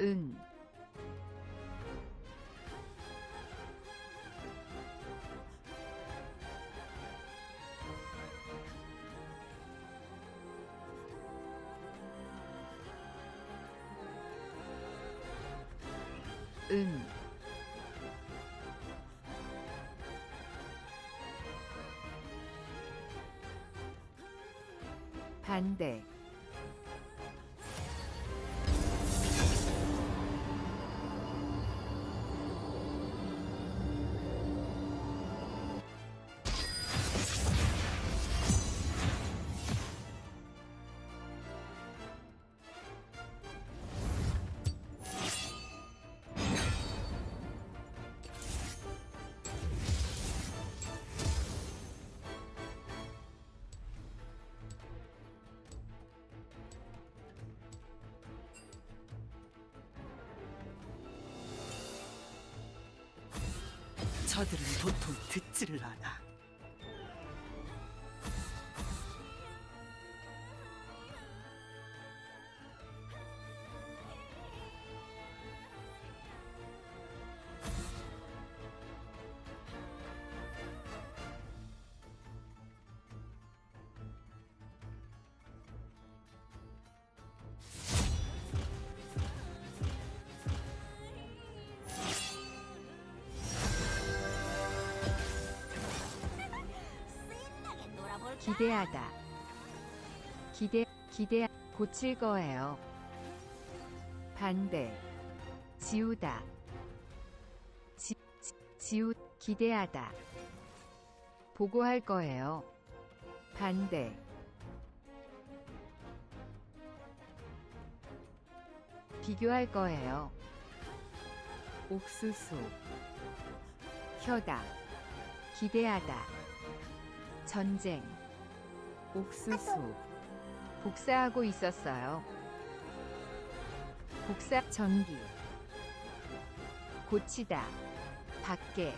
은, 은, 반대, 저들은 도통 듣지를 않아. 기대하다, 고칠 거예요. 반대, 지우다, 기대하다, 보고할 거예요. 반대, 비교할 거예요. 옥수수, 혀다, 기대하다, 전쟁, 옥수수, 복사하고 있었어요. 복사, 전기, 고치다, 밖에,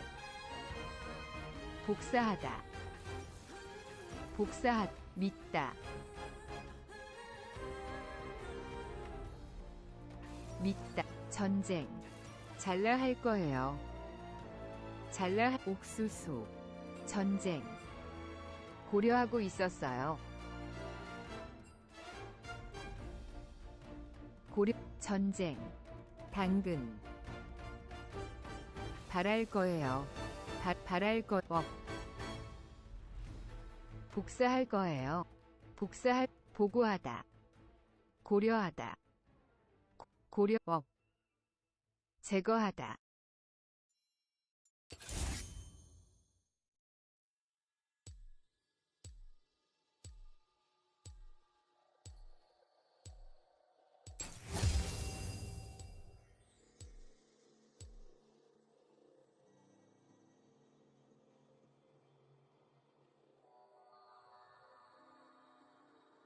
복사하다, 믿다, 전쟁, 잘라 할 거예요. 옥수수, 전쟁, 고려하고 있었어요. 전쟁, 당근, 바랄 거예요. 복사할 거예요. 보고하다, 고려하다, 제거하다,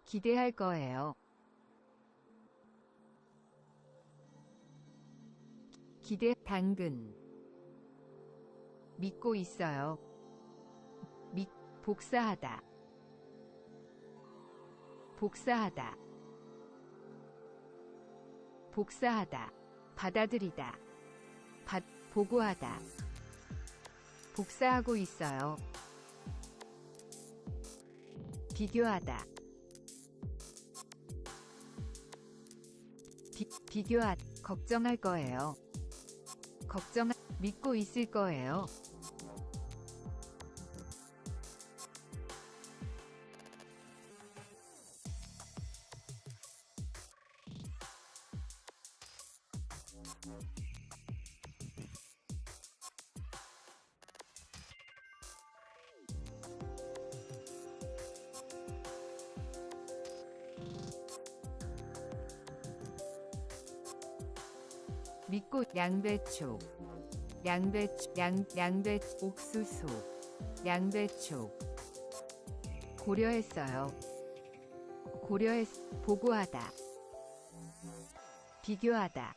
기대할 거예요. 당근, 믿고 있어요. 복사하다, 받아들이다, 보고하다, 복사하고 있어요. 비교하다, 걱정할 거예요. 믿고 있을 거예요. 양배추, 옥수수, 양배추, 고려했어요. 보고하다, 비교하다,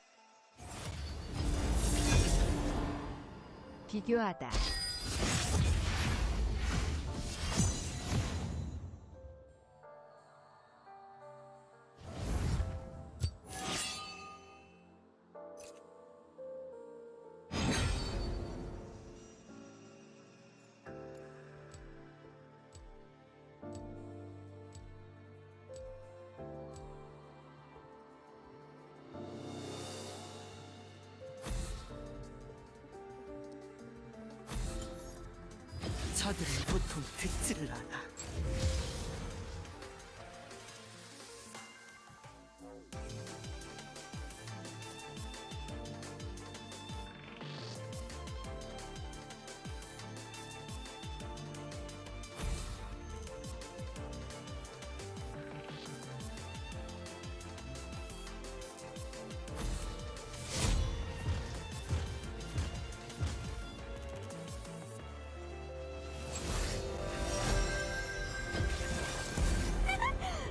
저들은 도통 듣지를 않아.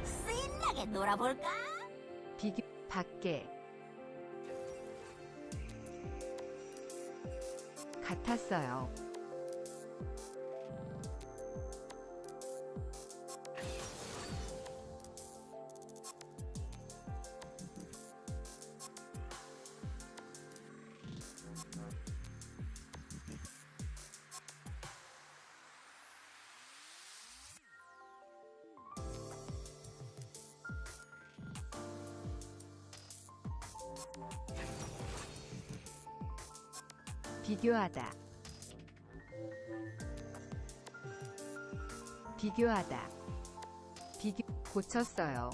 신나게 놀아볼까? 비교 밖에 같았어요. 비교하다. 비교하다. 비교 고쳤어요.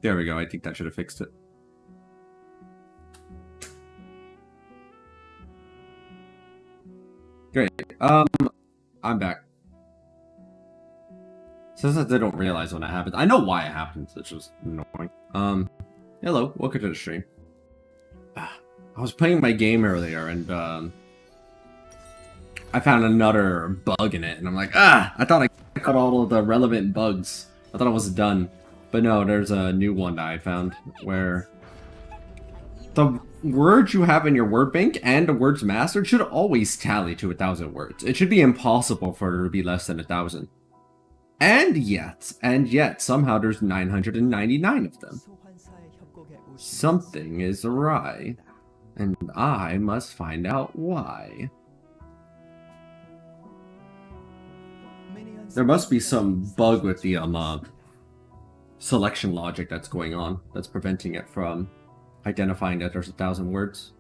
There we go. I think that should have fixed it. Great. I'm back. Says that they don't realize when it happens. I know why it happens. It's just annoying. Hello. Welcome to the stream. I was playing my game earlier and I found another bug in it, and I'm like, I thought I caught all of the relevant bugs. I thought I was done. But no, there's a new one that I found where the words you have in your word bank and the words mastered should always tally to 1,000 words. It should be impossible for there to be less than 1,000. And yet, somehow there's 999 of them. Something is awry, and I must find out why. There must be some bug with the selection logic that's going on that's preventing it from identifying that there's 1,000 words.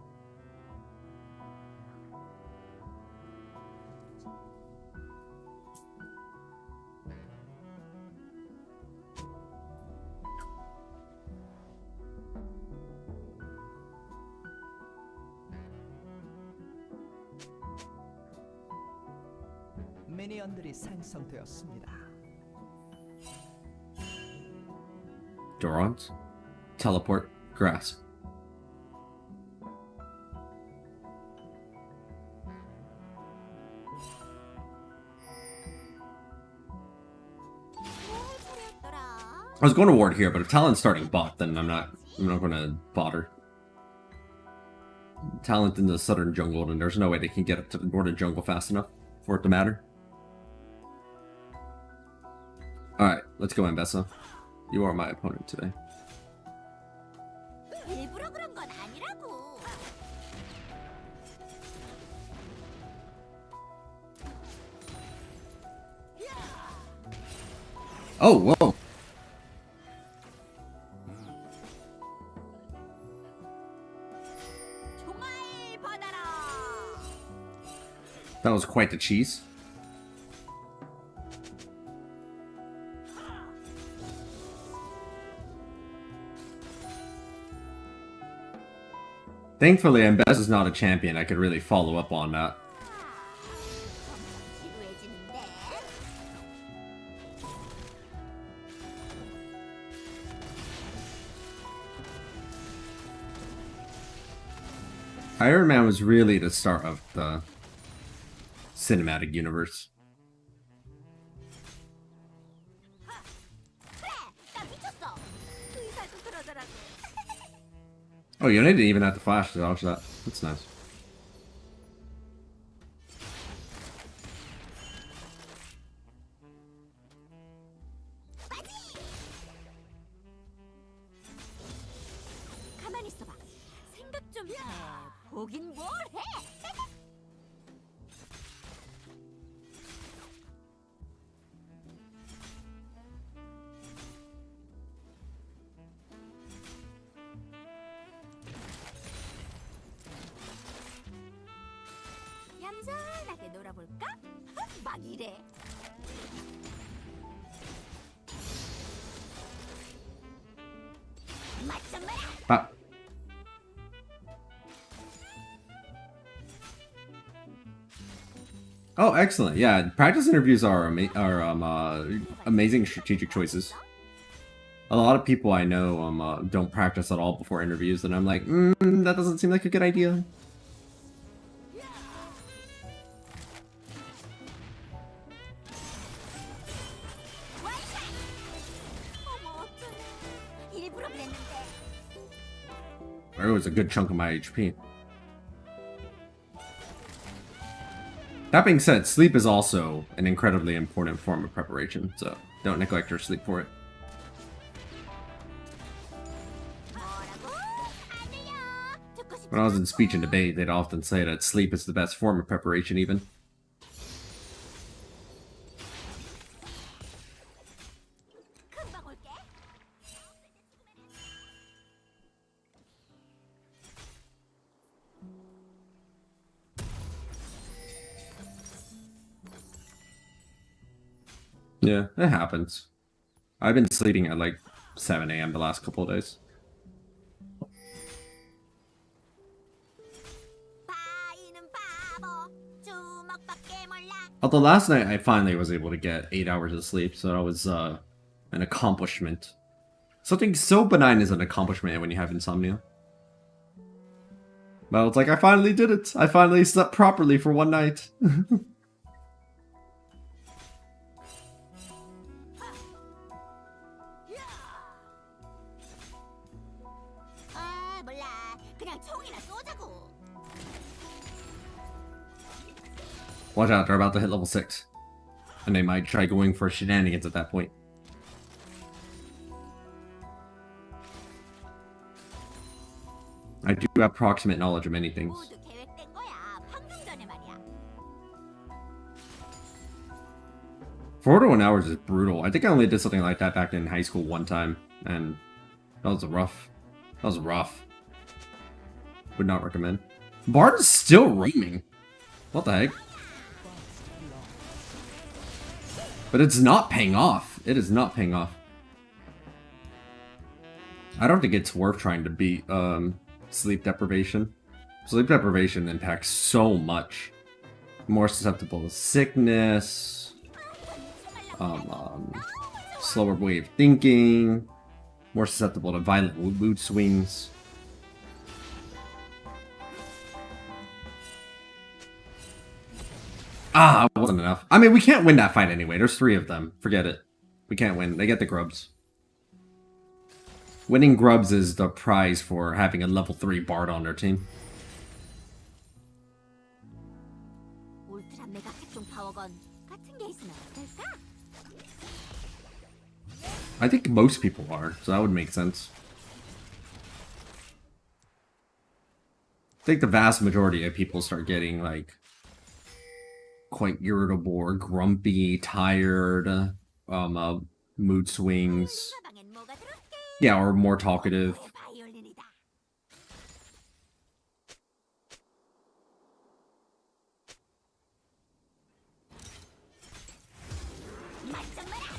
미니언들이 생성되었습니다. Durons? Teleport. Grass. I was going to ward here, but if Talon's starting bot, then I'm not going to bother. Talent in the southern jungle, and there's no way they can get up to the northern jungle fast enough for it to matter. Alright, let's go, Ambessa. You are my opponent today. 일부러 그런 건 아니라고. Oh, whoa! 총알 받아라. That was quite the cheese. Thankfully, Ambessa's not a champion. I could really follow up on that. 지루해지는데. Iron Man was really the start of the cinematic universe. 그래, 나 미쳤어. 의사도 그러더라고. Oh, you didn't even have to flash to dodge that. That's nice. 가만히 있어봐. 생각 좀 해. 보긴 뭘 해. 얌전하게 놀아볼까? 막 이래. 맞좀 마라. Ah. Oh, excellent! Yeah, practice interviews are amazing strategic choices. A lot of people I know don't practice at all before interviews, and I'm like, that doesn't seem like a good idea. 어머 어쩌네. 일부러 그랬는데. There was a good chunk of my HP. That being said, sleep is also an incredibly important form of preparation, so don't neglect your sleep for it. 뭐라고? 안 들려. 듣고 싶지 When I was in 않고. speech and debate, they'd often say that sleep is the best form of preparation, even. 금방 올게. Yeah, it happens. I've been sleeping at like 7 a.m. the last couple of days. 바위는 바보. 주먹밖에 몰라. Although last night I finally was able to get 8 hours of sleep, so that was an accomplishment. Something so benign is an accomplishment when you have insomnia. But it's like, I finally did it! I finally slept properly for one night! 아 몰라. 그냥 총이나 쏘자고. Watch out, they're about to hit level 6. And they might try going for shenanigans at that point. I do have proximate knowledge of many things. 모두 계획된 거야. 방금 전에 말이야. 41 hours is brutal. I think I only did something like that back in high school one time, and that was rough. That was rough. Would not recommend. Bard is still roaming. What the heck? But it's not paying off. It is not paying off. I don't think it's worth trying to beat sleep deprivation. Sleep deprivation impacts so much. More susceptible to sickness, slower way of thinking, more susceptible to violent mood swings. Ah, it wasn't enough. I mean, we can't win that fight anyway. There's 3 of them. Forget it. We can't win. They get the grubs. Winning grubs is the prize for having a level 3 bard on their team. 울트라 메가 특종 파워건 같은 게 있으면 어떨까? I think most people are, so that would make sense. I think the vast majority of people start getting, like, quite irritable or grumpy, tired, mood swings. 방엔 뭐가 들었게? Yeah, or more talkative. 바이올린이다. 맞짱 마라.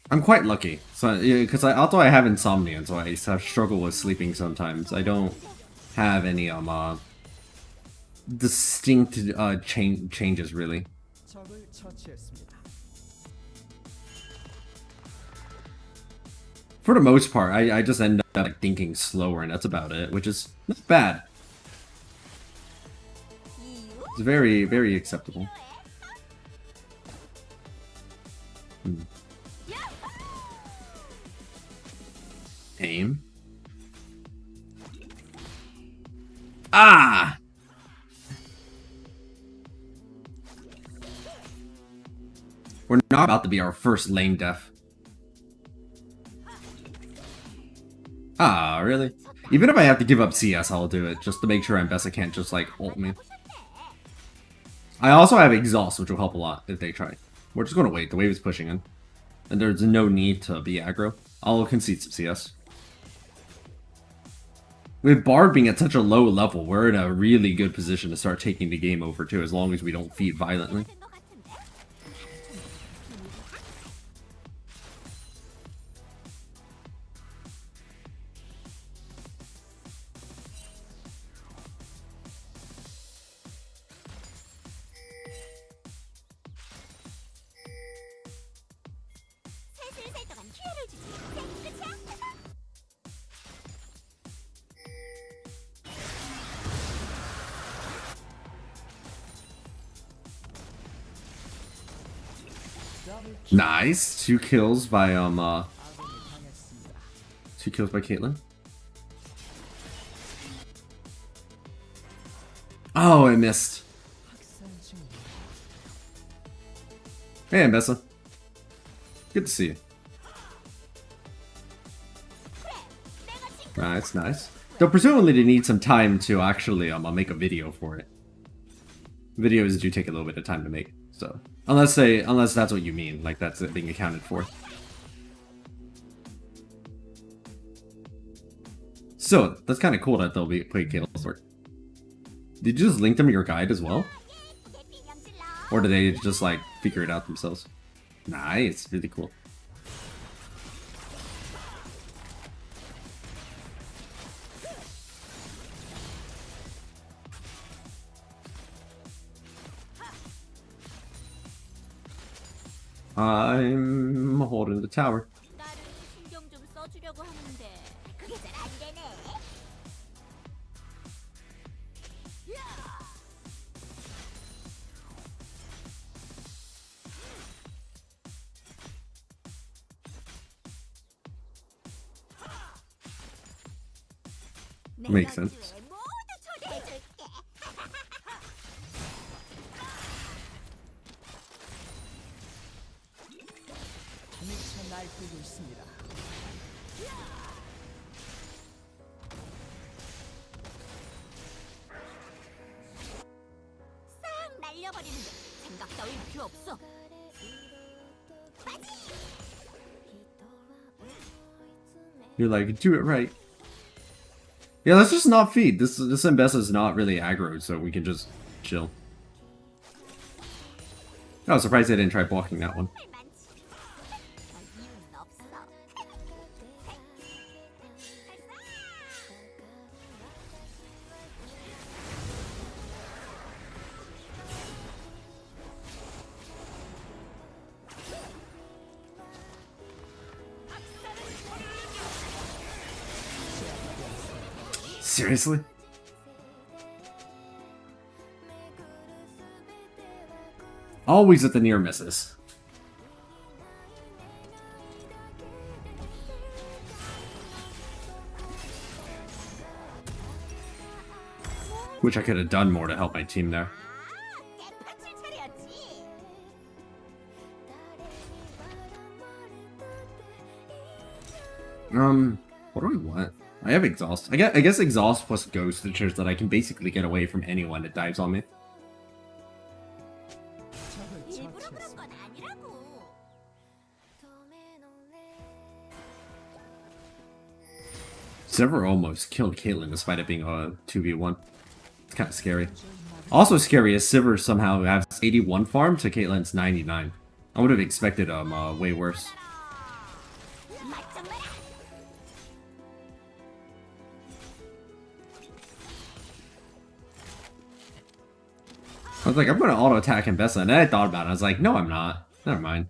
I'm quite lucky, so because although I have insomnia, and so I have struggle with sleeping sometimes, I don't have any distinct changes really. 적을 처치했습니다. For the most part, I just end up like thinking slower, and that's about it, which is not bad. It's very, very acceptable. Aim. Ah! We're not about to be our first lane death. Ah, really? Even if I have to give up CS, I'll do it, just to make sure Ambessa can't just, like, ult me. I also have Exhaust, which will help a lot if they try. We're just gonna wait, the wave is pushing in. And there's no need to be aggro. I'll concede some CS. With Bard being at such a low level, we're in a really good position to start taking the game over too, as long as we don't feed violently. 것 같은데? 슬슬 동안 기회를 주지. 끝이야? Nice. 2 kills by 당했습니다. 2 kills by Caitlyn. Oh, I missed. 학살 중. Hey, Ambessa. Good to see you. Nice, nice. Though presumably they need some time to actually make a video for it. Videos do take a little bit of time to make, so unless that's what you mean, like that's it being accounted for. So that's kind of cool that they'll be play Kaelsword. Did you just link them to your guide as well, or did they just like figure it out themselves? Nice, really cool. I'm holding the tower. 나를 신경 좀 써주려고 하는데 그게 잘 안 되네. Makes sense. 모두 초대해줄게. 미쳐 날뛰고 있습니다. 싹 날려버리는데 생각 따윈 필요 없어. You're like, do it right. Yeah, let's just not feed. This Ambessa is not really aggro, so we can just chill. I was surprised they didn't try blocking that one. 할 많지. 별 이유는 없어. Seriously? Always at the near misses. Wish I could have done more to help my team there. 깨파칠 차례였지. What do I want? I have exhaust. I guess exhaust plus ghost ensures that I can basically get away from anyone that dives on me. 적을 일부러 그런 처치했습니다. 건 아니라고. Sever almost killed Caitlyn despite it being a 2v1. It's kind of scary. Also scary is Sivir somehow has 81 farm to Caitlyn's 99. I would have expected way worse. 맞짱 마라. I was like, I'm gonna auto attack Mbessa, and then I thought about it. I was like, no, I'm not. Never mind.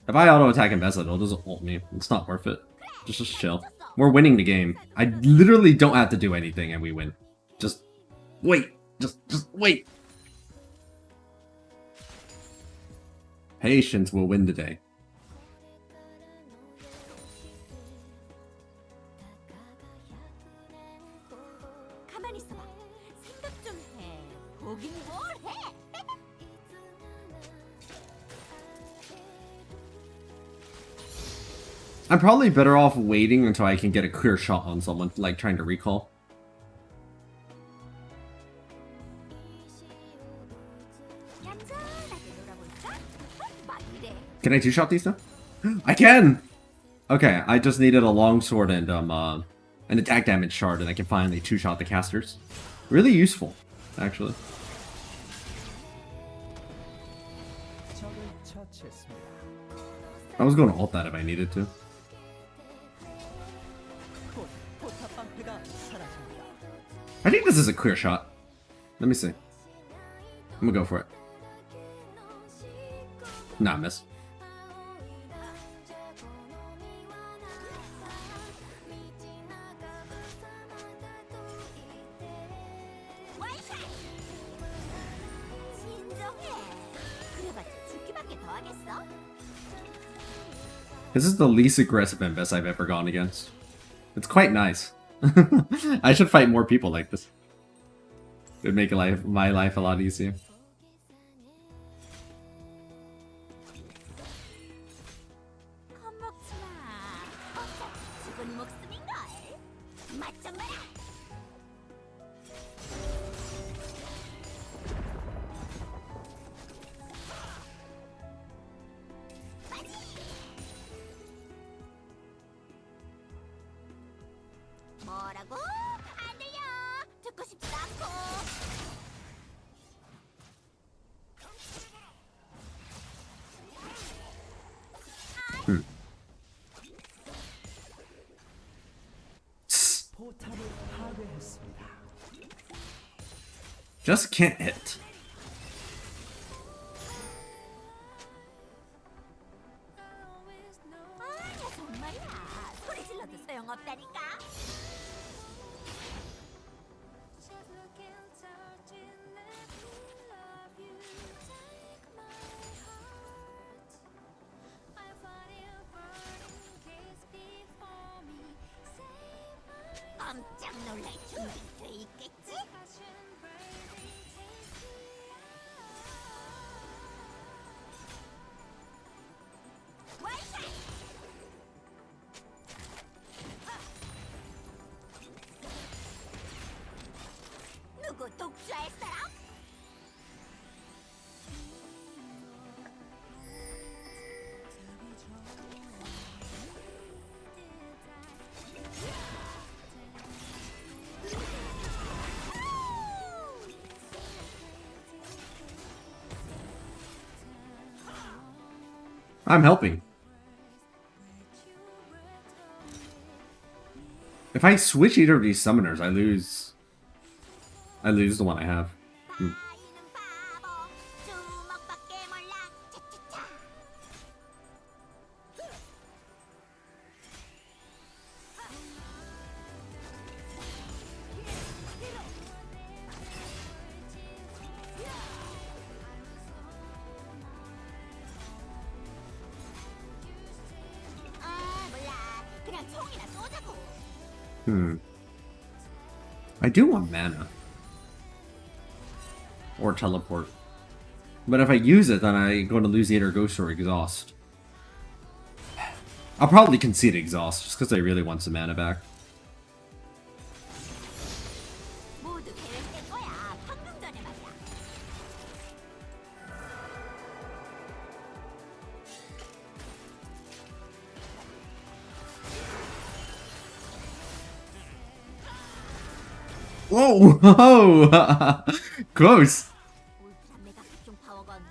If I auto attack Mbessa, it'll just ult me. It's not worth it. Just chill. We're winning the game. I literally don't have to do anything, and we win. Just wait. Just wait. Patience will win the day. 가만히 있어봐. 생각 좀 해. 보긴 뭘 해. I'm probably better off waiting until I can get a clear shot on someone, like trying to recall. 얌전하게 놀아볼까? 막 이래. Can I two-shot these now? I can! Okay, I just needed a longsword and an attack damage shard, and I can finally two-shot the casters. Really useful, actually. 적을 처치했습니다. I was going to ult that if I needed to. 곧 포탑 방패가 사라집니다. I think this is a clear shot. Let me see. I'm gonna go for it. Nah, miss. 와이샷! 진정해. 그래봤자 죽기밖에 더 하겠어? This is the least aggressive Mbess I've ever gone against. It's quite nice. I should fight more people like this. It would make my life a lot easier. 겁먹지 마. 어차피 죽은 목숨인걸. 맞짱 마라. 뭐라고? 안 들려. 듣고 싶지도 않고. 포탑을 파괴했습니다. Just can't hit. 아니야 정말이야. 소리 질러도 소용없다니까. 깜짝 놀랄 준비돼 있겠지? 와이샷! 누구 독주할 사람? I'm helping. If I switch either of these summoners, I lose the one I have. 바위는 바보, 주먹밖에 몰라. 차차차. 아, 몰라. 그냥 총이나 쏘자고. I do want mana. Or teleport. But if I use it, then I'm going to lose either Ghost or Exhaust. I'll probably concede exhaust just because I really want some mana back. 모두 계획된 거야. 방금 전에 말이야. Whoa! Whoa! Close! 울트라 메가 각종 파워건.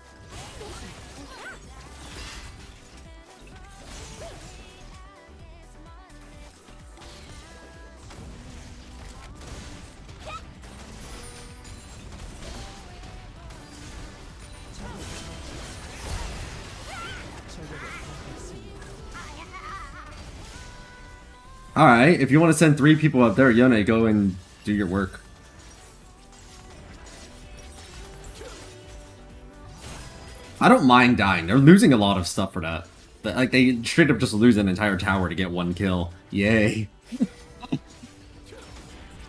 Alright, if you want to send 3 people up there, Yone, go and do your work. I don't mind dying. They're losing a lot of stuff for that. Like, they straight up just lose an entire tower to get 1 kill. Yay.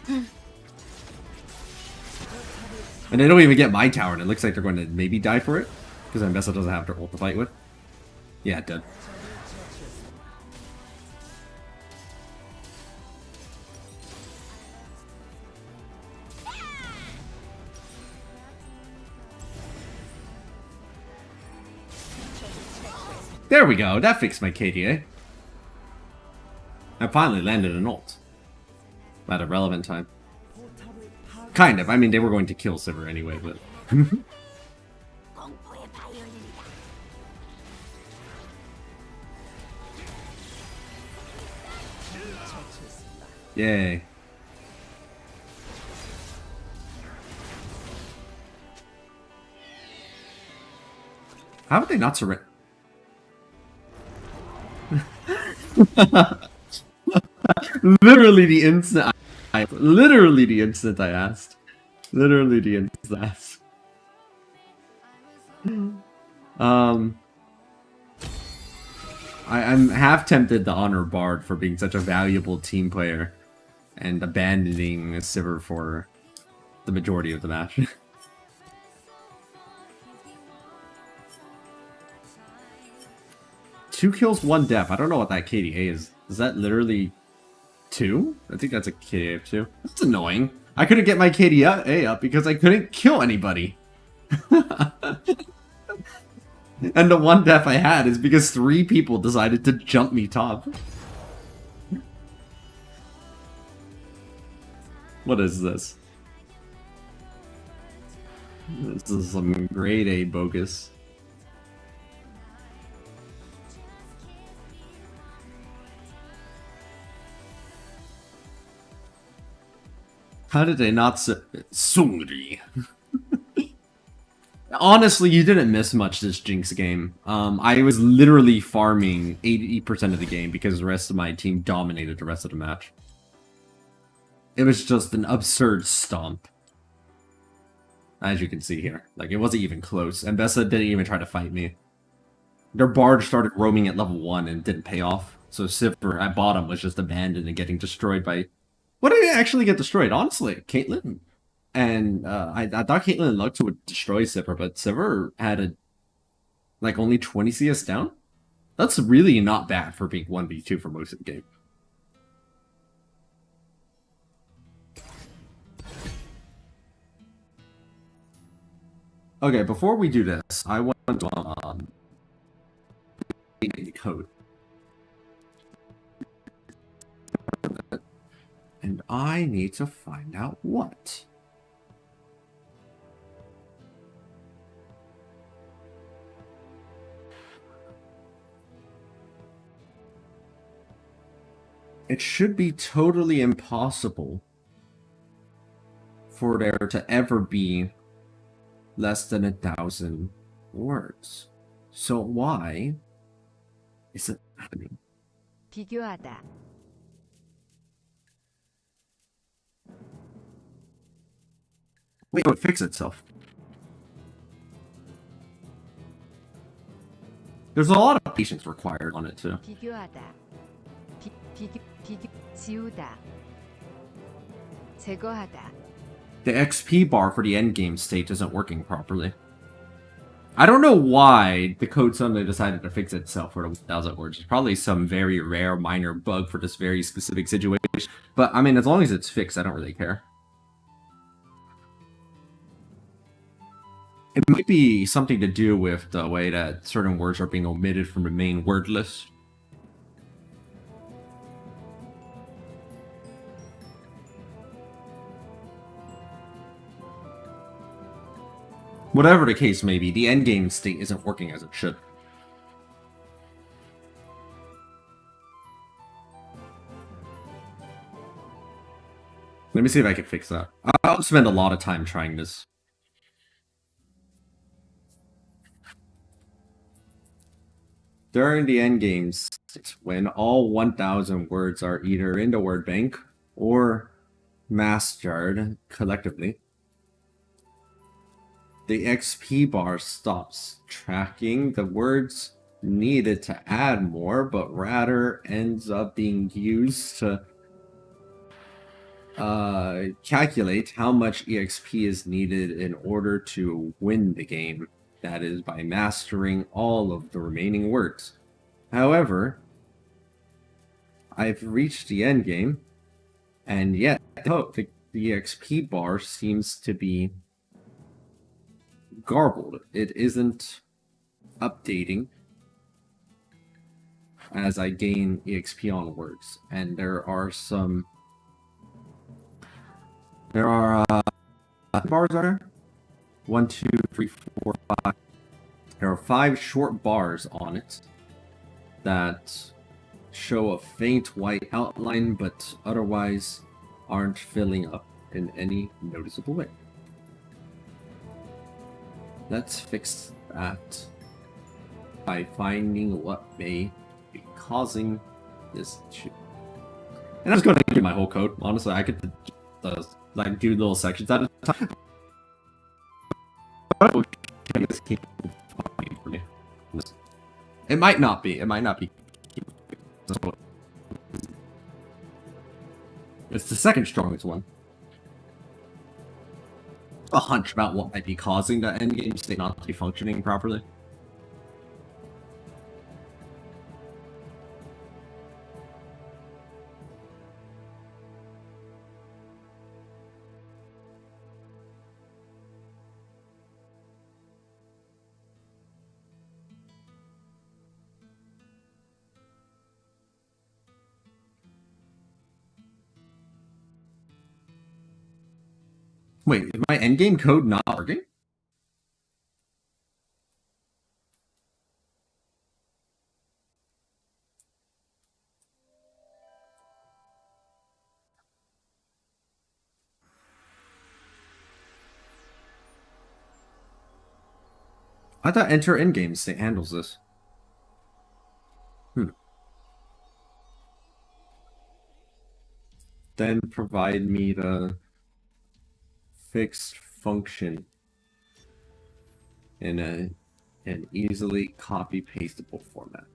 And they don't even get my tower, and it looks like they're going to maybe die for it. Because Ambessa doesn't have to ult to fight with. Yeah, it did. There we go, that fixed my KDA. I finally landed an ult. At a relevant time. Kind of, I mean they were going to kill Sivir anyway, but... 공포의 바이올린이다. Yay. How would they not surrender? Literally the instant I asked. Literally the instant I asked. Literally the instant I asked. I'm half tempted to honor Bard for being such a valuable team player and abandoning Sivir for the majority of the match. 2 kills, 1 death. I don't know what that KDA is. Is that literally 2? I think that's a KDA of 2. That's annoying. I couldn't get my KDA up because I couldn't kill anybody. And the 1 death I had is because 3 people decided to jump me top. What is this? This is some grade A bogus. How did they not Sungri? Honestly, you didn't miss much this Jinx game. I was literally farming 80% of the game because the rest of my team dominated the rest of the match. It was just an absurd stomp. As you can see here. Like, it wasn't even close. And Bessa didn't even try to fight me. Their Bard started roaming at level 1 and didn't pay off. So Sivir at bottom was just abandoned and getting destroyed by... What did it actually get destroyed? Honestly, Caitlyn. And I thought Caitlyn luck would destroy Sivir, but Sivir had like only 20 CS down? That's really not bad for being 1v2 for most of the game. Okay, before we do this, I want to the code. And I need to find out what. It should be totally impossible for there to ever be less than 1,000 words. So why is it happening? 비교하다. Wait, it would fix itself. There's a lot of patience required on it too. 비교하다. 지우다. 제거하다. The XP bar for the endgame state isn't working properly. I don't know why the code suddenly decided to fix itself for the 1,000 words. It's probably some very rare minor bug for this very specific situation. But, I mean, as long as it's fixed, I don't really care. It might be something to do with the way that certain words are being omitted from the main word list. Whatever the case may be, the endgame state isn't working as it should. Let me see if I can fix that. I'll spend a lot of time trying this. During the endgame state, when all 1,000 words are either in the word bank or mastered collectively, the XP bar stops tracking the words needed to add more, but rather ends up being used to calculate how much EXP is needed in order to win the game. That is, by mastering all of the remaining words. However, I've reached the end game, and yet the EXP bar seems to be garbled. It isn't updating as I gain EXP on words, and there are bars are there? 1, 2, 3, 4, 5. There are 5 short bars on it that show a faint white outline, but otherwise aren't filling up in any noticeable way. Let's fix that by finding what may be causing this issue. And I'm just going to do my whole code. Honestly, I could like do little sections at a time. It might not be. It might not be. It's the second strongest one. A hunch about what might be causing the endgame state not to be functioning properly. Wait, is my endgame code not working? I thought enter endgame state handles this. Then provide me the fixed function in an easily copy pastable format.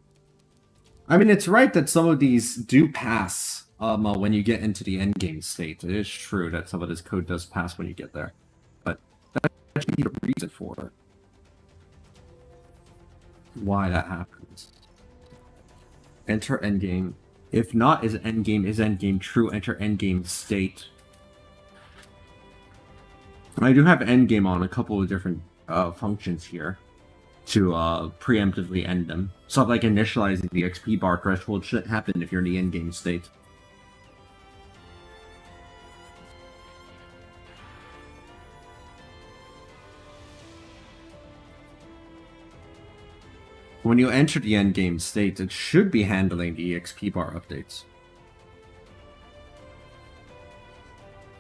I mean, it's right that some of these do pass when you get into the endgame state. It is true that some of this code does pass when you get there, but that should be a reason for why that happens. Enter endgame. If not, is endgame true? Enter endgame state. I do have endgame on a couple of different functions here to preemptively end them. Stuff like initializing the XP bar threshold shouldn't happen if you're in the endgame state. When you enter the endgame state, it should be handling the XP bar updates.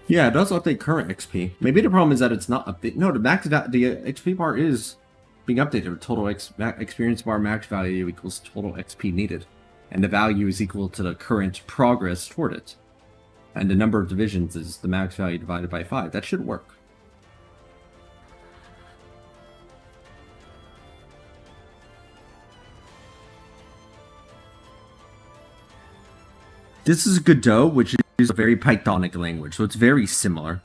Yeah, it does update current XP. Maybe the problem is that it's not updated. No, back to that, the XP bar is being updated. Total experience bar max value equals total XP needed. And the value is equal to the current progress toward it. And the number of divisions is the max value divided by 5. That should work. This is Godot, which is a very Pythonic language, so it's very similar.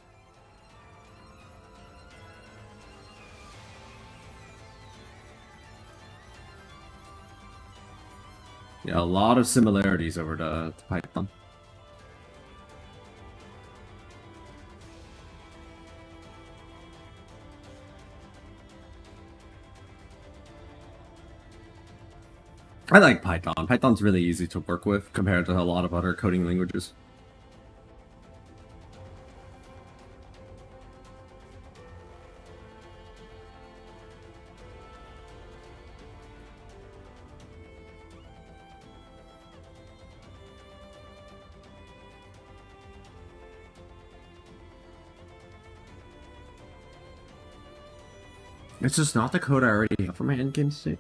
Yeah, a lot of similarities over to Python. I like Python. Python's really easy to work with compared to a lot of other coding languages. It's just not the code I already have for my endgame state.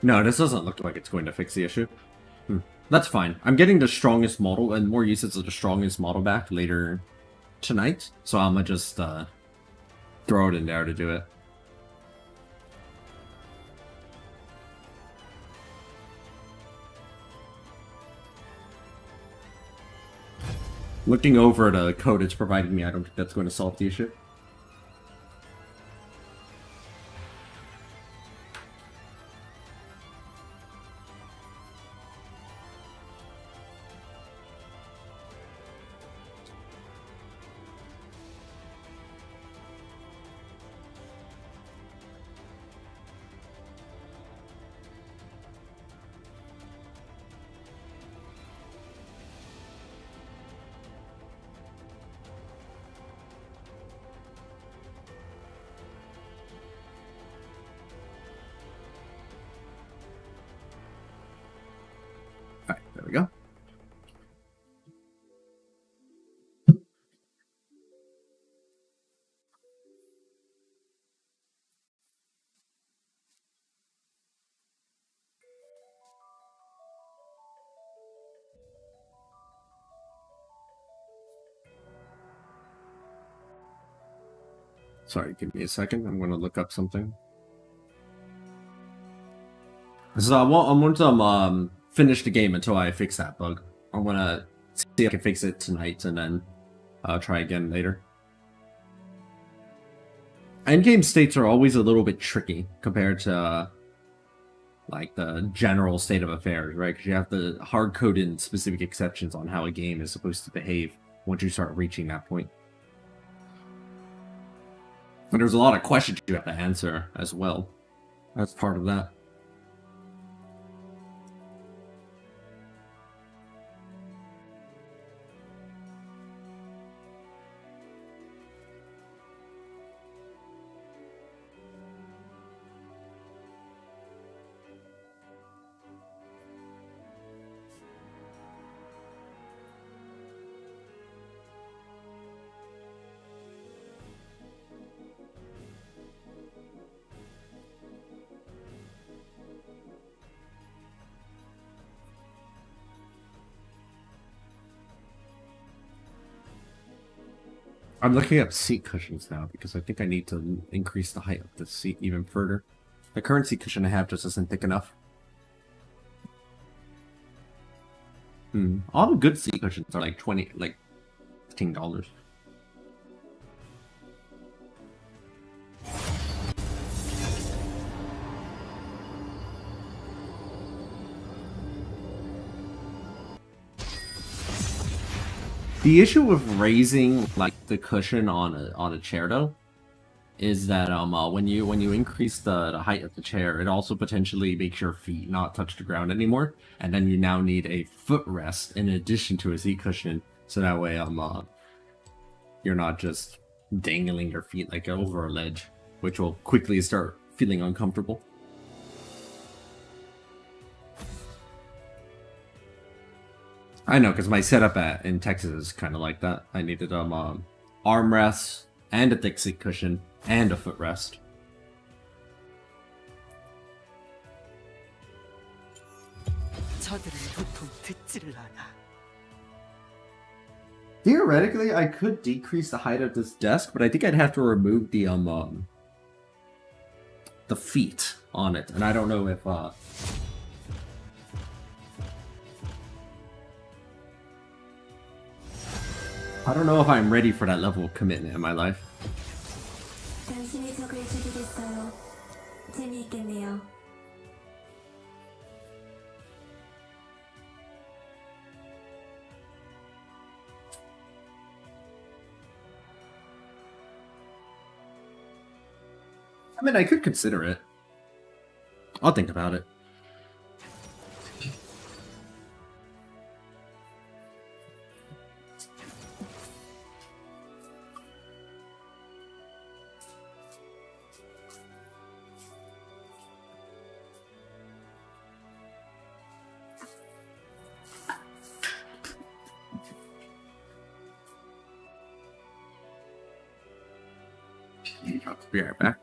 No, this doesn't look like it's going to fix the issue. That's fine. I'm getting the strongest model and more usage of the strongest model back later tonight, so I'm gonna just throw it in there to do it. Looking over the code it's providing me, I don't think that's going to solve the issue. Alright, there we go. Sorry, give me a second. I'm going to look up something. So I want to finish the game until I fix that bug. I want to see if I can fix it tonight and then try again later. Endgame states are always a little bit tricky compared to like the general state of affairs, right? Because you have to hard-code in specific exceptions on how a game is supposed to behave once you start reaching that point. And there's a lot of questions you have to answer as well. That's part of that. I'm looking up seat cushions now because I think I need to increase the height of the seat even further. The current seat cushion I have just isn't thick enough. All the good seat cushions are like $15. The issue with raising like the cushion on a chair though is that when you increase the height of the chair, it also potentially makes your feet not touch the ground anymore, and then you now need a footrest in addition to a seat cushion, so that way you're not just dangling your feet like over a ledge, which will quickly start feeling uncomfortable. I know, because my setup in Texas is kind of like that. I needed armrests and a thick seat cushion and a footrest. 저들은 도통 듣지를 않아. Theoretically, I could decrease the height of this desk, but I think I'd have to remove the feet on it, and I don't know if I'm ready for that level of commitment in my life. 당신이 적을 죽이겠어요. 재미있겠네요. I mean, I could consider it. I'll think about it. I'll be right back.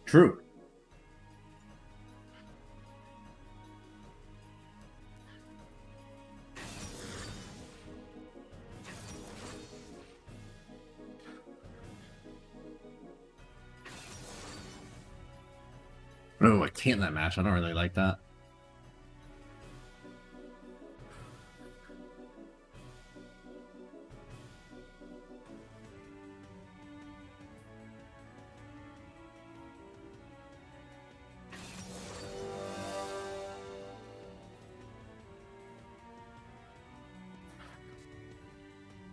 True. Oh, I can't that match. I don't really like that.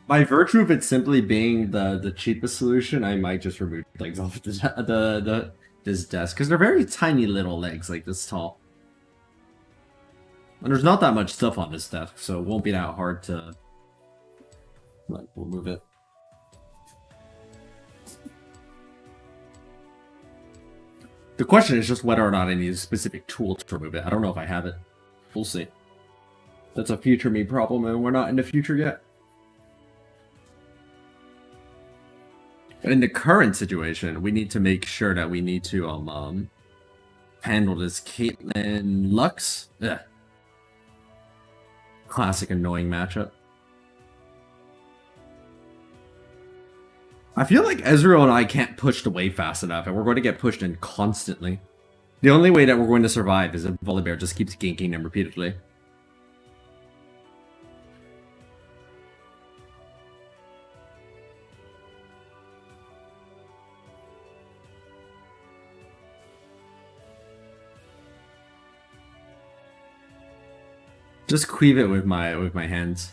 By virtue of it simply being the cheapest solution, I might just remove legs off this desk, because they're very tiny little legs, like this tall. And there's not that much stuff on this desk, so it won't be that hard to like remove it. The question is just whether or not I need a specific tool to remove it. I don't know if I have it. We'll see. That's a future me problem, and we're not in the future yet. In the current situation, we need to make sure that we need to handle this Caitlyn Lux. Ugh. Classic annoying matchup. I feel like Ezreal and I can't push the wave fast enough, and we're going to get pushed in constantly. The only way that we're going to survive is if Volibear just keeps ganking them repeatedly. Just cleave it with my hands.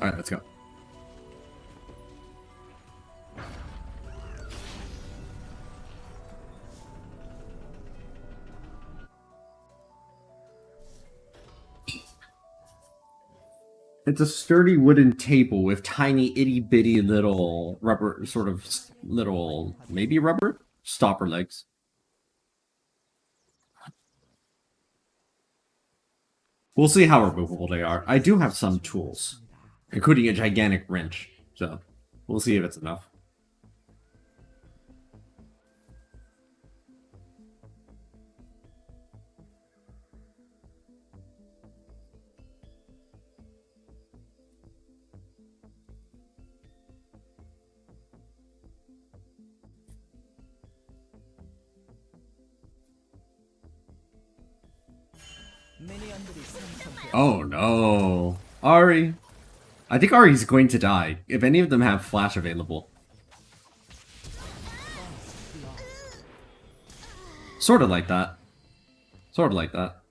Alright, let's go. It's a sturdy wooden table with tiny itty bitty little rubber, sort of little, maybe rubber? Stopper legs. We'll see how removable they are. I do have some tools, including a gigantic wrench, so we'll see if it's enough. 미니언들이 생성되어 Oh no. Ari. I think Ari's going to die if any of them have flash available. Sort of like that. Sort of like that.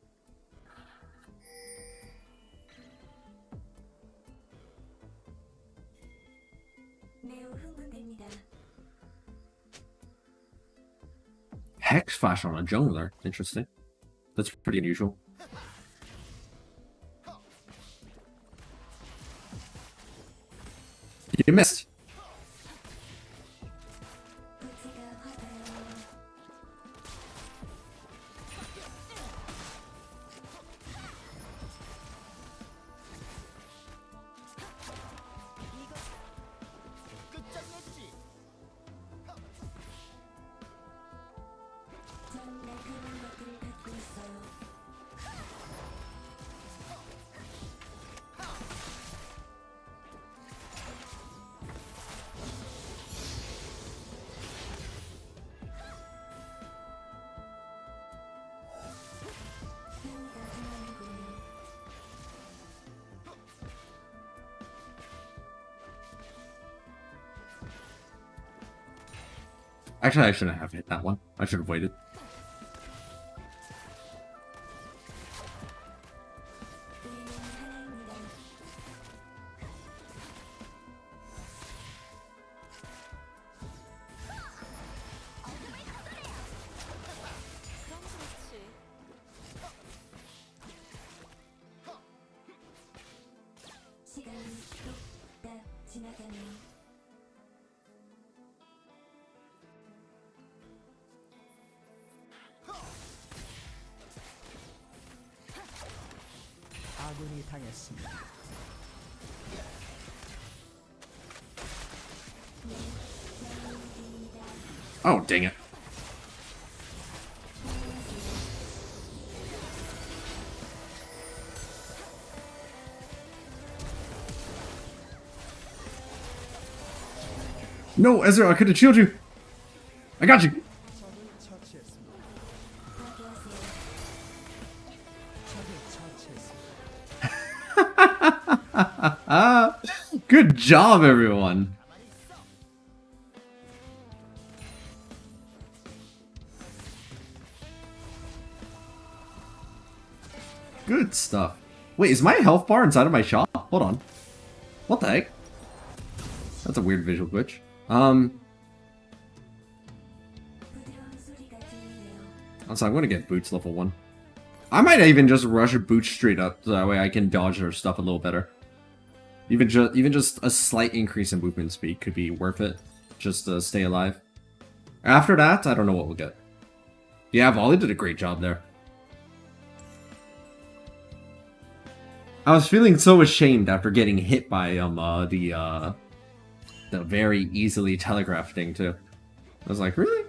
매우 흥분됩니다. Hex flash on a jungler. Interesting. That's pretty unusual. You missed. 부지가 화가요. 전 날카로운 것들을 갖고 있어요. 흥미가 통하는군요. Actually, I shouldn't have hit that one. I should have waited. 우리는 하나입니다. 그럼 그렇지. 시간이 뚝딱 지나가네요. 아군이 당했습니다. Oh, dang it. No, Ezra, I could have shielded you. I got you. 적을 처치했습니다. 파괴하세요. 적을 처치했습니다. Good job, everyone. Good stuff. Wait, is my health bar inside of my shop? Hold on. What the heck? That's a weird visual glitch. 부드러운 소리가 들리네요. So I'm gonna get boots level 1. I might even just rush boots straight up, so that way I can dodge their stuff a little better. Even just a slight increase in movement speed could be worth it, just to stay alive. After that, I don't know what we'll get. Yeah, Volley did a great job there. I was feeling so ashamed after getting hit by the very easily telegraphed thing too. I was like, really?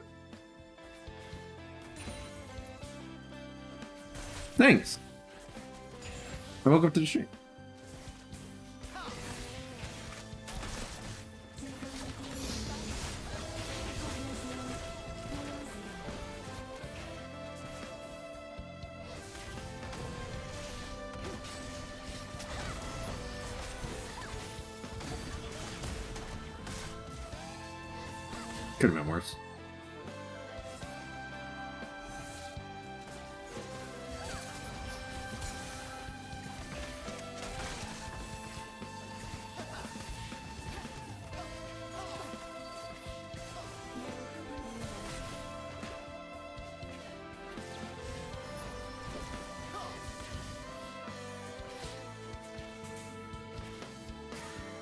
Thanks. And welcome to the stream. Could have been worse.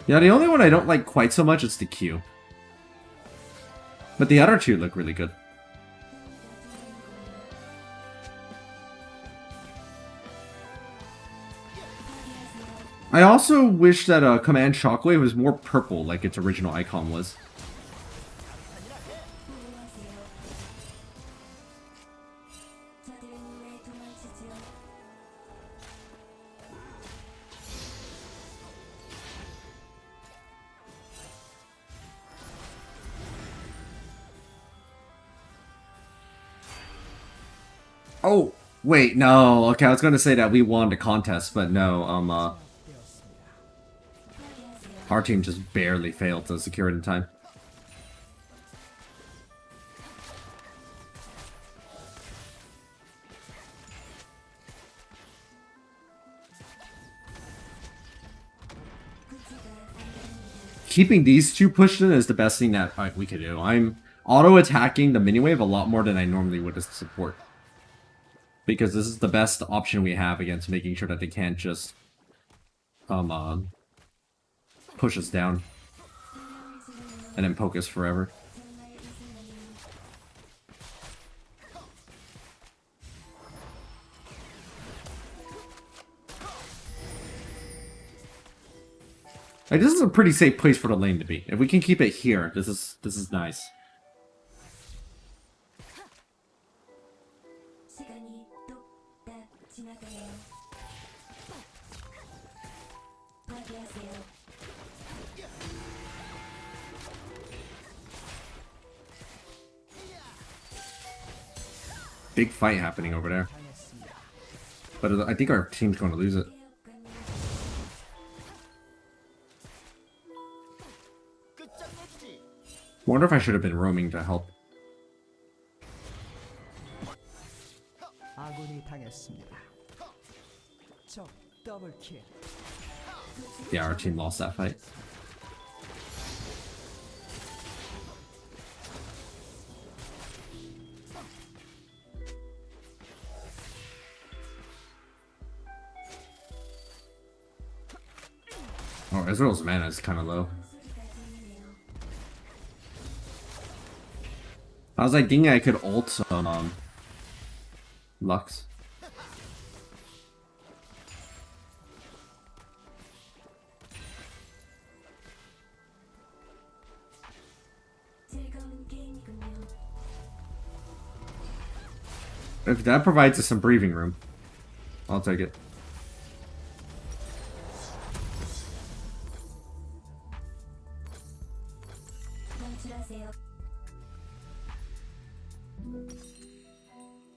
Yeah, the only one I don't like quite so much is the Q. But the other two look really good. I also wish that Command Shockwave was more purple like its original icon was. 저들은 왜 도망치지요? Oh, Wait, no. Okay, I was gonna say that we won the contest, but no. Our team just barely failed to secure it in time. Keeping these two pushed in is the best thing that we could do. I'm auto-attacking the mini-wave a lot more than I normally would as support. Because this is the best option we have against making sure that they can't just push us down and then poke us forever. Like, this is a pretty safe place for the lane to be. If we can keep it here, this is nice. 시간이 뚝딱 지나가네요. 파괴하세요. Big fight happening over there. But I think our team's going to lose it. Wonder if I should have been roaming to help. 아군이 당했습니다. 적 더블킬. Yeah, our team lost that fight. Oh, Israel's mana is kind of low. I was like thinking I could ult Lux. 즐거운 게임이군요. If that provides us some breathing room, I'll take it. 방출하세요.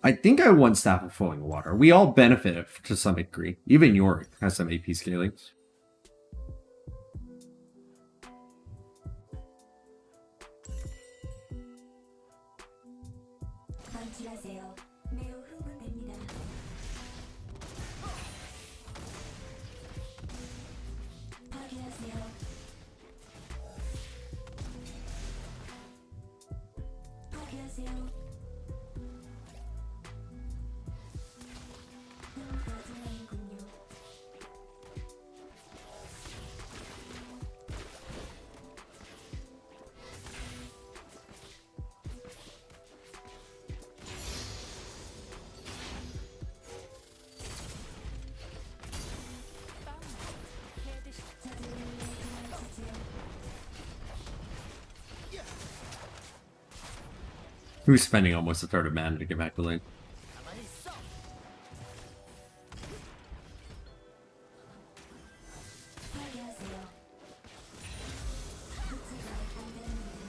I think I won Staff of Flowing Water. We all benefit to some degree. Even Yorick has some AP scalings. 방출하세요. 매우 흥분됩니다. 파괴하세요. 파괴하세요. 너무가 중요했군요. 저들은 왜 도망치지요? Who's spending almost a third of mana to get back to lane? 파괴하세요. 부츠가 안 됩니다.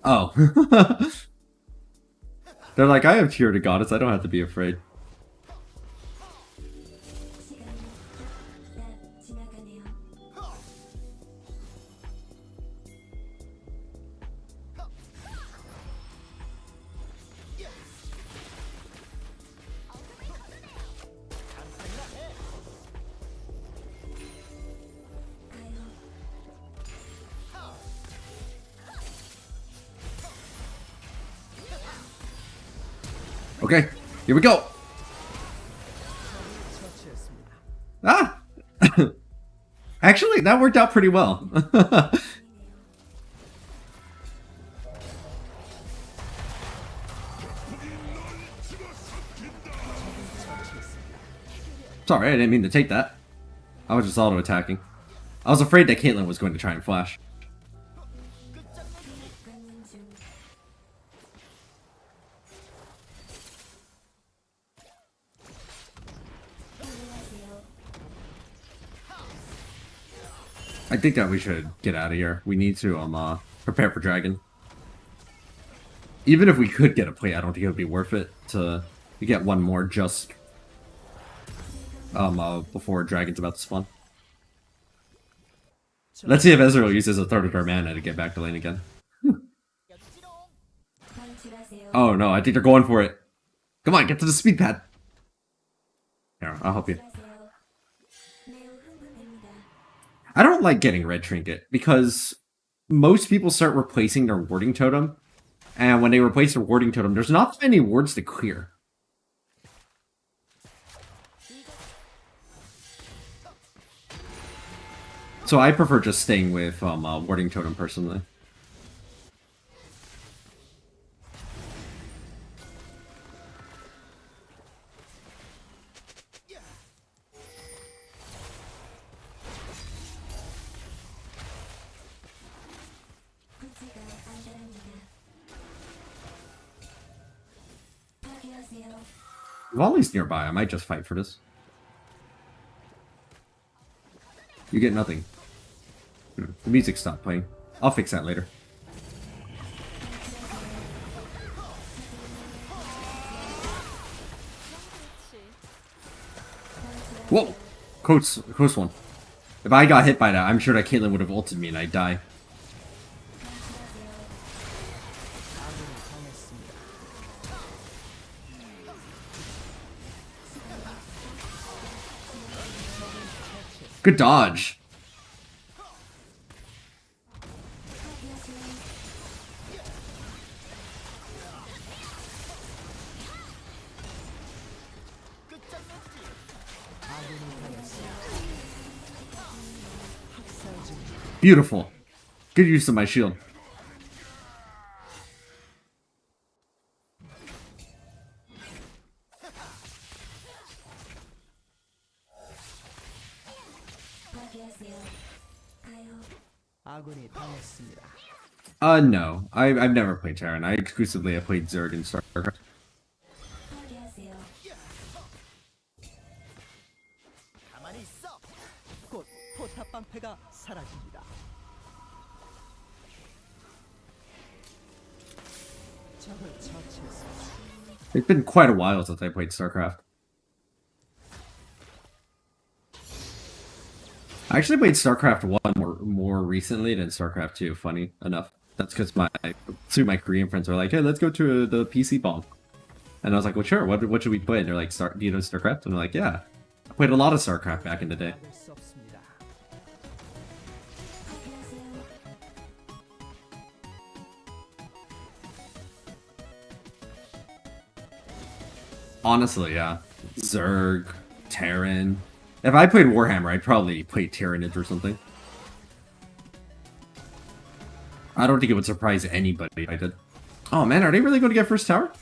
Oh. They're like, I have Tear to Goddess, I don't have to be afraid. 시간이 뚝딱 지나가네요. 가요. Okay, here we go. 처치했습니다. Ah! Actually, that worked out pretty well. Sorry, I didn't mean to take that. I was just auto-attacking. I was afraid that Caitlyn was going to try and flash. 가는 중. 파괴하세요. I think that we should get out of here. We need to prepare for dragon. Even if we could get a play, I don't think it would be worth it to get one more just before dragon's about to spawn. Let's see if Ezreal uses a third of their mana to get back to lane again. Oh no, I think they're going for it. Come on, get to the speed pad. Here, I'll help you. I don't like getting red trinket because most people start replacing their warding totem, and when they replace their warding totem, there's not many wards to clear. So I prefer just staying with warding totem personally. Volley's nearby. I might just fight for this. You get nothing. The music stopped playing. I'll fix that later. Whoa! Close one. If I got hit by that, I'm sure that Caitlyn would have ulted me and I'd die. Good dodge. Beautiful. Good use of my shield. No. I've never played Terran. I exclusively have played Zerg and StarCraft. It's been quite a while since I played StarCraft. I actually played StarCraft 1 more recently than StarCraft 2, funny enough. That's because two of my Korean friends were like, hey, let's go to the PC ball. And I was like, well, sure, what should we play? And they're like, do you know StarCraft? And I'm like, yeah. I played a lot of StarCraft back in the day. Honestly, yeah. Zerg, Terran. If I played Warhammer, I'd probably play Tyrannid or something. I don't think it would surprise anybody if I did. Oh man, are they really going to get first tower?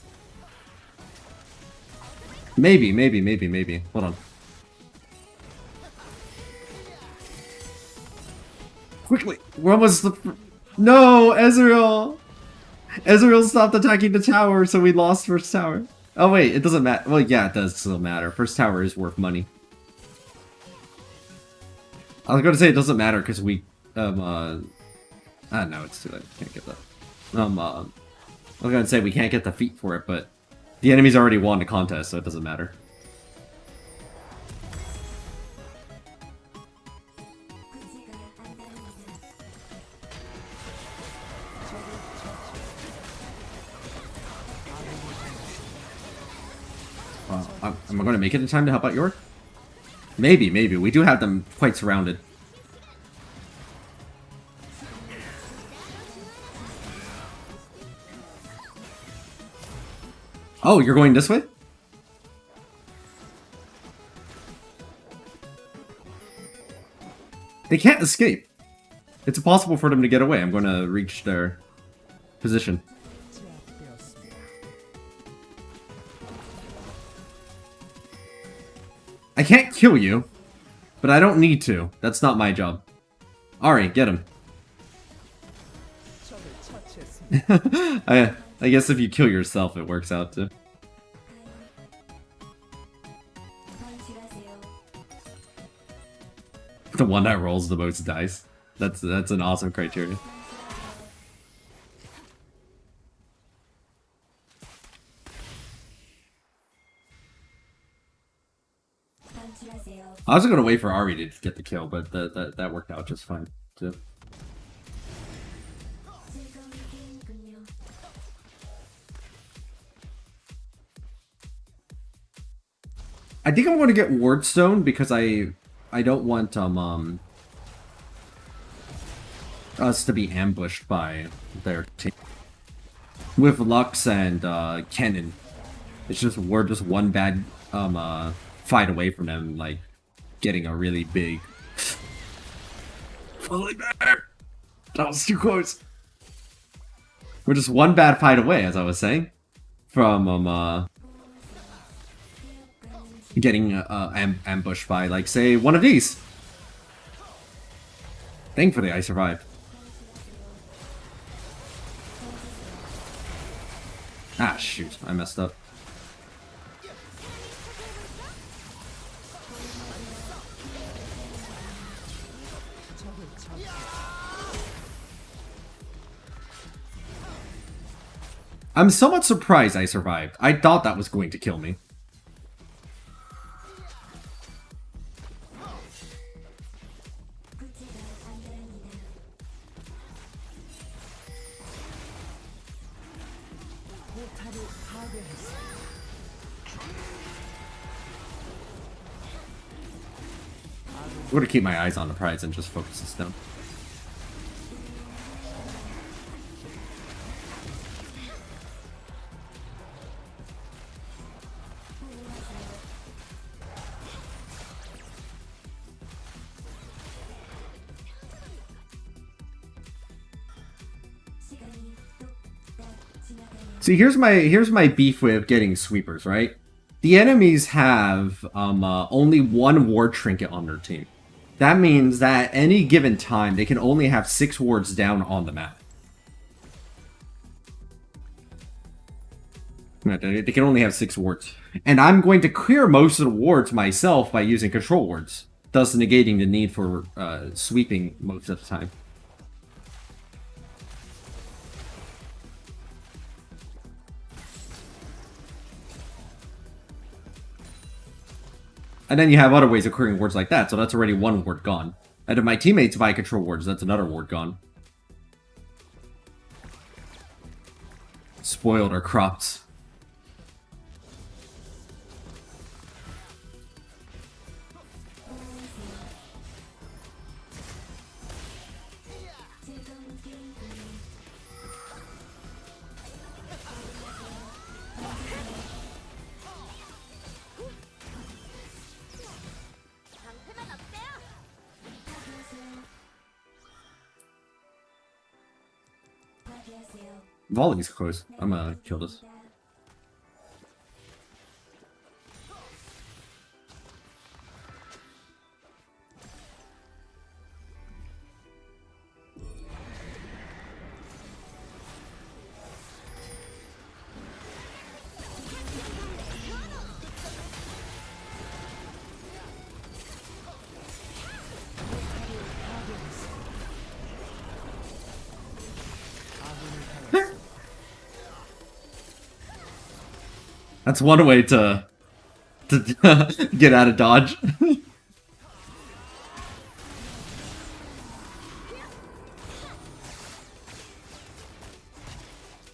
Maybe. Hold on. Quickly! Where was the... No! Ezreal! Ezreal stopped attacking the tower, so we lost first tower. Oh wait, it doesn't matter. Well, yeah, it does still matter. First tower is worth money. I was going to say it doesn't matter because we, no, it's too late. Can't get that. I was going to say we can't get the feat for it, but the enemy's already won the contest, so it doesn't matter. Am I going to make it in time to help out York? Maybe. We do have them quite surrounded. Oh, you're going this way? They can't escape. It's impossible for them to get away. I'm going to reach their position. I can't kill you, but I don't need to. That's not my job. Ari, get him. I guess if you kill yourself, it works out too. The one that rolls the most dice. That's an awesome criteria. 방출하세요. I was gonna wait for Ari to get the kill, but that worked out just fine too. 즐거운 게임군요. I think I'm going to get Wardstone because I don't want us to be ambushed by their team. With Lux and Kennen, it's just we're just one bad fight away from them like getting a really big. Fully better. That was too close. We're just one bad fight away, as I was saying, from getting ambushed by, like, say, one of these. Thankfully, I survived. Ah, shoot. I messed up. I'm somewhat surprised I survived. I thought that was going to kill me. 구체가 안전합니다. 포탑을 파괴했습니다. I'm going to keep my eyes on the prize and just focus this down. 시간이 뚝딱 지나가네요. See, here's my beef with getting sweepers, right? The enemies have only one ward trinket on their team. That means that at any given time, they can only have 6 wards down on the map. They can only have 6 wards. And I'm going to clear most of the wards myself by using control wards, thus negating the need for sweeping most of the time. And then you have other ways of clearing wards like that, so that's already one ward gone. And if my teammates buy control wards, that's another ward gone. Spoiled our crops. 즐거운 게임군요. 방패만 어때요? 파괴하세요. 파괴하세요. Volley's close. I'm gonna kill this. That's one way to get out of dodge.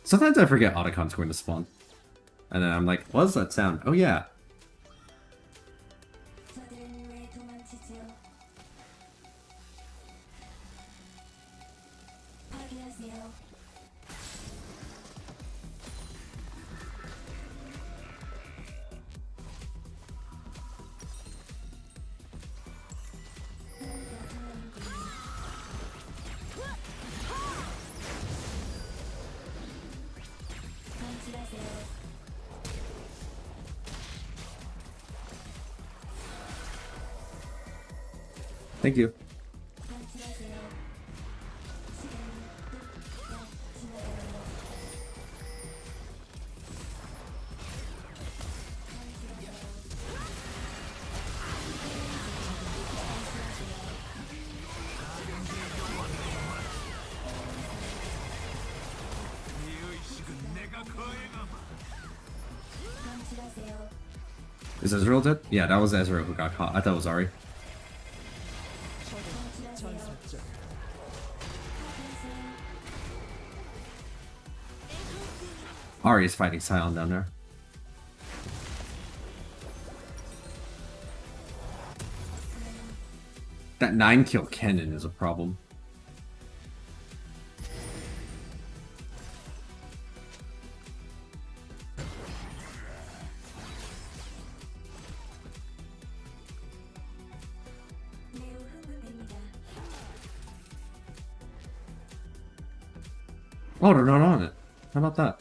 Sometimes I forget Otacon's going to spawn. And then I'm like, what does that sound? Oh yeah. 저들은 왜 도망치죠? 파괴하세요. 방출하세요. Thank you. 방출하세요. 시간이 뚝딱 지나가네요. 방출하세요. 방출하세요. Is Ezreal dead? Yeah, that was Ezreal who got caught. I thought it was Ari. 전설적 Ari is fighting Sion down there. That 9-kill cannon is a problem. 매우 흥분됩니다. Oh, they're not on it. How about that?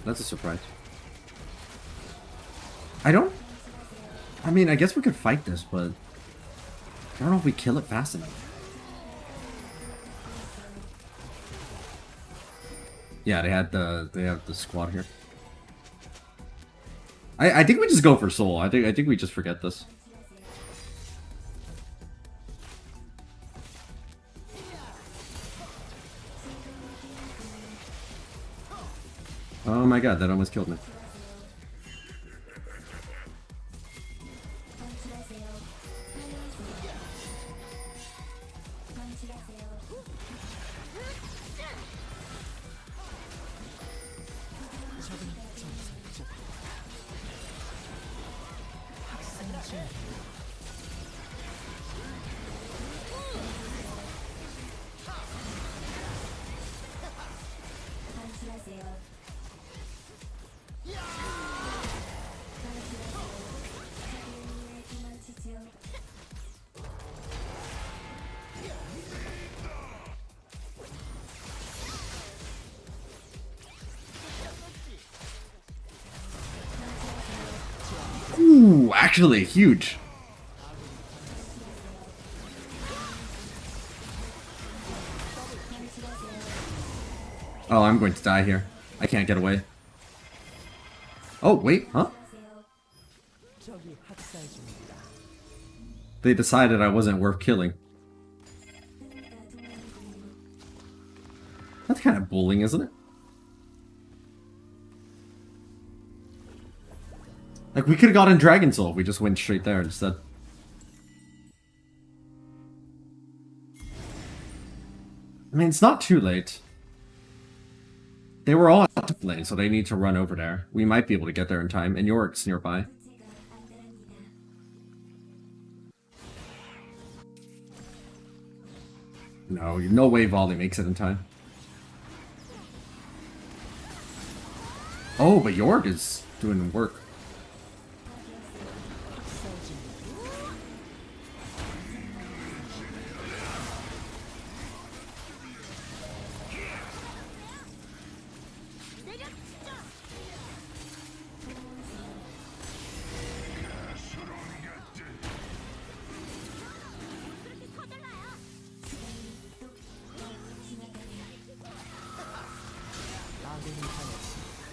That's a surprise. I mean, I guess we could fight this, but I don't know if we kill it fast enough. Yeah, they have the squad here. I think we just go for soul. I think we just forget this. Oh my god, that almost killed me. 방출하세요. 방출하세요. 적은 전설적 학살 중 방출하세요. 왜 도망치죠? Ooh, actually huge. Oh, I'm going to die here. I can't get away. Oh, wait, huh? 적이 학살 중입니다. They decided I wasn't worth killing. That's kind of bullying, isn't it? Like, we could have gotten Dragon Soul if we just went straight there instead. I mean, it's not too late. They were all at top lane, so they need to run over there. We might be able to get there in time, and Yorick's nearby. No, no way Volley makes it in time. Oh, but Yorick is doing work. 아군이 당했습니다.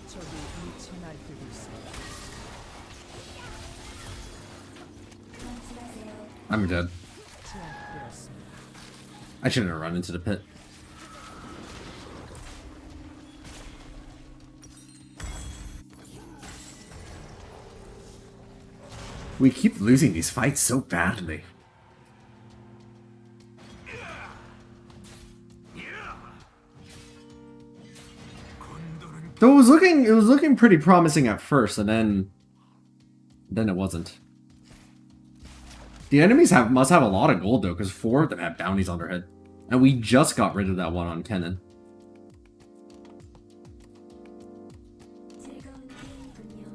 적이 미쳐 날뛰고 있습니다. I'm dead. 제압되었습니다. I shouldn't have run into the pit. We keep losing these fights so badly. Though it was looking pretty promising at first, and then it wasn't. The enemies must have a lot of gold though, because 4 of them have bounties on their head, and we just got rid of that one on Kennen. 즐거운 게임이군요.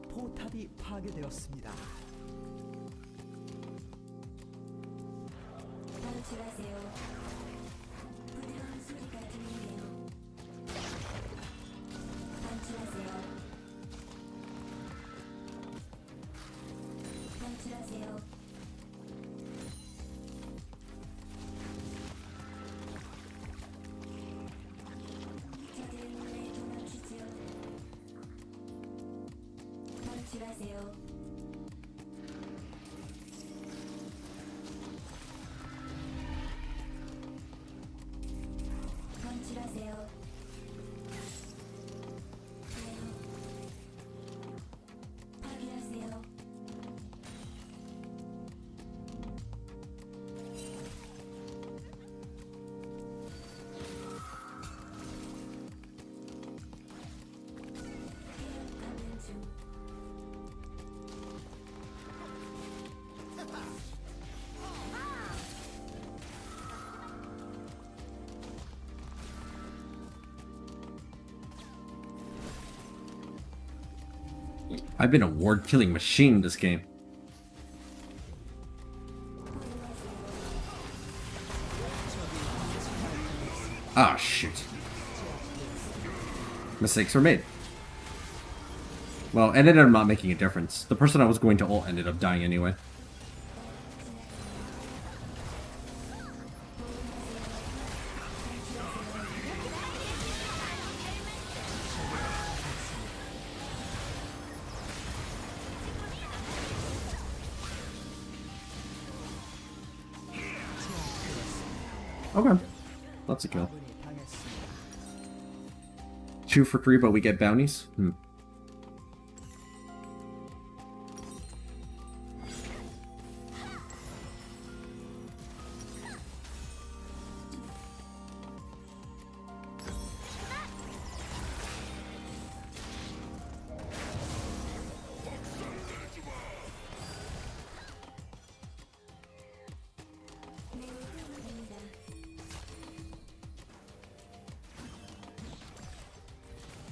포탑이 파괴되었습니다. 방출하세요. 부드러운 소리가 들리네요. 방출하세요. 방출하세요. 건출하세요. 건출하세요. 파괴하세요. 가는 중. I've been a ward killing machine this game. Ah, shit. Mistakes were made. Well, it ended up not making a difference. The person I was going to ult ended up dying anyway. Okay. That's a kill. 아군이 당했습니다. 2 for free, but we get bounties? Hmm.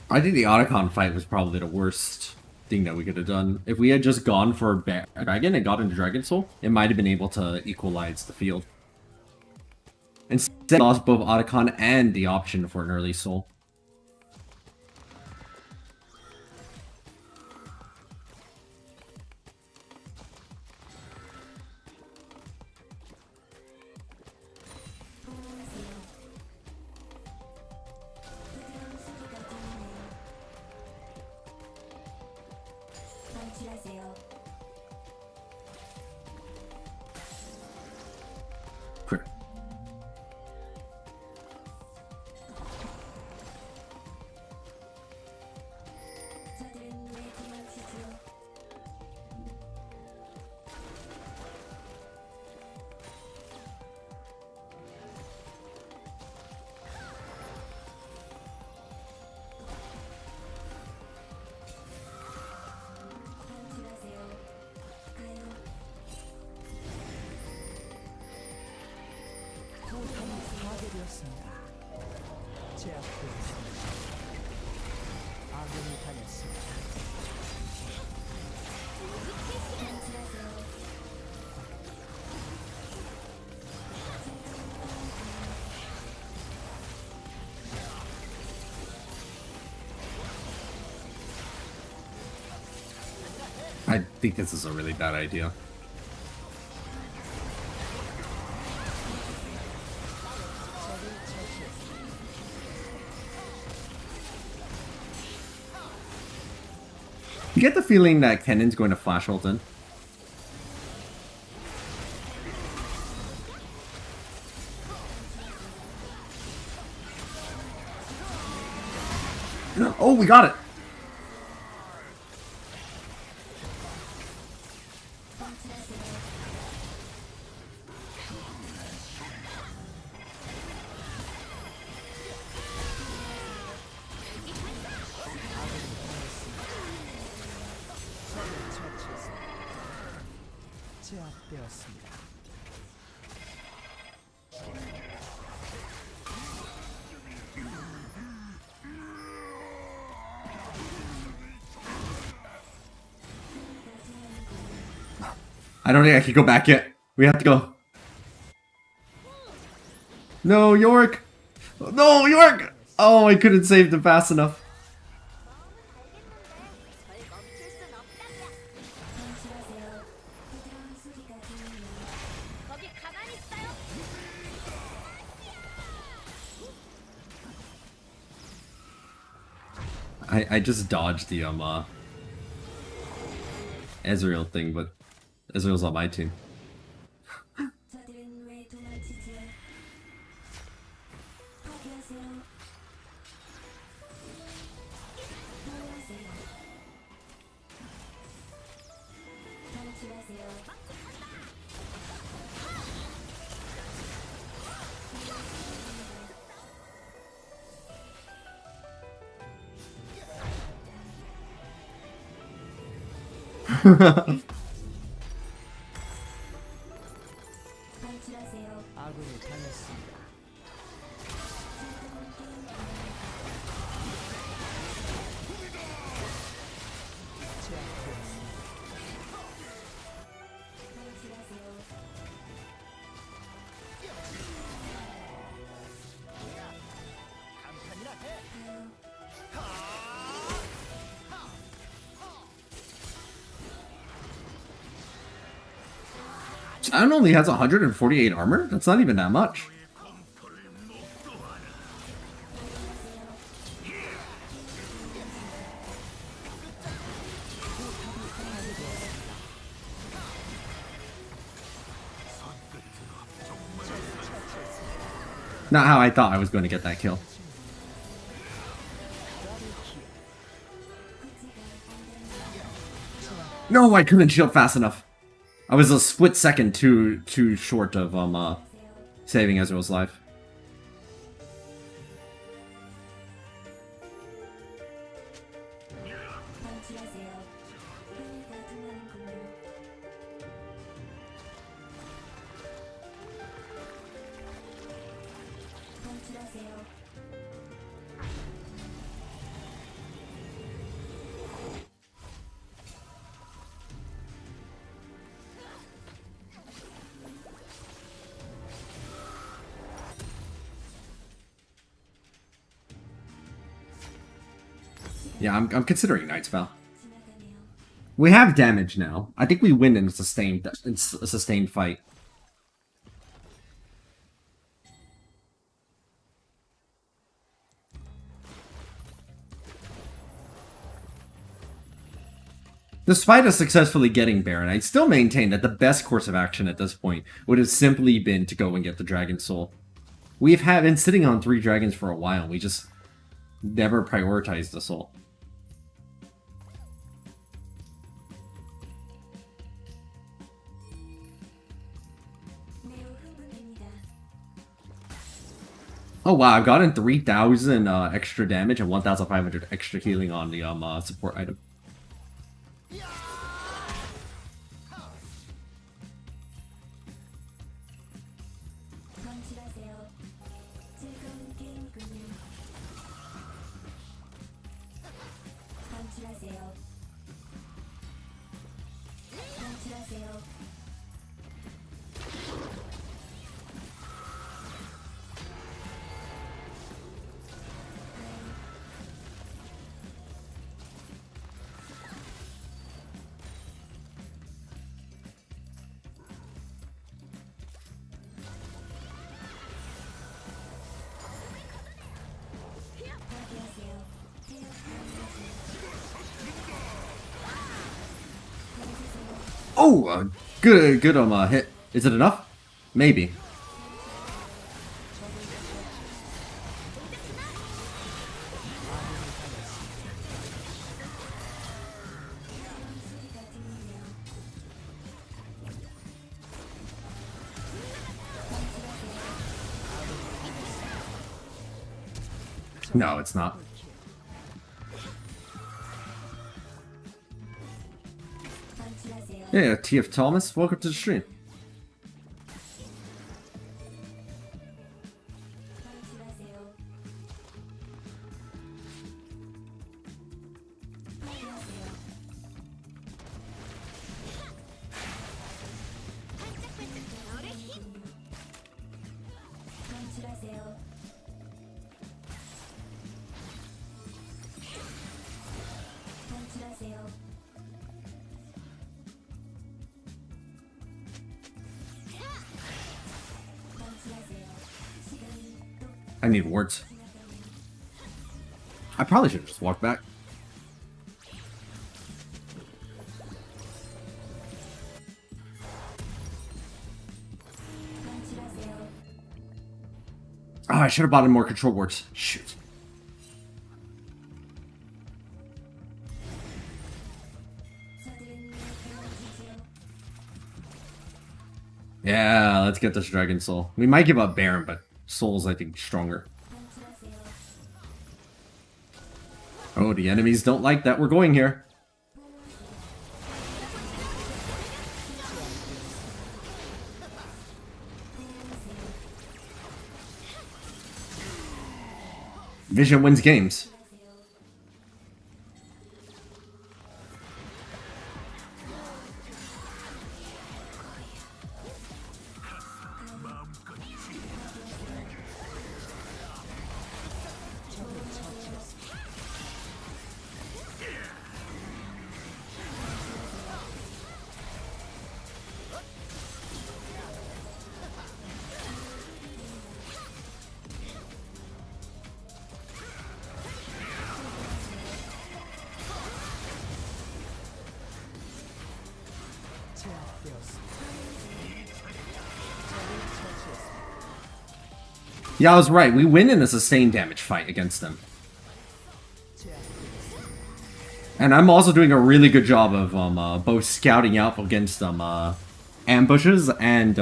I think the Otacon fight was probably the worst thing that we could have done. If we had just gone for Dragon and got into Dragon Soul, it might have been able to equalize the field. Instead, we lost both Otacon and the option for an early Soul. 건출하세요. Crit. 저들은 왜 도망치죠? 건출하세요. 가요. 포탑이 파괴되었습니다. 제압되었습니다. 아군이 당했습니다. 건출하세요. I think this is a really bad idea. You get the feeling that Kennon's going to flash ult in. Oh, we got it! 제압되었습니다. I don't think I can go back yet. We have to go. No, York! No, York! Oh, I couldn't save them fast enough. 건출하세요. 부드러운 소리가 들리네요. 거기 가만히 있어요. I just dodged the Ezreal thing, but Ezreal's on my team. 저들은 왜 도망치죠? 포기하세요. 포기하세요. 방출하세요. 방출하세요. 아군이 당했습니다. 방출하세요. Jan only has 148 armor? That's not even that much. Not how I thought I was going to get that kill. No, I couldn't shield fast enough. I was a split second too short of saving Ezreal's life. 방출하세요. 흥미가 둔하는군요. 방출하세요. Yeah, I'm considering Knight's Vow. 지나가네요. We have damage now. I think we win in a sustained fight. Despite us successfully getting Baron, I still maintain that the best course of action at this point would have simply been to go and get the Dragon Soul. We've been sitting on 3 dragons for a while, we just never prioritized the soul. 매우 흥분됩니다. Oh wow, I've gotten 3,000 extra damage and 1,500 extra healing on the support item. 방출하세요. 즐거운 게임이군요. 방출하세요. 방출하세요. 파괴하세요. Oh, good hit. Is it enough? Maybe. 소리가 들리네요. No, it's not. 방출하세요. Yeah, TF Thomas, welcome to the stream. 방출하세요. 파괴하세요. 방출하세요. 방출하세요. 방출하세요. 시간이 또 I need wards. 지나가네요. I probably should have just walked back. I should have bought in more control wards. Shoot. Yeah, let's get this Dragon Soul. We might give up Baron, but Soul's, I think, stronger. Oh, the enemies don't like that we're going here. Vision wins games. Yeah, I was right. We win in a sustained damage fight against them. And I'm also doing a really good job of both scouting out against ambushes and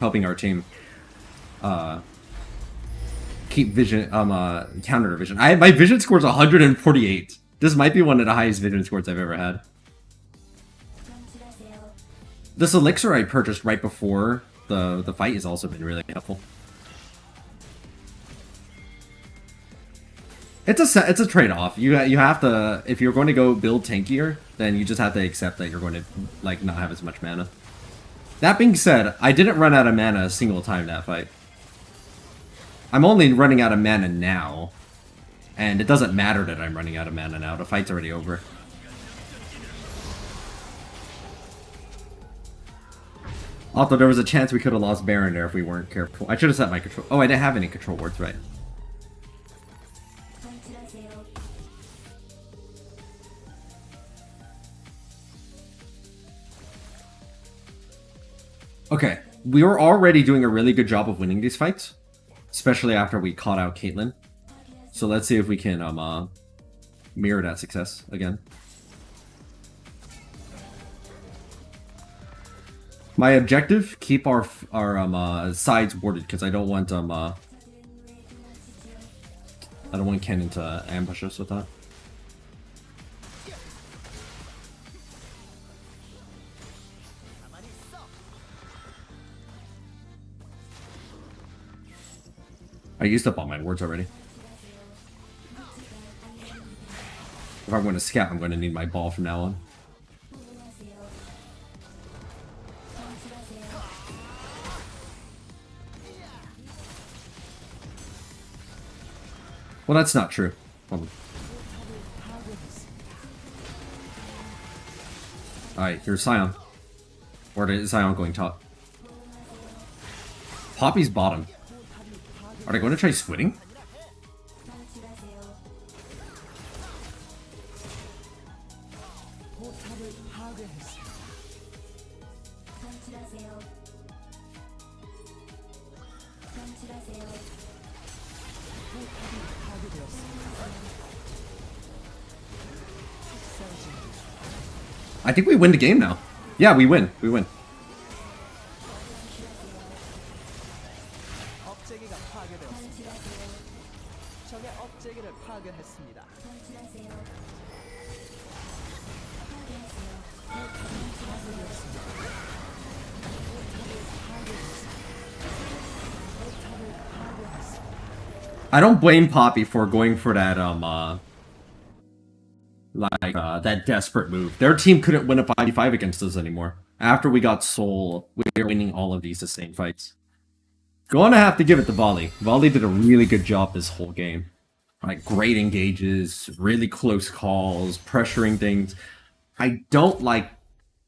helping our team keep vision counter vision. My vision score is 148. This might be one of the highest vision scores I've ever had. This elixir I purchased right before the fight has also been really helpful. It's a trade-off. You have to, if you're going to go build tankier, then you just have to accept that you're going to like not have as much mana. That being said, I didn't run out of mana a single time that fight. I'm only running out of mana now, and it doesn't matter that I'm running out of mana now. The fight's already over. Although there was a chance we could have lost Baron there if we weren't careful. I should have set my control. Oh, I didn't have any control wards, right? Okay, we were already doing a really good job of winning these fights, especially after we caught out Caitlyn. So let's see if we can mirror that success again. My objective: keep our sides warded because I don't want Kennen to ambush us with that. I used up all my words already. If I'm going to scout, I'm going to need my ball from now on. Well, that's not true. Alright, here's Sion. Or is Sion going top? Poppy's bottom. Are they going to try splitting? I think we win the game now. Yeah, we win. We win. I don't blame Poppy for going for that that desperate move. Their team couldn't win a 5v5 against us anymore. After we got Soul, we were winning all of these sustained fights. Gonna have to give it to Volley. Volley did a really good job this whole game. Like, great engages, really close calls, pressuring things. I don't like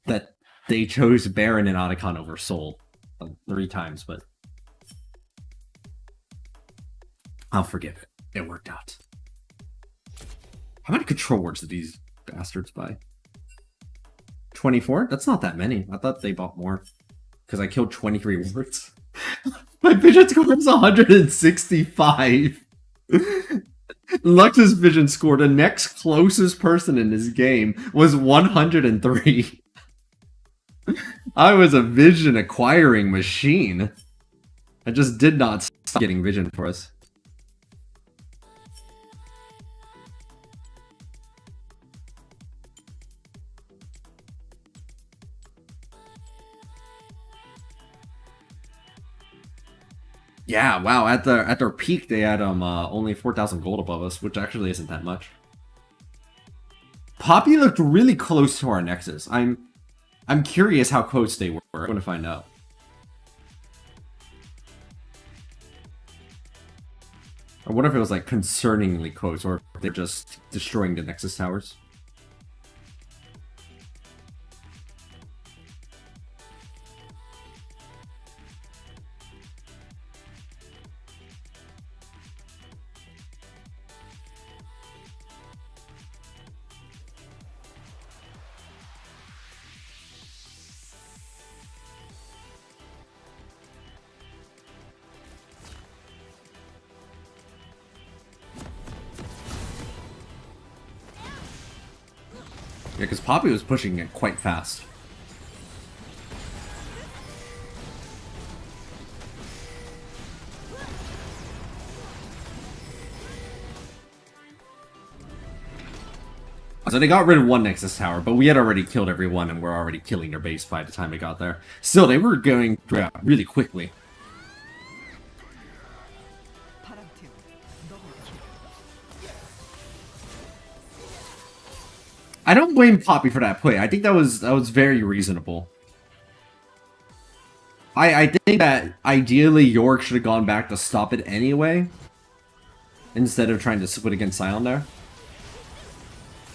that they chose Baron and Otacon over Soul 3 times, but I'll forgive it. It worked out. How many control wards did these bastards buy? 24? That's not that many. I thought they bought more. Because I killed 23 wards. My vision score was 165. Lux's vision score, the next closest person in this game, was 103. I was a vision acquiring machine. I just did not stop getting vision for us. Yeah, wow, at their peak they had only 4,000 gold above us, which actually isn't that much. Poppy looked really close to our Nexus. I'm curious how close they were. I'm gonna find out. I wonder if it was like concerningly close, or if they're just destroying the Nexus towers. Yeah, because Poppy was pushing it quite fast. So they got rid of one Nexus tower, but we had already killed everyone and we're already killing their base by the time we got there. Still, they were going really quickly. I don't blame Poppy for that play. I think that was very reasonable. I think that ideally York should have gone back to stop it anyway, instead of trying to split against Sion there.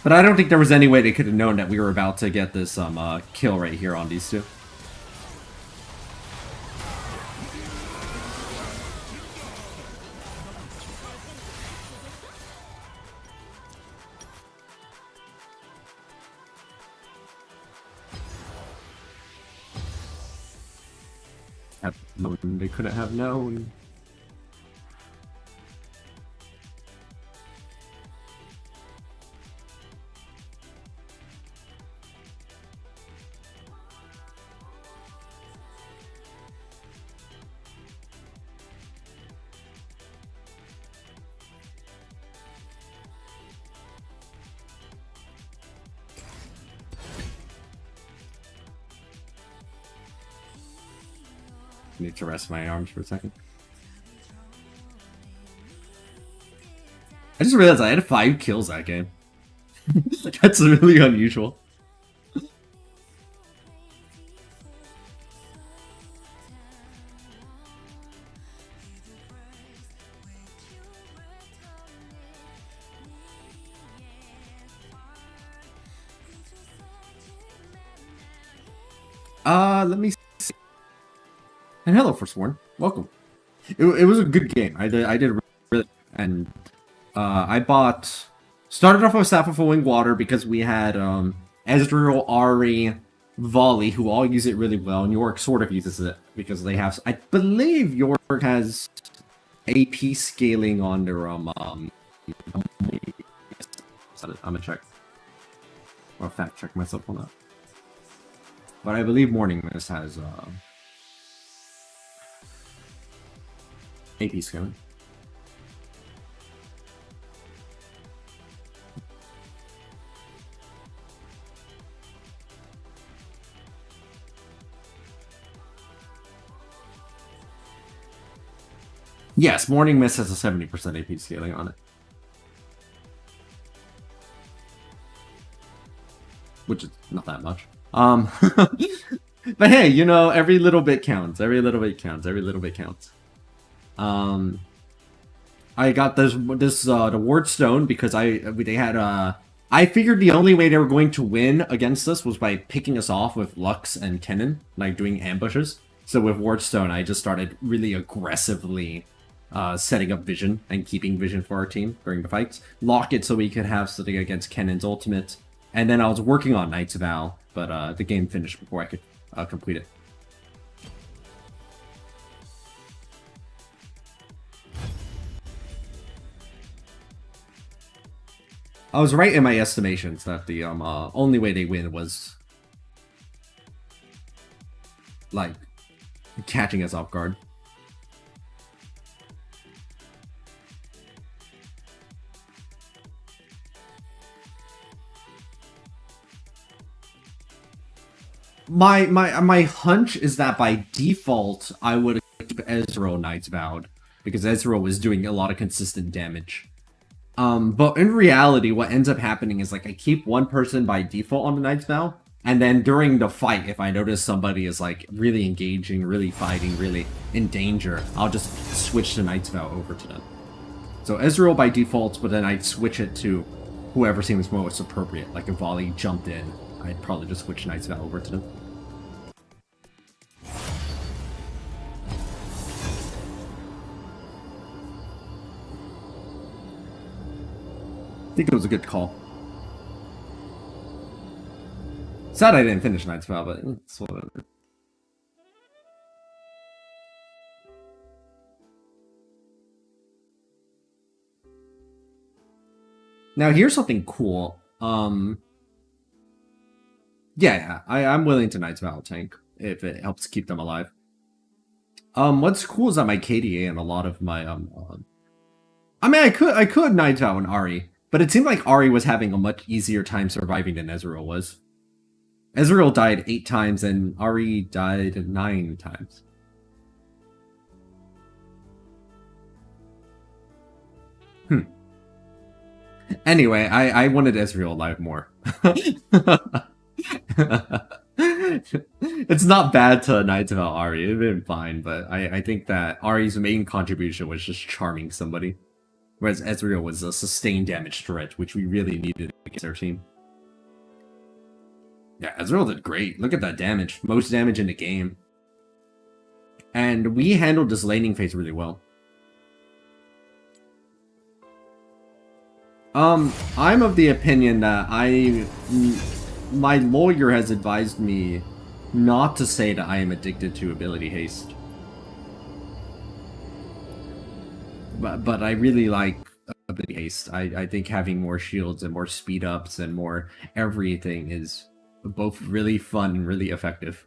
But I don't think there was any way they could have known that we were about to get this kill right here on these two. They couldn't have known. Need to rest my arms for a second. I just realized I had 5 kills that game. That's really unusual. Let me see. And hello, Forsworn. Welcome. It was a good game. I did really, and I started off with Staff of Flowing Water because we had Ezreal, Ari, Volley, who all use it really well, and York sort of uses it because they have. I believe York has AP scaling on their I'm gonna check. I'll fact check myself on that. But I believe Morning Mist has AP scaling. Yes, Morning Mist has a 70% AP scaling on it. Which is not that much. But hey, you know, every little bit counts. Every little bit counts. Every little bit counts. I got the Ward Stone because they had I figured the only way they were going to win against us was by picking us off with Lux and Kennen, like doing ambushes. So with Ward Stone, I just started really aggressively setting up vision and keeping vision for our team during the fights. Lock it so we could have something against Kennen's ultimate. And then I was working on Knight's Vow, but the game finished before I could complete it. I was right in my estimations that the only way they win was like catching us off guard. My hunch is that by default I would keep Ezreal Knight's Vowed because Ezreal was doing a lot of consistent damage. But in reality, what ends up happening is like I keep one person by default on the Knight's Vow, and then during the fight, if I notice somebody is like really engaging, really fighting, really in danger, I'll just switch the Knight's Vow over to them. So Ezreal by default, but then I'd switch it to whoever seems most appropriate. Like if Volley jumped in, I'd probably just switch Knight's Vow over to them. I think it was a good call. Sad I didn't finish Knight's Vow, but it's whatever. Now here's something cool. Yeah, I'm willing to Knight's Vow tank if it helps keep them alive. What's cool is that my KDA and a lot of my I mean, I could Knight's Vow and Ahri, but it seemed like Ahri was having a much easier time surviving than Ezreal was. Ezreal died 8 times and Ahri died 9 times. Anyway, I wanted Ezreal alive more. It's not bad to Knight's Vow Ahri, it'd been fine, but I think that Ahri's main contribution was just charming somebody. Whereas Ezreal was a sustained damage threat, which we really needed against our team. Yeah, Ezreal did great. Look at that damage. Most damage in the game. And we handled this laning phase really well. I'm of the opinion that my lawyer has advised me not to say that I am addicted to ability haste. But I really like ability haste. I think having more shields and more speed ups and more everything is both really fun and really effective.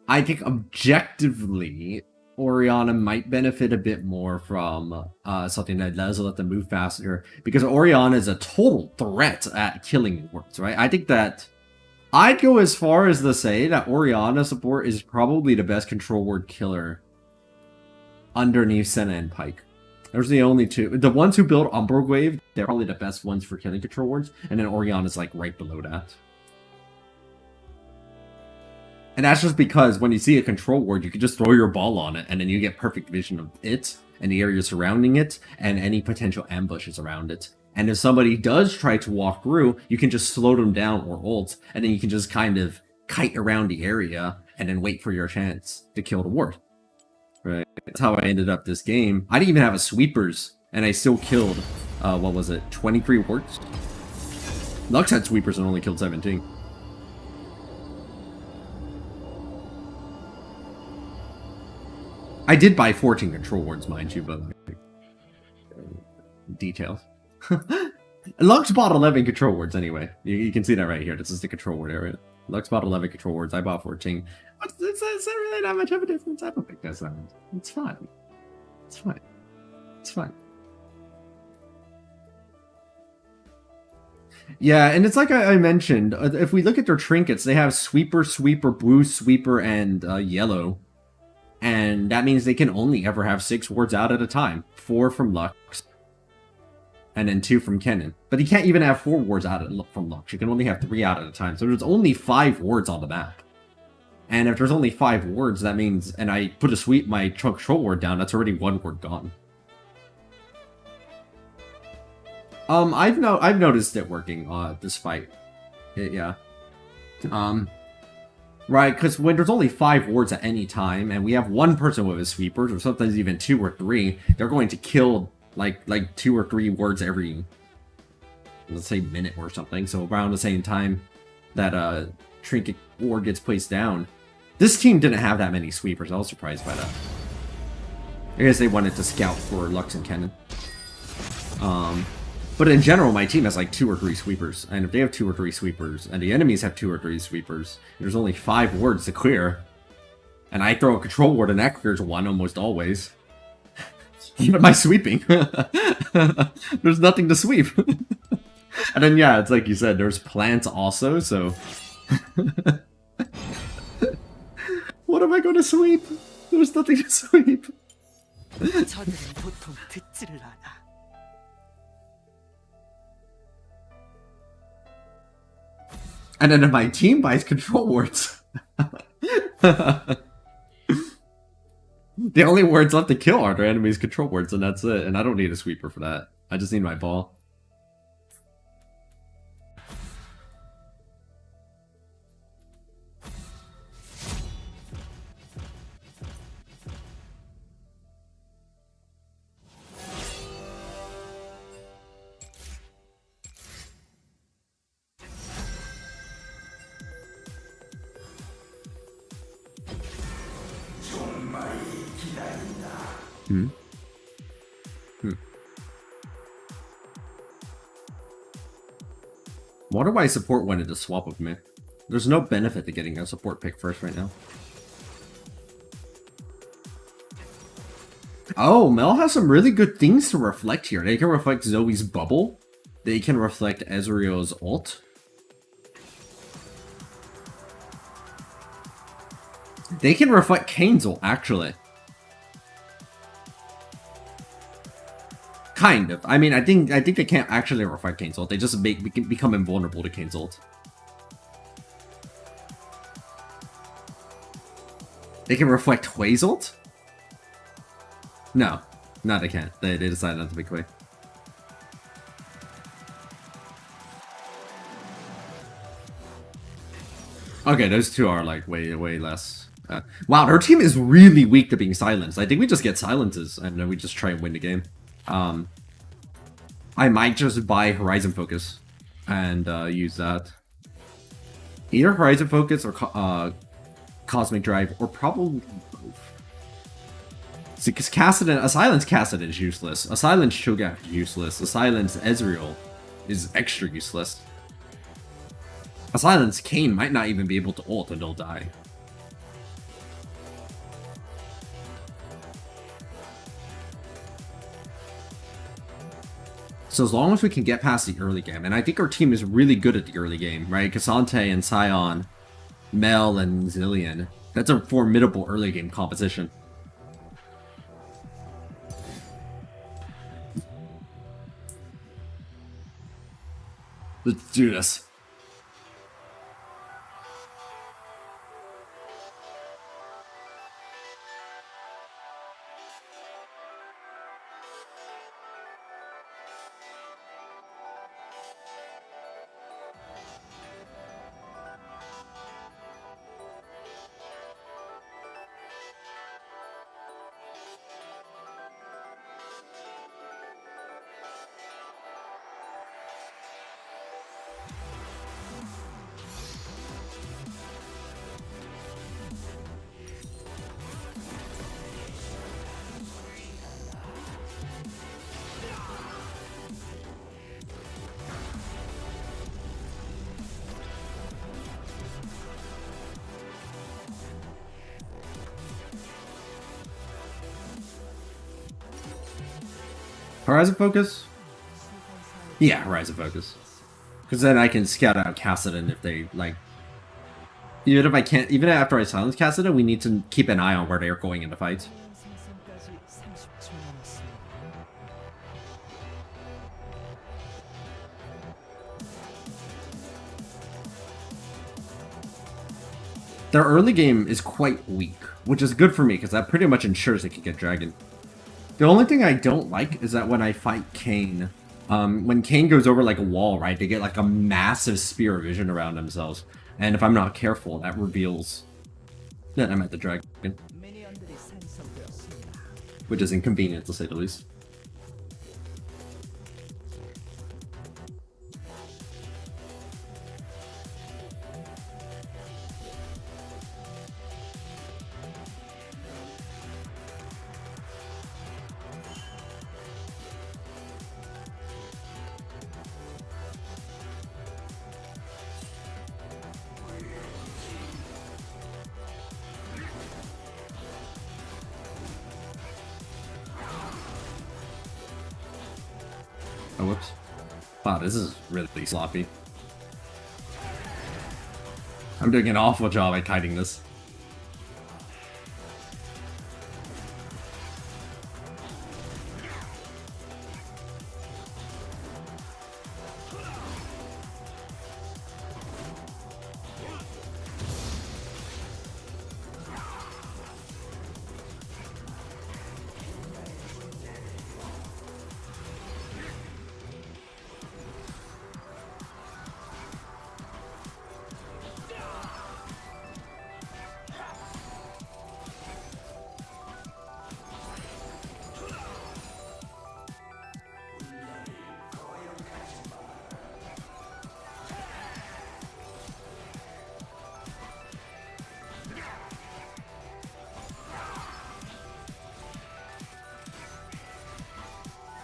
I think objectively, Orianna might benefit a bit more from something that does let them move faster, because Orianna is a total threat at killing wards, right? I think that I'd go as far as to say that Orianna support is probably the best control ward killer underneath Senna and Pyke. Those are the only two. The ones who build Umbral Wave, they're probably the best ones for killing control wards, and then Orianna's like right below that. And that's just because when you see a control ward, you can just throw your ball on it, and then you get perfect vision of it, and the area surrounding it, and any potential ambushes around it. And if somebody does try to walk through, you can just slow them down or ult, and then you can just kind of kite around the area, and then wait for your chance to kill the ward. Right? That's how I ended up this game. I didn't even have a sweepers, and I still killed, what was it, 23 wards? Lux had sweepers and only killed 17. I did buy 14 control wards, mind you, but like, details. Lux bought 11 control wards anyway. You can see that right here. This is the control ward area. Lux bought 11 control wards. I bought 14. It's not really that much of a difference. I don't think that's that. It's fine. It's fine. It's fine. Yeah, and it's like I mentioned. If we look at their trinkets, they have sweeper, sweeper, blue, sweeper, and yellow. And that means they can only ever have 6 wards out at a time. 4 from Lux. And then 2 from Kennen. But you can't even have 4 wards out from Lux. You can only have 3 out at a time. So there's only 5 wards on the map. And if there's only 5 wards, that means... And I put my control ward down, that's already 1 ward gone. I've noticed it working this fight. Yeah. Right, because when there's only 5 wards at any time, and we have 1 person with his sweepers, or sometimes even 2 or 3, they're going to kill like 2 or 3 wards every, let's say, minute or something. So around the same time that trinket ward gets placed down. This team didn't have that many sweepers. I was surprised by that. I guess they wanted to scout for Lux and Cannon. But in general, my team has like 2 or 3 sweepers, and if they have 2 or 3 sweepers, and the enemies have 2 or 3 sweepers, there's only 5 wards to clear. And I throw a control ward and that clears 1 almost always. Even by sweeping. There's nothing to sweep. And then yeah, it's like you said, there's plants also, so... What am I going to sweep? There's nothing to sweep. 저들은 보통 듣지를 않아. And then if my team buys control wards... The only wards left to kill are their enemy's control wards, and that's it. And I don't need a sweeper for that. I just need my ball. What do I support wanted to swap with me? There's no benefit to getting a support pick first right now. Oh, Mel has some really good things to reflect here. They can reflect Zoe's bubble. They can reflect Ezreal's ult. They can reflect Kane's ult, actually. Kind of. I mean, I think they can't actually reflect Kane's ult. They just become invulnerable to Kane's ult. They can reflect Hui's ult? No. No, they can't. They decided not to be quick. Okay, those two are like way less. Wow, their team is really weak to being silenced. I think we just get silences and then we just try and win the game. I might just buy Horizon Focus and use that. Either Horizon Focus or Cosmic Drive, or probably both. See, because Kassadin, a Silence Kassadin is useless. A Silence Cho'Gath is useless. A Silence Ezreal is extra useless. A Silence Kayn might not even be able to ult and they'll die. So as long as we can get past the early game, and I think our team is really good at the early game, right? Cassante and Sion, Mel and Zillion. That's a formidable early game composition. Let's do this. Horizon Focus? Yeah, Horizon Focus. Because then I can scout out Kassadin if they, like... Even if I can't... Even after I silence Kassadin, we need to keep an eye on where they are going in the fight. 생성까지 30초 남았습니다. Their early game is quite weak, which is good for me, because that pretty much ensures they can get Dragon. The only thing I don't like is that when I fight Kayn, when Kayn goes over like a wall, right, they get like a massive spear of vision around themselves. And if I'm not careful, that reveals that I'm at the Dragon. 미니언들이 생성되었습니다. Which is inconvenient, to say the least. Oh, whoops. Wow, this is really sloppy. I'm doing an awful job at kiting this.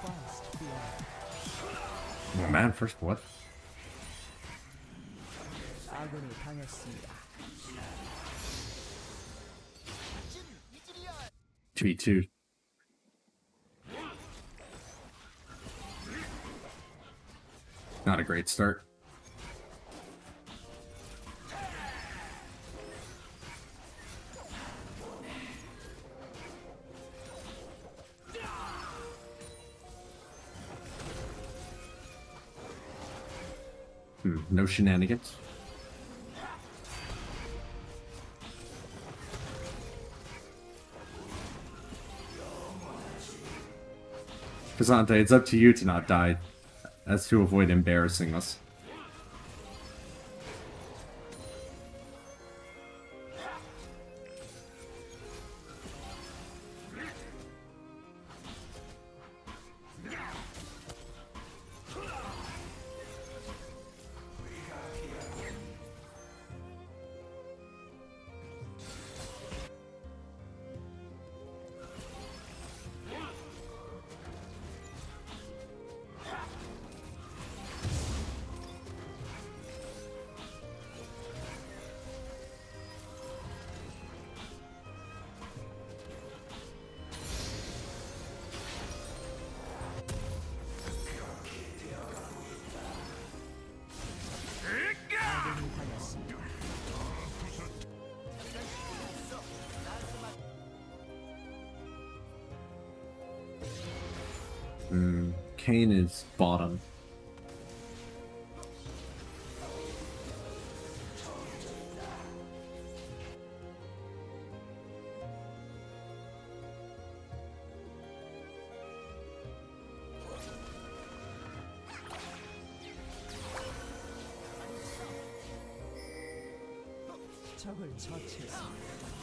Fast beyond. Oh man, first what? 아군이 당했습니다. 2v2. Not a great start. No shenanigans. Kazante, it's up to you to not die, as to avoid embarrassing us. Kane is bottom. 적을 처치했습니다.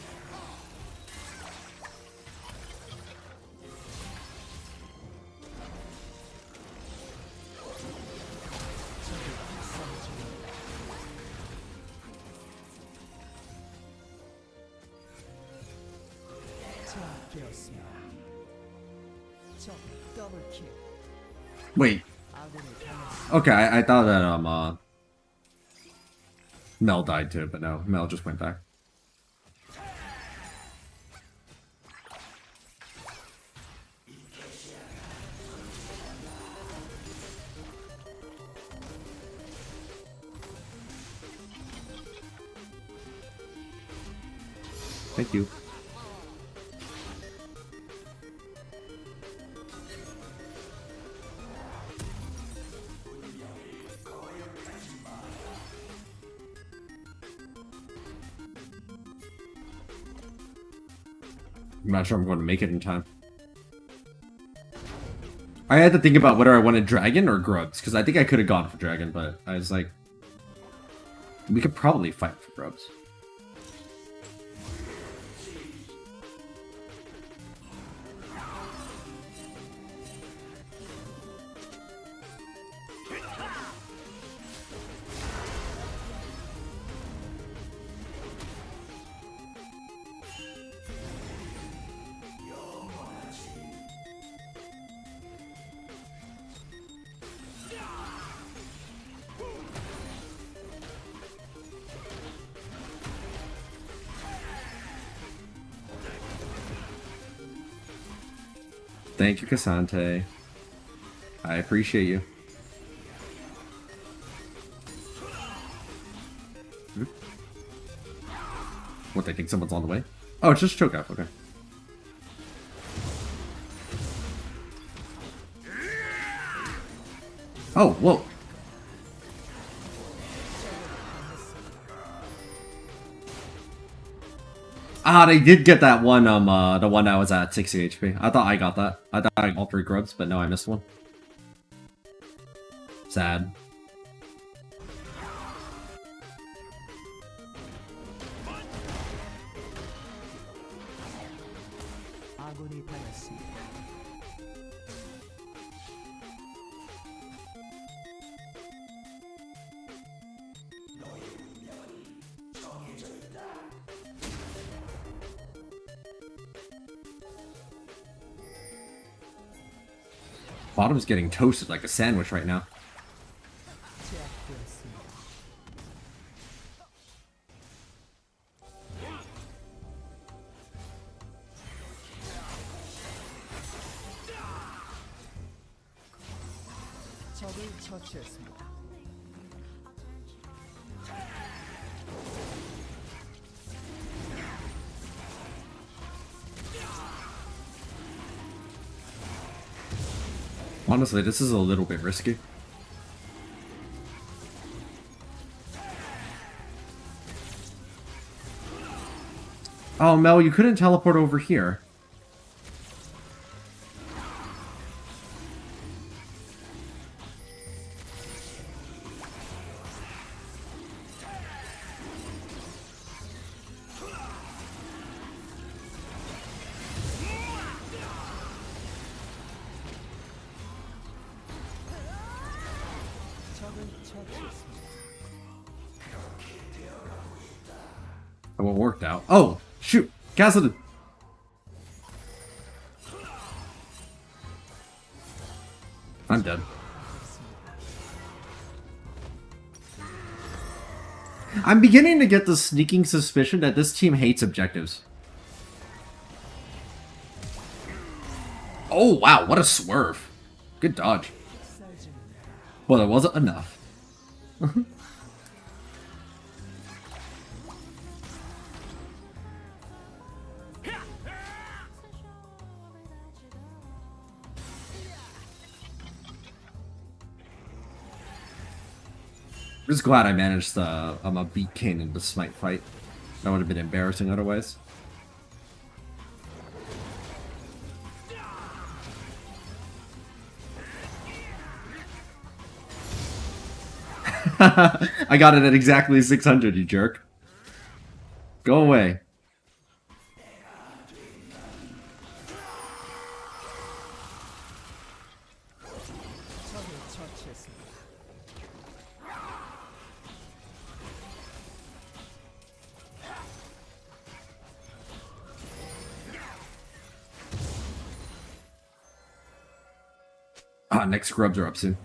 적이 학살 중입니다. 제압되었습니다. 적 더블킬. Wait. 아군이 당했습니다. Okay, I thought that Mel died too, but no, Mel just went back. Thank you. I'm not sure I'm going to make it in time. I had to think about whether I wanted dragon or grubs, because I think I could have gone for dragon, but I was like, we could probably fight for grubs. Thank you, Cassante. I appreciate you. Hmm? What, they think someone's on the way? Oh, it's just choke up, okay. Oh, whoa. Ah, they did get that one, the one that was at 60 HP. I thought I got that. I thought I got all 3 grubs, but no, I missed one. Sad. 아군이 당했습니다. Bottom's getting toasted like a sandwich right now. 제압되었습니다. 적을 처치했습니다. Honestly, this is a little bit risky. Oh, Mel, you couldn't teleport over here. 적을 처치했습니다. Oh, it worked out. Oh, shoot! Cassidy! I'm dead. I'm beginning to get the sneaking suspicion that this team hates objectives. Oh, wow, what a swerve. Good dodge. Well, it wasn't enough. I'm just glad I managed to beat Kane in the smite fight. That would have been embarrassing otherwise. I got it at exactly 600, you jerk. Go away. 적을 처치했습니다. Ah, next scrubs are up soon.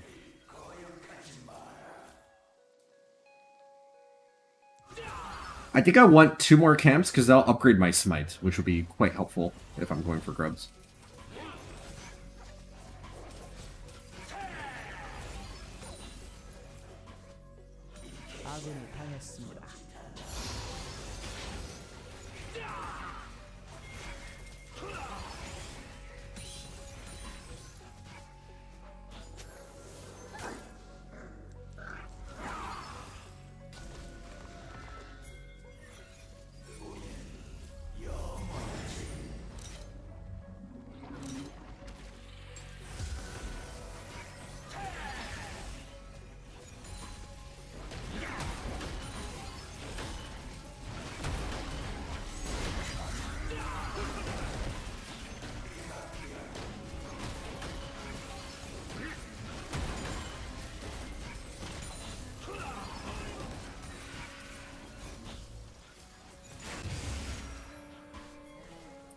I think I want 2 more camps because they'll upgrade my smite, which would be quite helpful if I'm going for grubs. 아군이 당했습니다.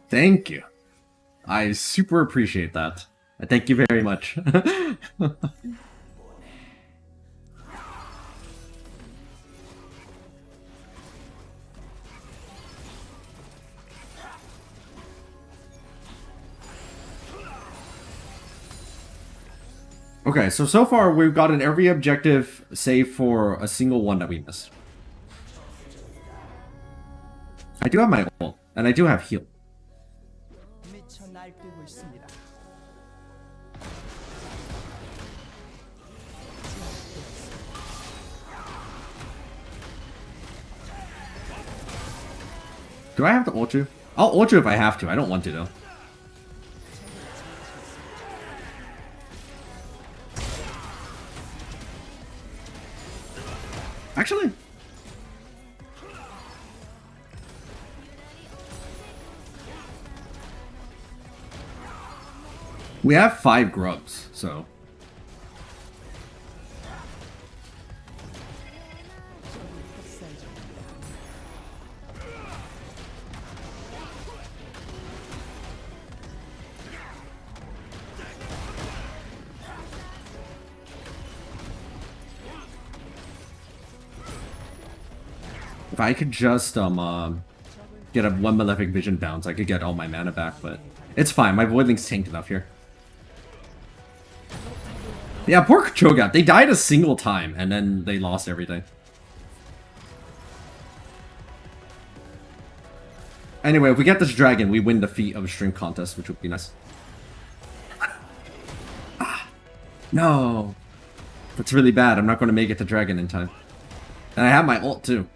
Thank you. I super appreciate that. Thank you very much. Okay, so far we've gotten every objective save for a single one that we missed. I do have my ult, and I do have heal. 미쳐 날뛰고 있습니다. Do I have to ult you? I'll ult you if I have to. I don't want to though. Actually, we have 5 grubs, so if I could just get a 1 Malefic Vision bounce, I could get all my mana back, but it's fine. My Voidling's tanked enough here. Yeah, poor Cho'Gath. They died a single time, and then they lost everything. Anyway, if we get this dragon, we win the feat of a stream contest, which would be nice. No. That's really bad. I'm not going to make it to dragon in time. And I have my ult, too.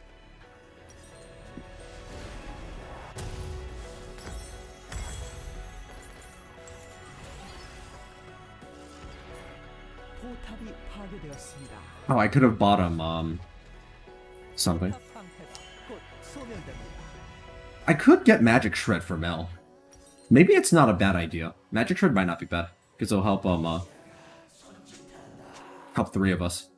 포탑이 파괴되었습니다. Oh, I could have bought him, something. 포탑 방패가 곧 소멸됩니다. I could get Magic Shred for Mel. Maybe it's not a bad idea. Magic Shred might not be bad, because it'll help, help 3 of us.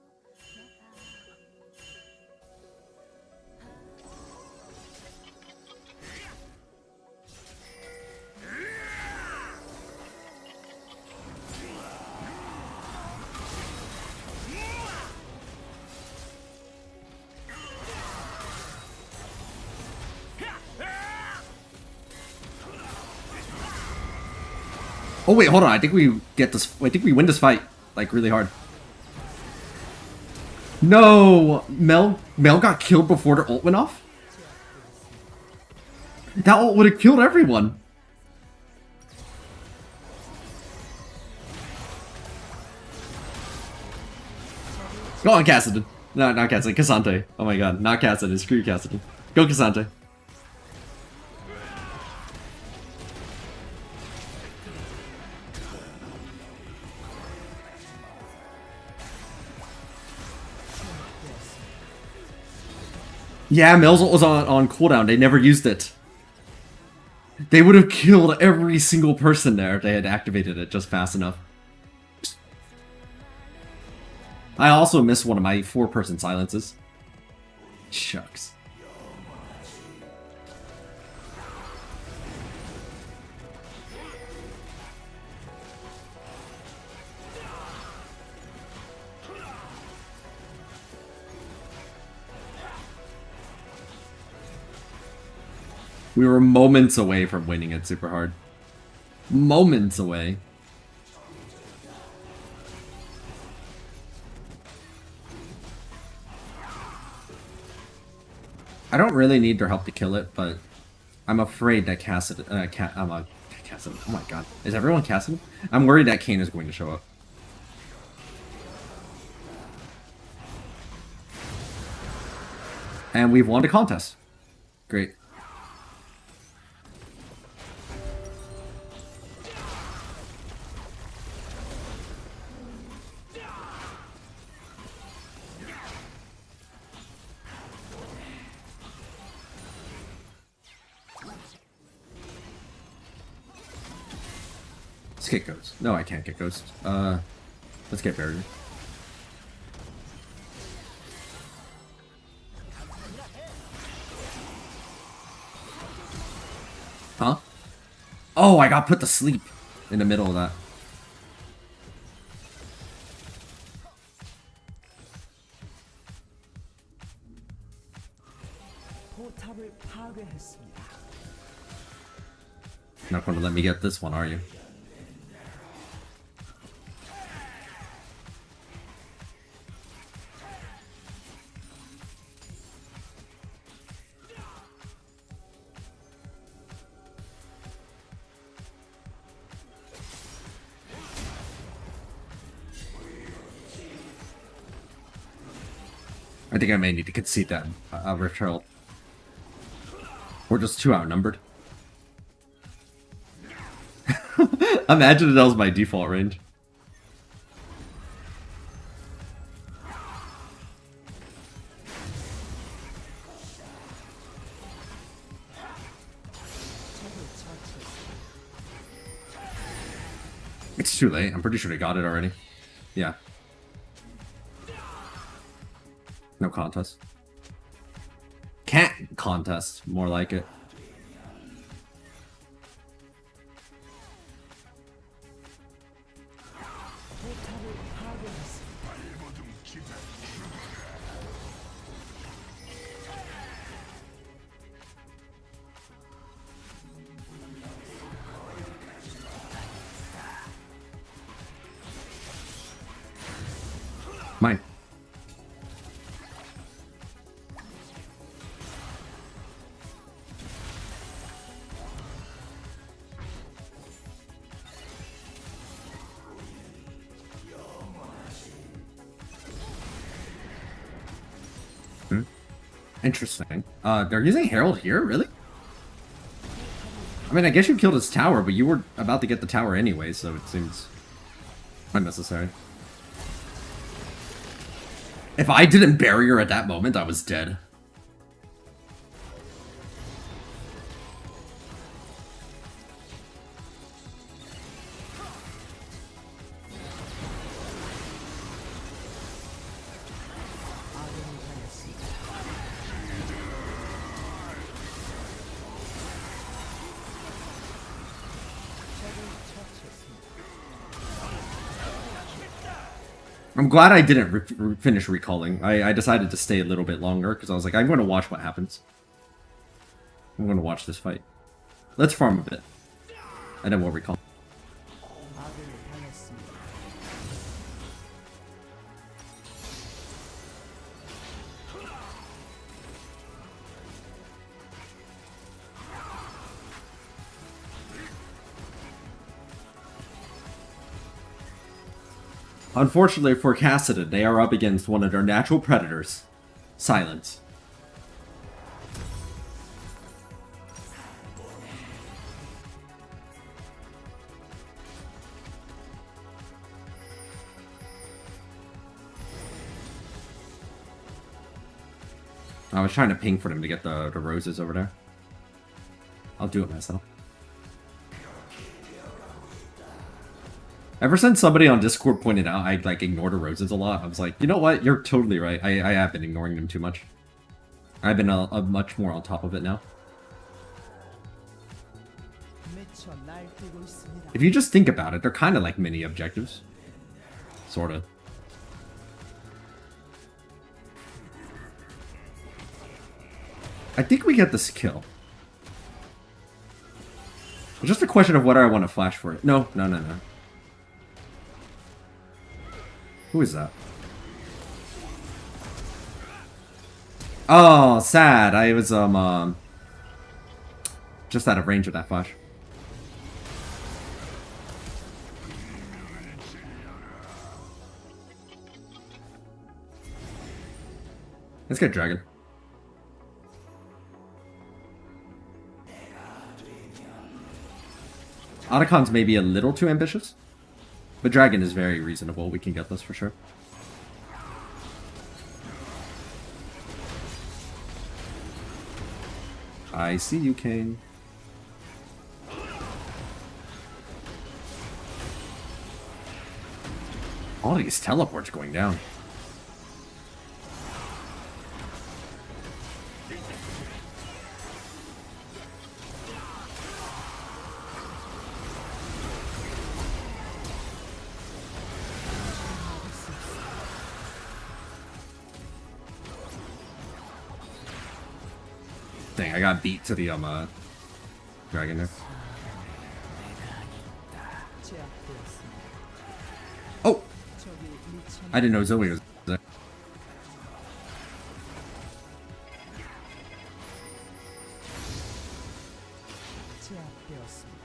Oh wait, hold on. I think we get this. I think we win this fight like really hard. No, Mel got killed before the ult went off. That ult would have killed everyone. Go on, Cassidy. No, not Cassidy. Cassante. Oh my god, not Cassidy. Screw Cassidy. Go, Cassante. Yeah, Mel's ult was on cooldown. They never used it. They would have killed every single person there if they had activated it just fast enough. I also missed one of my 4-person silences. Shucks. We were moments away from winning it super hard. Moments away. I don't really need their help to kill it, but I'm afraid that Cassidy, Cassidy. Oh my god. Is everyone Cassidy? I'm worried that Kayn is going to show up. And we've won the contest. Great. Let's get Ghost. No, I can't get Ghost. Let's get Barrier. Huh? Oh, I got put to sleep in the middle of that. 포탑을 파괴했습니다. Not going to let me get this one, are you? I think I may need to concede that Rift Herald. We're just too outnumbered. Imagine that was my default range. It's too late. I'm pretty sure they got it already. Yeah. No contest. Can't contest. More like it. 포탑을 파괴했습니다. Mine. Interesting. They're using Herald here? Really? I mean, I guess you killed his tower, but you were about to get the tower anyway, so it seems unnecessary. If I didn't barrier at that moment, I was dead. 아군이 당했습니다. 적을 처치했습니다. I'm glad I didn't finish recalling. I decided to stay a little bit longer because I was like, I'm going to watch what happens. I'm going to watch this fight. Let's farm a bit. And then we'll recall. 아군이 당했습니다. Unfortunately for Cassidon, they are up against one of their natural predators. Silence. I was trying to ping for them to get the roses over there. I'll do it myself. Ever since somebody on Discord pointed out I like ignore the roses a lot, I was like, you know what? You're totally right. I have been ignoring them too much. I've been a much more on top of it now. 미쳐 날뛰고 있습니다. If you just think about it, they're kind of like mini objectives. Sort of. I think we get this kill. It's just a question of whether I want to flash for it. No. Who is that? Oh, sad. I was just out of range of that flash. Let's get dragon. Otacon's maybe a little too ambitious, but dragon is very reasonable. We can get this for sure. I see you, Kane. All these teleports going down. Dang, I got beat to the dragon there. 제압되었습니다. Oh! 적이 미쳐 I didn't know Zoe was there. 제압되었습니다.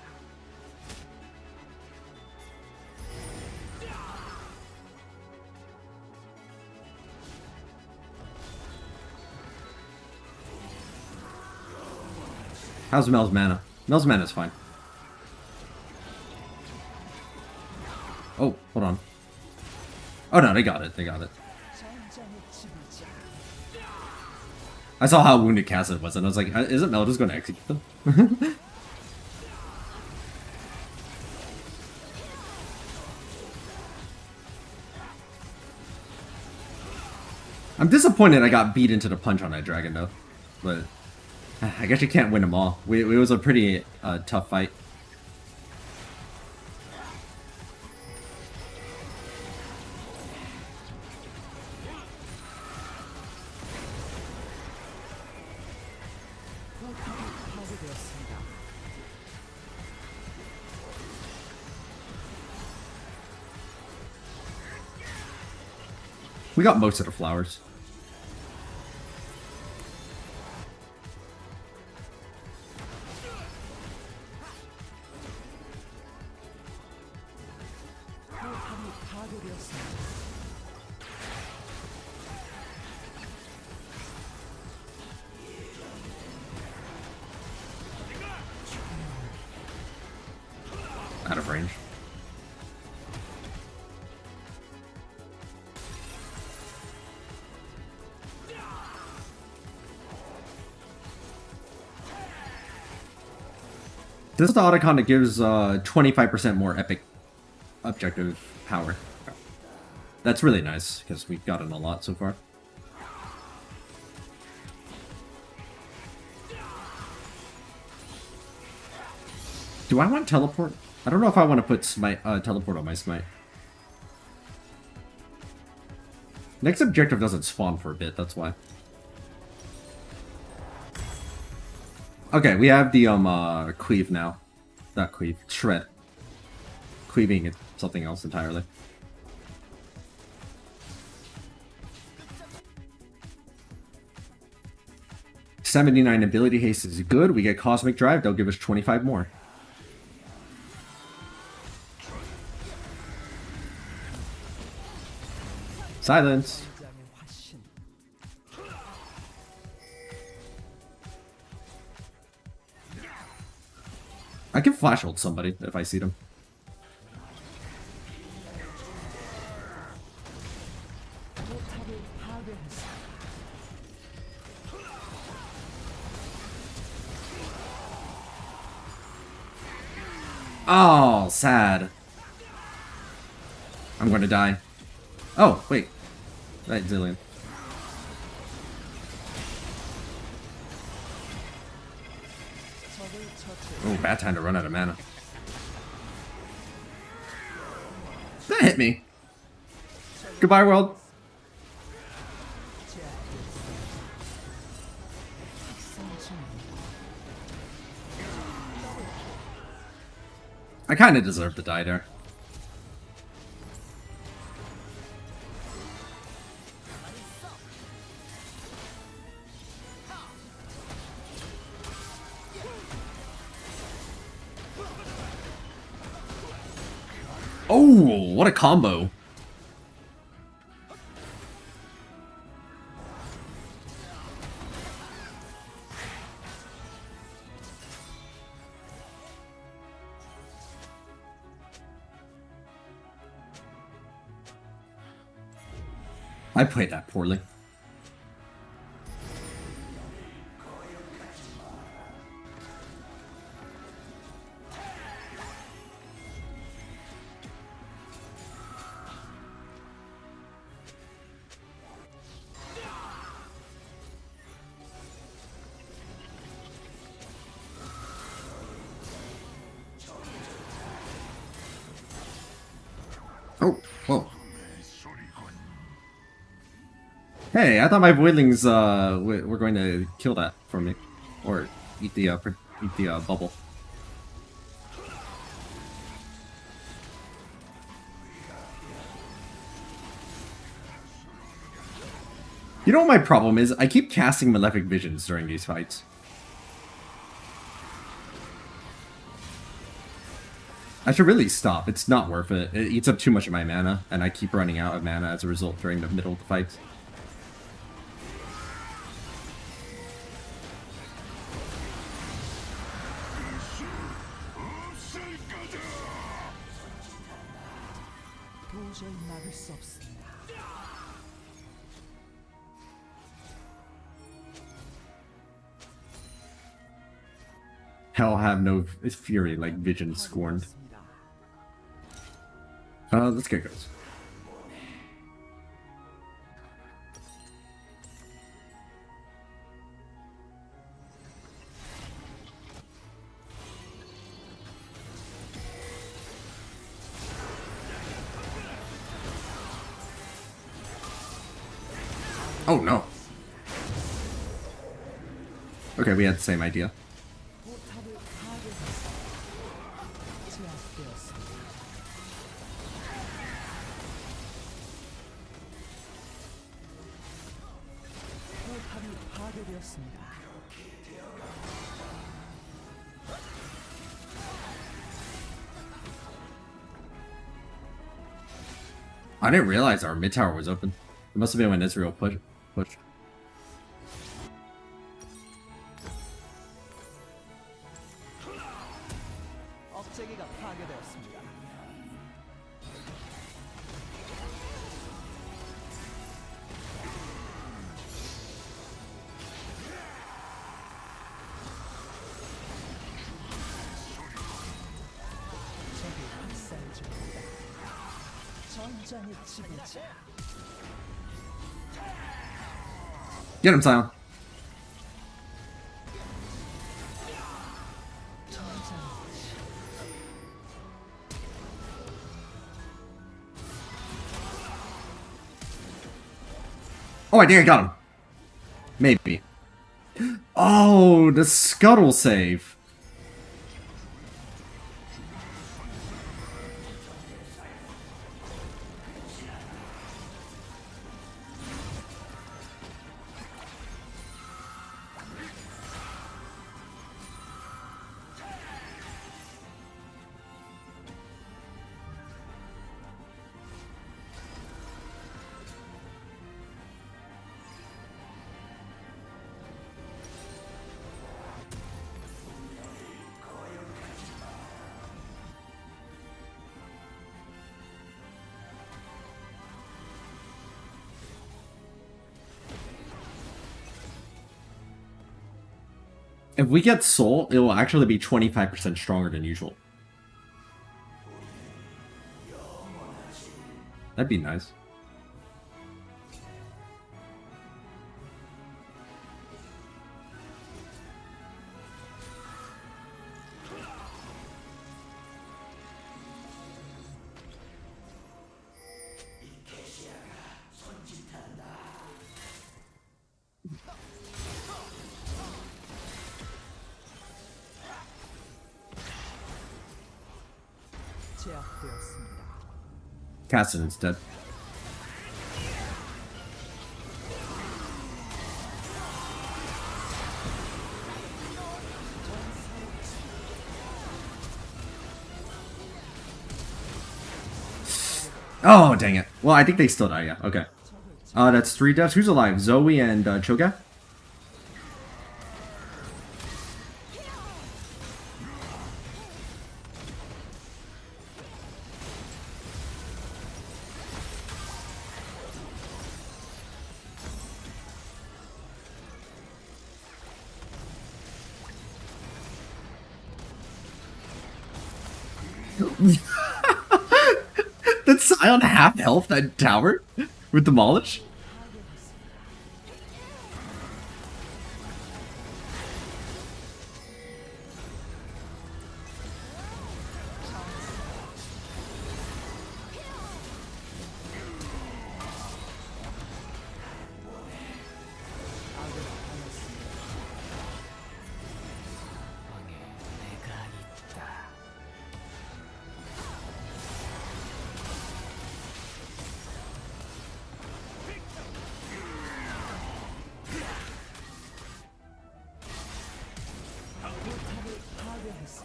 How's Mel's mana? Mel's mana is fine. Oh, hold on. Oh no, they got it. They got it. I saw how wounded Cassidy was, and I was like, isn't Mel just going to execute them? I'm disappointed I got beat into the punch on that dragon, though. But I guess you can't win them all. It was a pretty tough fight. We got most of the flowers. Out of range. This auto kind of gives 25% more epic objective power. That's really nice, because we've gotten a lot so far. Do I want teleport? I don't know if I want to put smite, teleport on my smite. Next objective doesn't spawn for a bit, that's why. Okay, we have the cleave now. Not cleave, shred. Cleaving is something else entirely. $79 ability haste is good. We get cosmic drive, they'll give us 25 more. Silence. I can flash ult somebody if I see them. Oh, sad. I'm gonna die. Oh, wait. Right, Zillion. Oh, bad time to run out of mana. That hit me. Goodbye, world. I kind of deserve to die there. Oh, what a combo. I played that poorly. Oh, whoa. Hey, I thought my voidlings were going to kill that for me, or eat the bubble. You know what my problem is? I keep casting Malefic Visions during these fights. I should really stop. It's not worth it. It eats up too much of my mana, and I keep running out of mana as a result during the middle of the fights. 도저히 막을 수 없습니다. Hell have no fury like Vision scorned. Let's get goes. Oh no. Okay, we had the same idea. 포탑을 제압되었습니다. 포탑이 파괴되었습니다. I didn't realize our mid tower was open. It must have been when Israel pushed. 억제기가 파괴되었습니다. 적이 학살 중입니다. 전장의 지배자. Get him, Sion. Oh, I think I got him. Maybe. Oh, the scuttle save. If we get Soul, it will actually be 25% stronger than usual. That'd be nice. 제압되었습니다. Cast it instead. Oh, dang it. Well, I think they still die, yeah. Okay. That's 3 deaths. Who's alive? Zoe and Cho'Gath? Did Sion half health that tower with Demolish?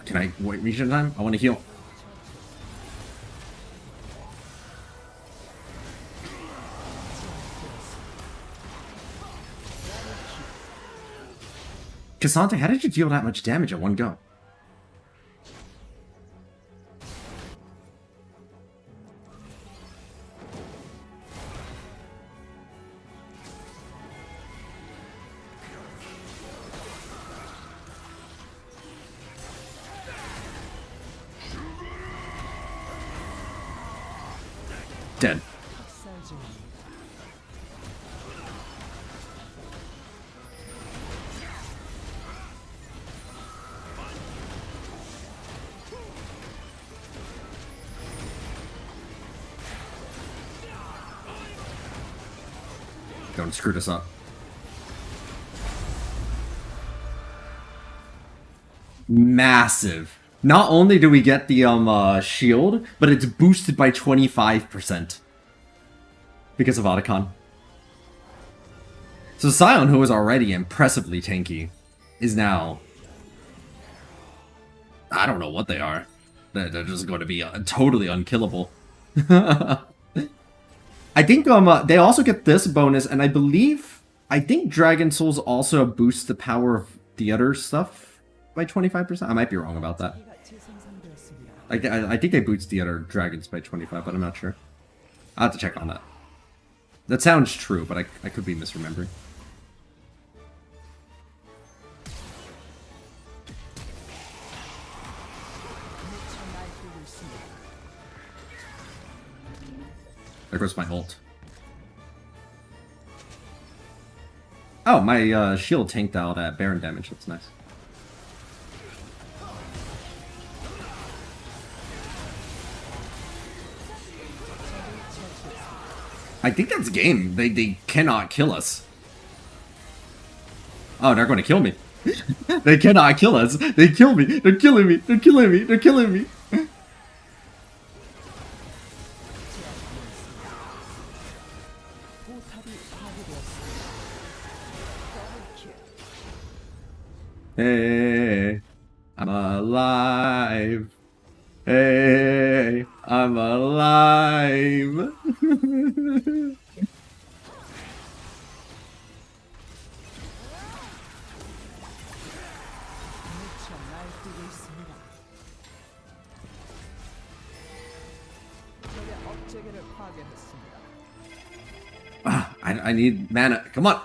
Can I wait reach in time? I want to heal. Cassandra, how did you deal that much damage at one go? Dead. 학살 중입니다. Don't screw this up. Massive. Not only do we get the shield, but it's boosted by 25% because of Otacon. So Sion, who was already impressively tanky, is now... I don't know what they are. They're just going to be totally unkillable. I think they also get this bonus, and I think Dragon Souls also boosts the power of the other stuff by 25%. I might be wrong about that. 재생산되었습니다. I think they boost the other dragons by 25, but I'm not sure. I'll have to check on that. That sounds true, but I could be misremembering. There goes my ult. Oh, my shield tanked out at Baron damage. That's nice. I think that's game. They cannot kill us. Oh, they're going to kill me. They cannot kill us. They kill me. They're killing me. They're killing me. They're killing me. Hey, I'm alive. Hey, I'm alive. I need mana. Come on.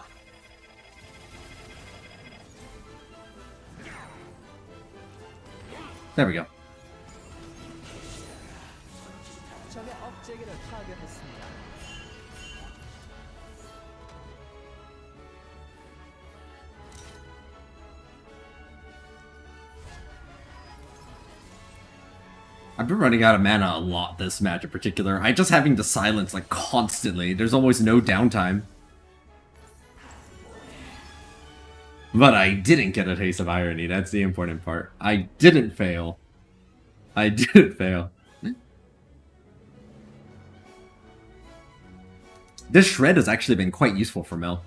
There we go. 적의 업체계를 파괴했습니다. I've been running out of mana a lot this match in particular. I just having to silence like constantly. There's almost no downtime. But I didn't get a taste of irony. That's the important part. I didn't fail. I didn't fail. This shred has actually been quite useful for Mel.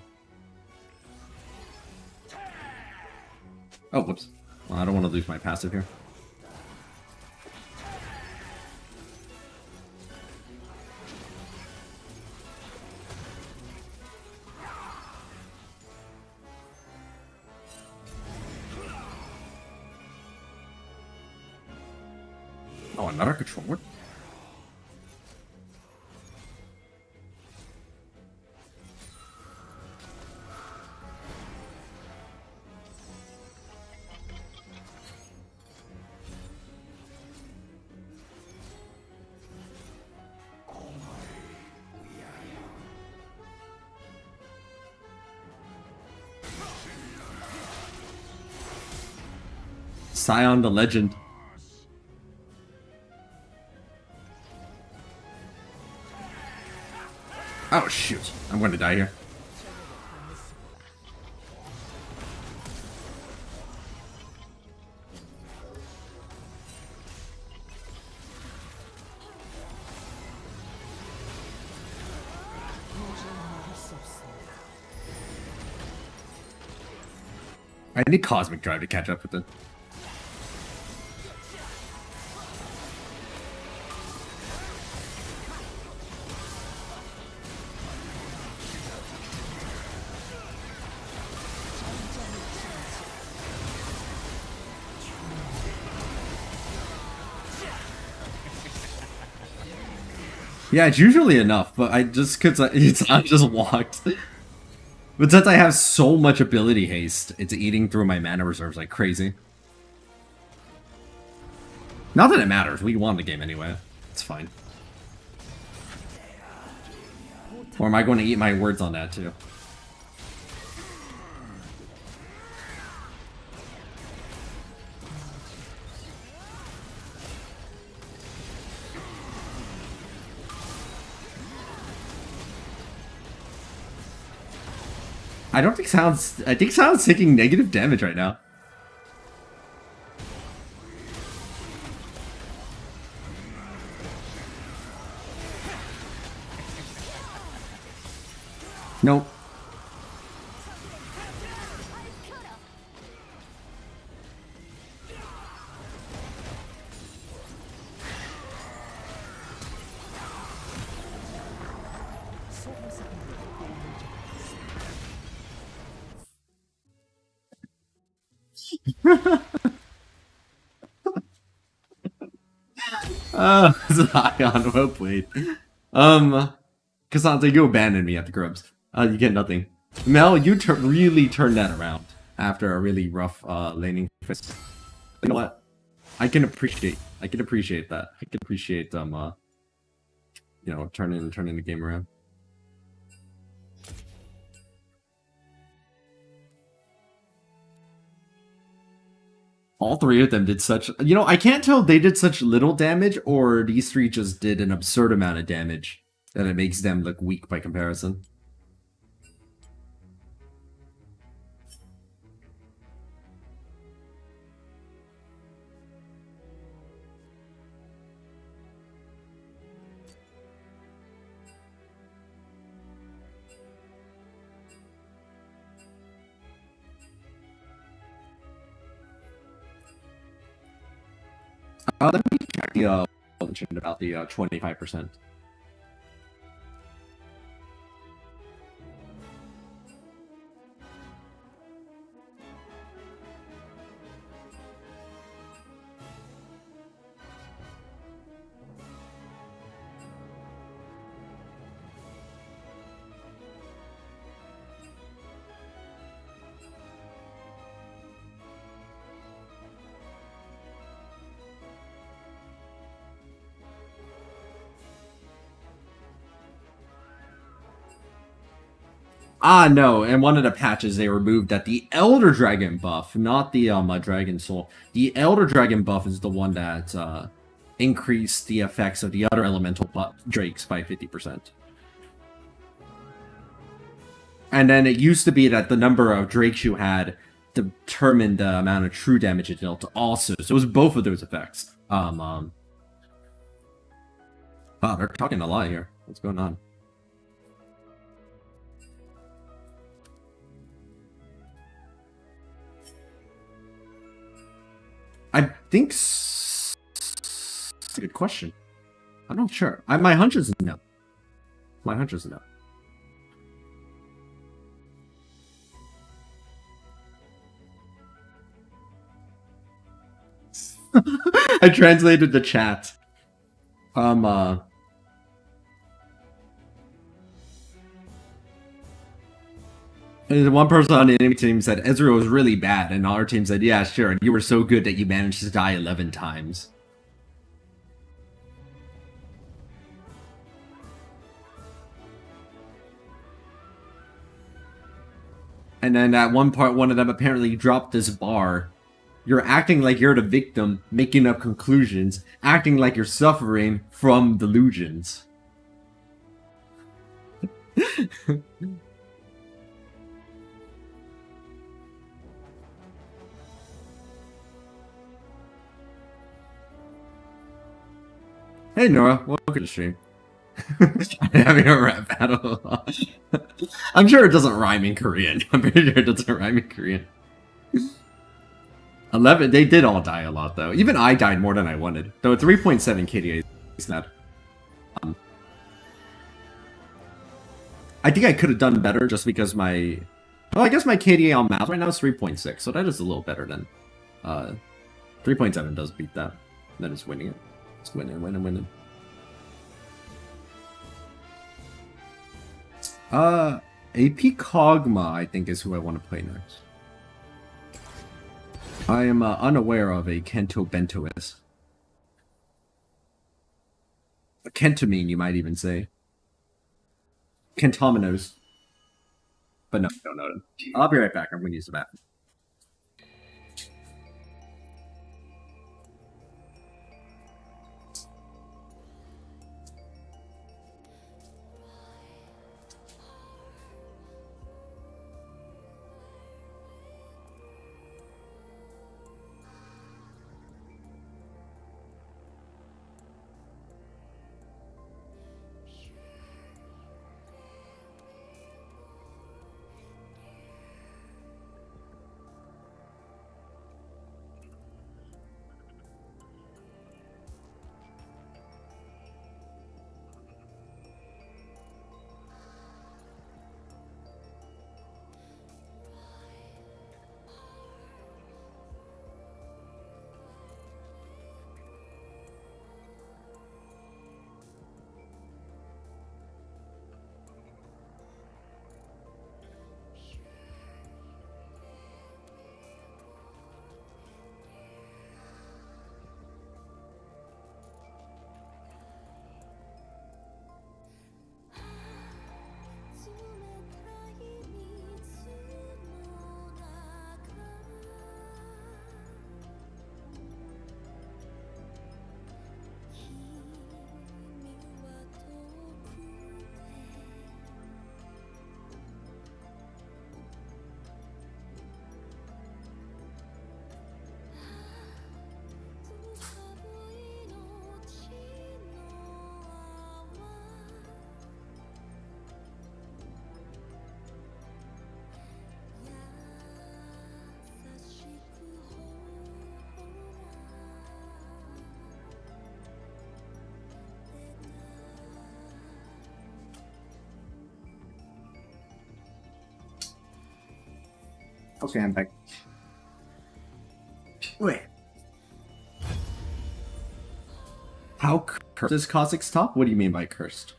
Oh, whoops. Well, I don't want to lose my passive here. Oh, another controller? Sion the Legend. Oh shoot, I'm going to die here. I need Cosmic Drive to catch up with it. Yeah, it's usually enough, but I just I just walked. But since I have so much ability haste, it's eating through my mana reserves like crazy. Not that it matters, we won the game anyway. It's fine. Or am I going to eat my words on that too? I think Sound's taking negative damage right now. Nope. This is high on well played. Cassandra, you abandoned me at the Grubs. You get nothing. Mel, you really turned that around after a really rough laning phase. You know what? I can appreciate that. I can appreciate you know, turning the game around. All three of them did such... You know, I can't tell if they did such little damage or these three just did an absurd amount of damage that it makes them look weak by comparison. Let me check the mention about the 25%. Ah, no, in one of the patches they removed that the Elder Dragon buff, not the Dragon Soul. The Elder Dragon buff is the one that increased the effects of the other elemental drakes by 50%. And then it used to be that the number of drakes you had determined the amount of true damage it dealt also. So it was both of those effects. Wow, they're talking a lot here. What's going on? I think that's a good question. I'm not sure. My hunch is no. My hunch is no. I translated the chat. And one person on the enemy team said Ezreal was really bad, and our team said, yeah, sure, and you were so good that you managed to die 11 times. And then at one part, one of them apparently dropped this bar. You're acting like you're the victim, making up conclusions, acting like you're suffering from delusions. Hey Nora, welcome to the stream. Having a rap battle. I'm sure it doesn't rhyme in Korean. I'm pretty sure it doesn't rhyme in Korean. 11, they did all die a lot though. Even I died more than I wanted. Though 3.7 KDA is not. I think I could have done better just because my... Well, I guess my KDA on Malz right now is 3.6, so that is a little better than... 3.7 does beat that. That is winning it. It's winning. AP Kog'maw, I think, is who I want to play next. I am unaware of a Kento Bento is. A Kentamine, you might even say. Kentominos. But no, I don't know them. I'll be right back. I'm gonna use the bathroom. Okay, I'm back. Wait. How cursed is Kha'Zix's top? What do you mean by cursed?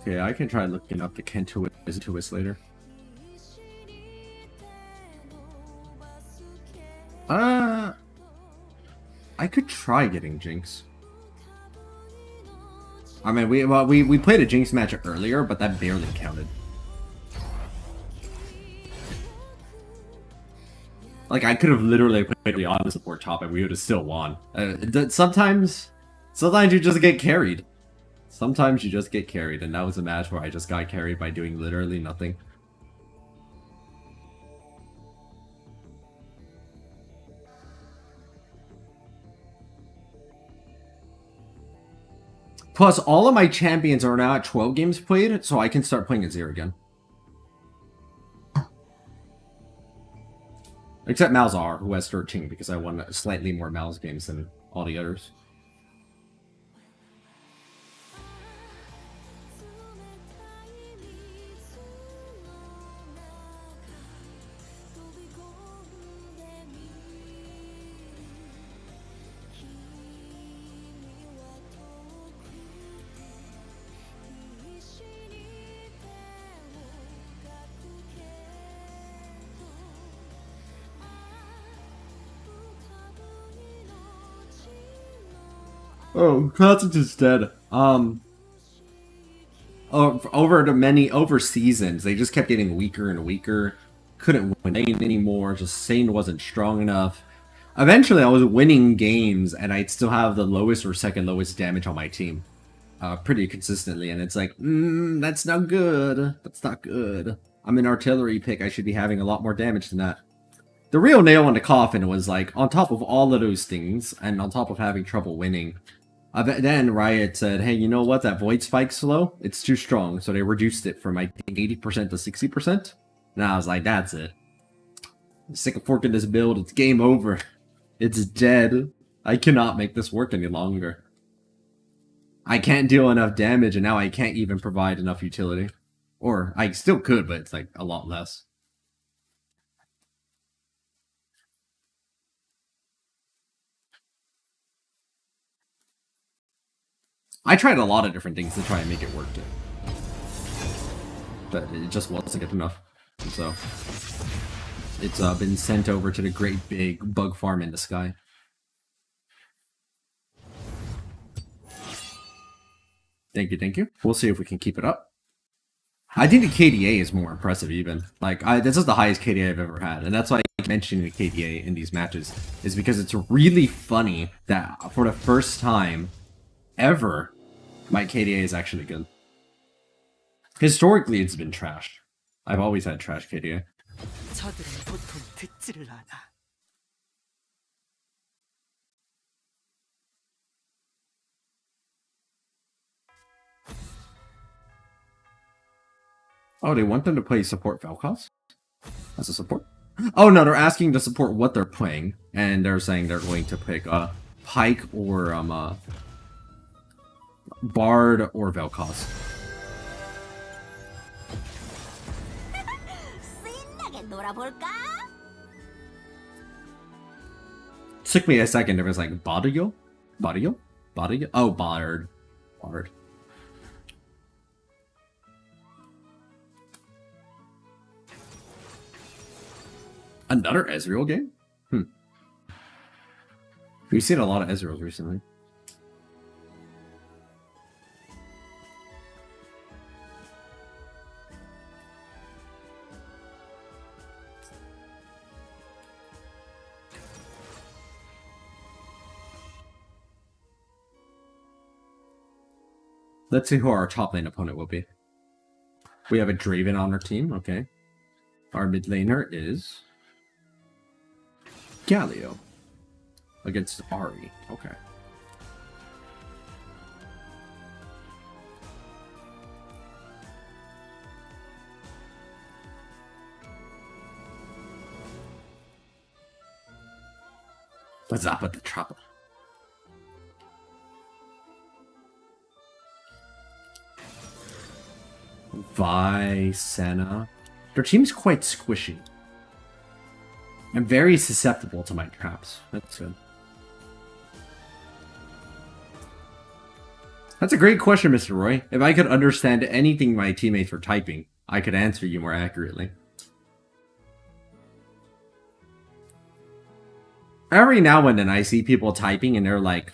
Okay, I can try looking up the Kentuis later. I could try getting Jinx. I mean, we played a Jinx match earlier, but that barely counted. Like, I could have literally played Orianna support top and we would have still won. Sometimes you just get carried. Sometimes you just get carried, and that was a match where I just got carried by doing literally nothing. Plus, all of my champions are now at 12 games played, so I can start playing Azir again. Except Malzahar, who has 13, because I won slightly more Malz games than all the others. Oh, Karthus is dead. Over seasons, they just kept getting weaker and weaker. Couldn't win anymore. Just Sane wasn't strong enough. Eventually, I was winning games, and I'd still have the lowest or second lowest damage on my team, pretty consistently. And it's like, that's not good. That's not good. I'm an artillery pick. I should be having a lot more damage than that. The real nail in the coffin was like, on top of all of those things, and on top of having trouble winning. Then Riot said, hey, you know what? That Void Spike's slow. It's too strong. So they reduced it from, I think, 80% to 60%. And I was like, that's it. I'm sick of forking this build. It's game over. It's dead. I cannot make this work any longer. I can't deal enough damage, and now I can't even provide enough utility. Or, I still could, but it's like a lot less. I tried a lot of different things to try and make it work, too. But it just wasn't good enough. And so, it's been sent over to the great big bug farm in the sky. Thank you, thank you. We'll see if we can keep it up. I think the KDA is more impressive even. Like, this is the highest KDA I've ever had. And that's why I mentioned the KDA in these matches. Is because it's really funny that for the first time ever, my KDA is actually good. Historically, it's been trash. I've always had trash KDA. 저들은 보통 듣지를 않아. Oh, they want them to play support Vel'koz? As a support? Oh no, they're asking to support what they're playing, and they're saying they're going to pick Pike or Bard or Vel'koz. 신나게 놀아볼까? Took me a second. It was like Bardyo? Bardyo? Bardyo? Oh, Bard. Bard. Another Ezreal game? We've seen a lot of Ezreals recently. Let's see who our top lane opponent will be. We have a Draven on our team, okay. Our mid laner is Galio against Ahri. Okay. Let's up at the trap. Vi, Senna. Their team's quite squishy. I'm very susceptible to my traps. That's good. That's a great question, Mr. Roy. If I could understand anything my teammates were typing, I could answer you more accurately. Every now and then I see people typing and they're like,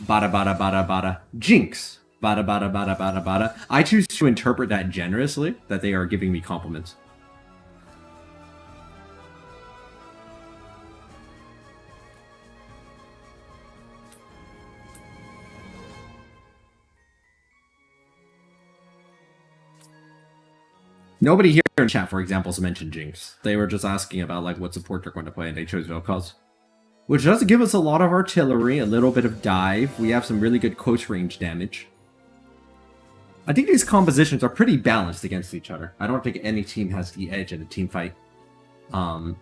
bada bada bada bada, Jinx, bada bada bada bada bada. I choose to interpret that generously, that they are giving me compliments. Nobody here in chat, for example, has mentioned Jinx. They were just asking about like what support they're going to play, and they chose Vel'koz. Which does give us a lot of artillery, a little bit of dive. We have some really good close range damage. I think these compositions are pretty balanced against each other. I don't think any team has the edge in a team fight. I'm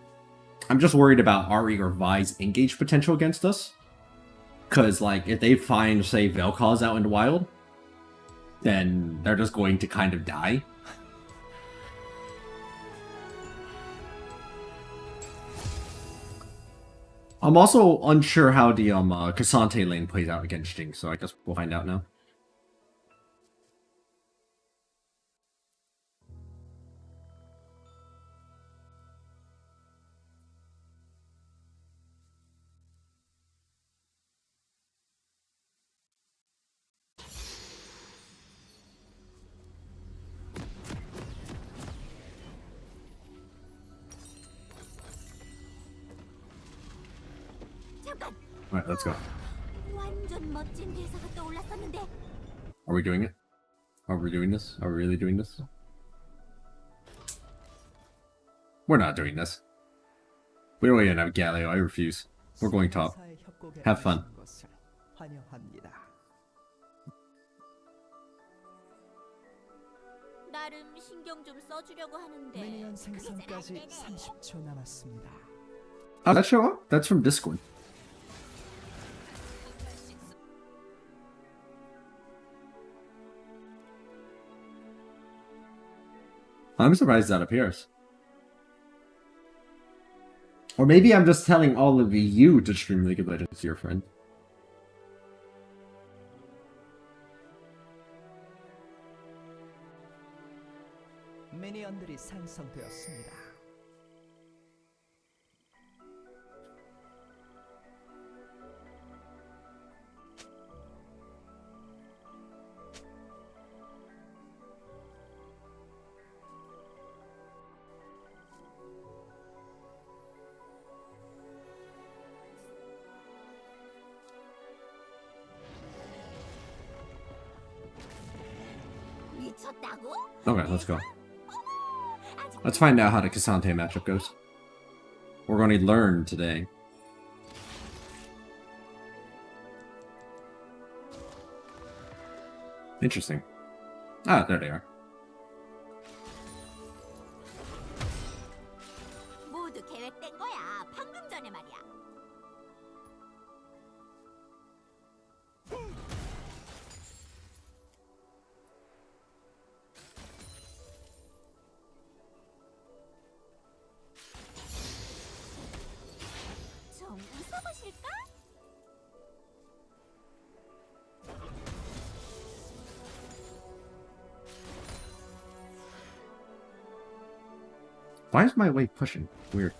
just worried about Ahri or Vi's engage potential against us. Because, like, if they find, say, Vel'koz out in the wild, then they're just going to kind of die. I'm also unsure how the Cassante lane plays out against Jinx, so I guess we'll find out now. Alright, let's go. 완전 멋진 대사가 떠올랐었는데. Are we doing it? Are we doing this? Are we really doing this? We're not doing this. We don't even have Galio. I refuse. We're going top. 사의 협곡에 Have fun. 오신 것을 환영합니다. 나름 신경 좀 써주려고 하는데. 미니언 그게 잘 안 생성까지 되네. 30초 남았습니다. Oh, that show up? That's from Discord. I'm surprised that appears. Or maybe I'm just telling all of you to stream League of Legends to your friend. 미니언들이 생성되었습니다. 미쳤다고? Okay, let's go. 아직 Let's find out how the Cassante matchup goes. We're going to learn today. Interesting. Ah, there they are. 모두 계획된 거야. 방금 전에 말이야. 좀 웃어보실까? Why is my wave pushing? Weird.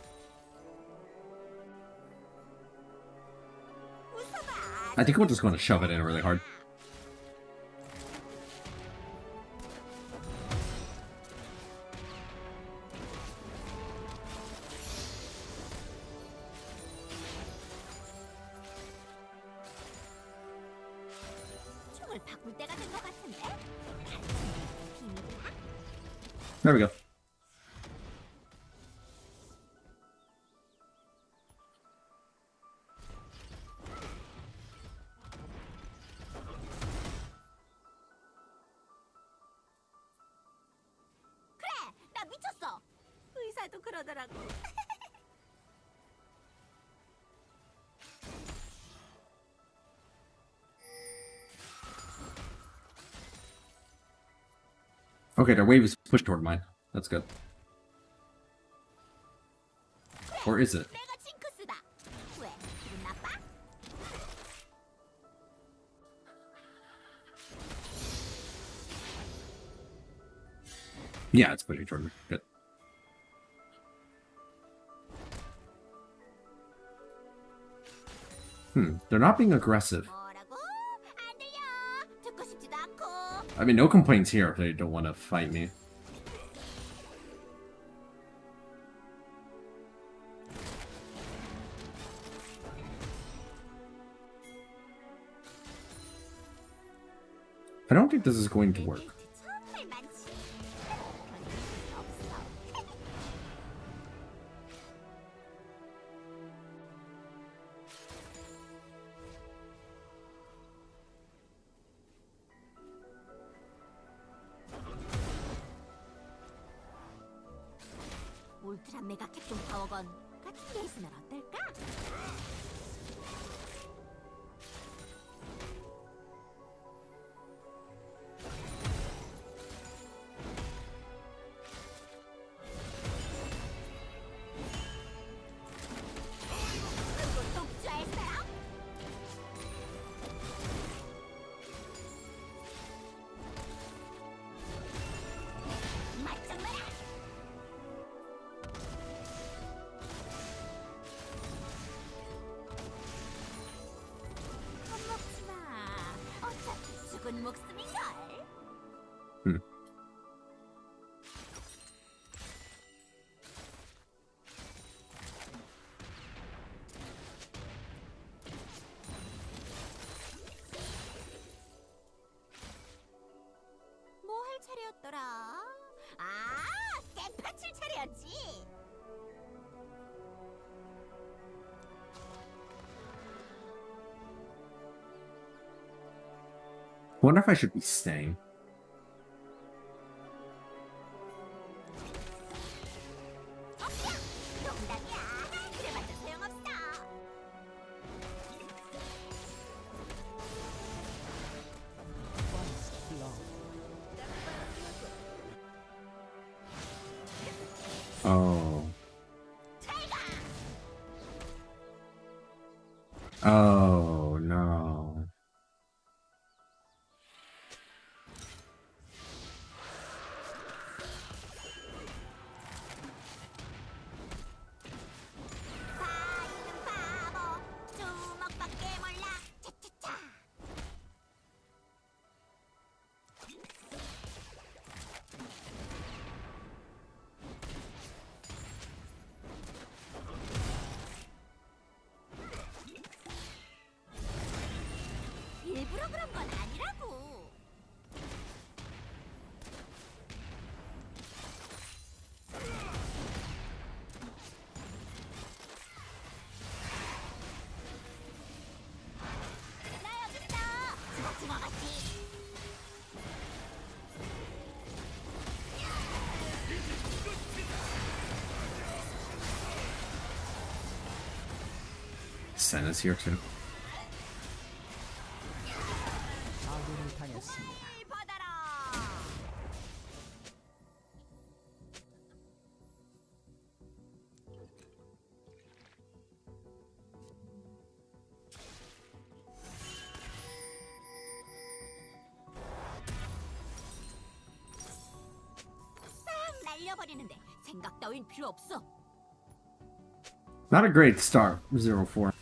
웃어봐. I think we're just going to shove it in really hard. 총을 바꿀 때가 된 것 같은데? 비밀이야? There we go. 그래, 나 미쳤어. 의사도 그러더라고. Okay, their wave is pushed toward mine. That's good. Or is it? 내가 징크스다. 왜? 기분 나빠? Yeah, it's pushing toward me. Good. They're not being aggressive. 뭐라고? 안 들려. 듣고 싶지도 않고. I mean, no complaints here if they don't want to fight me. I don't think this is going to work. 정말 많지. 견딜 수 없어. 울트라 메가 캡틴 파워건 같은 게 있으면 어떨까? 그리고 독주할 사람? 맞짱마라! 겁먹지 마. 어차피 죽은 목숨인걸. 뭐 할 차례였더라? 아, 깨파칠 차례였지. Wonder if I should be staying. 농담이야. 그래봤자 소용없어. First blood. Oh. Oh no. 바보는 바보 주먹밖에 몰라 차차차. 일부러 그런 건 아니라고. 나 여기 있어. 죽어갔지. Senna's here too. 아군을 당했습니다. 이 받아라. 싹 날려버리는데 생각 따윈 필요 없어. Not a great start, 0-4.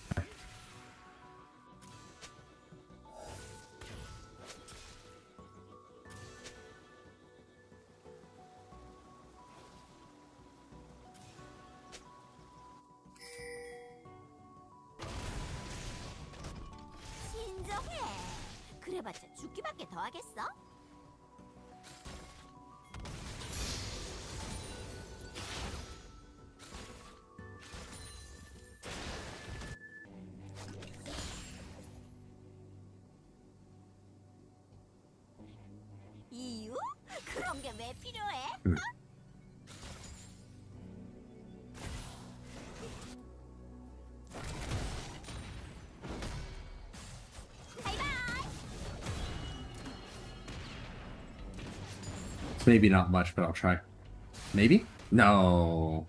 진정해. 그래봤자 죽기밖에 더 하겠어? 이유? 그런 게 왜 필요해? 바이바이. It's maybe not much, but I'll try. Maybe? No.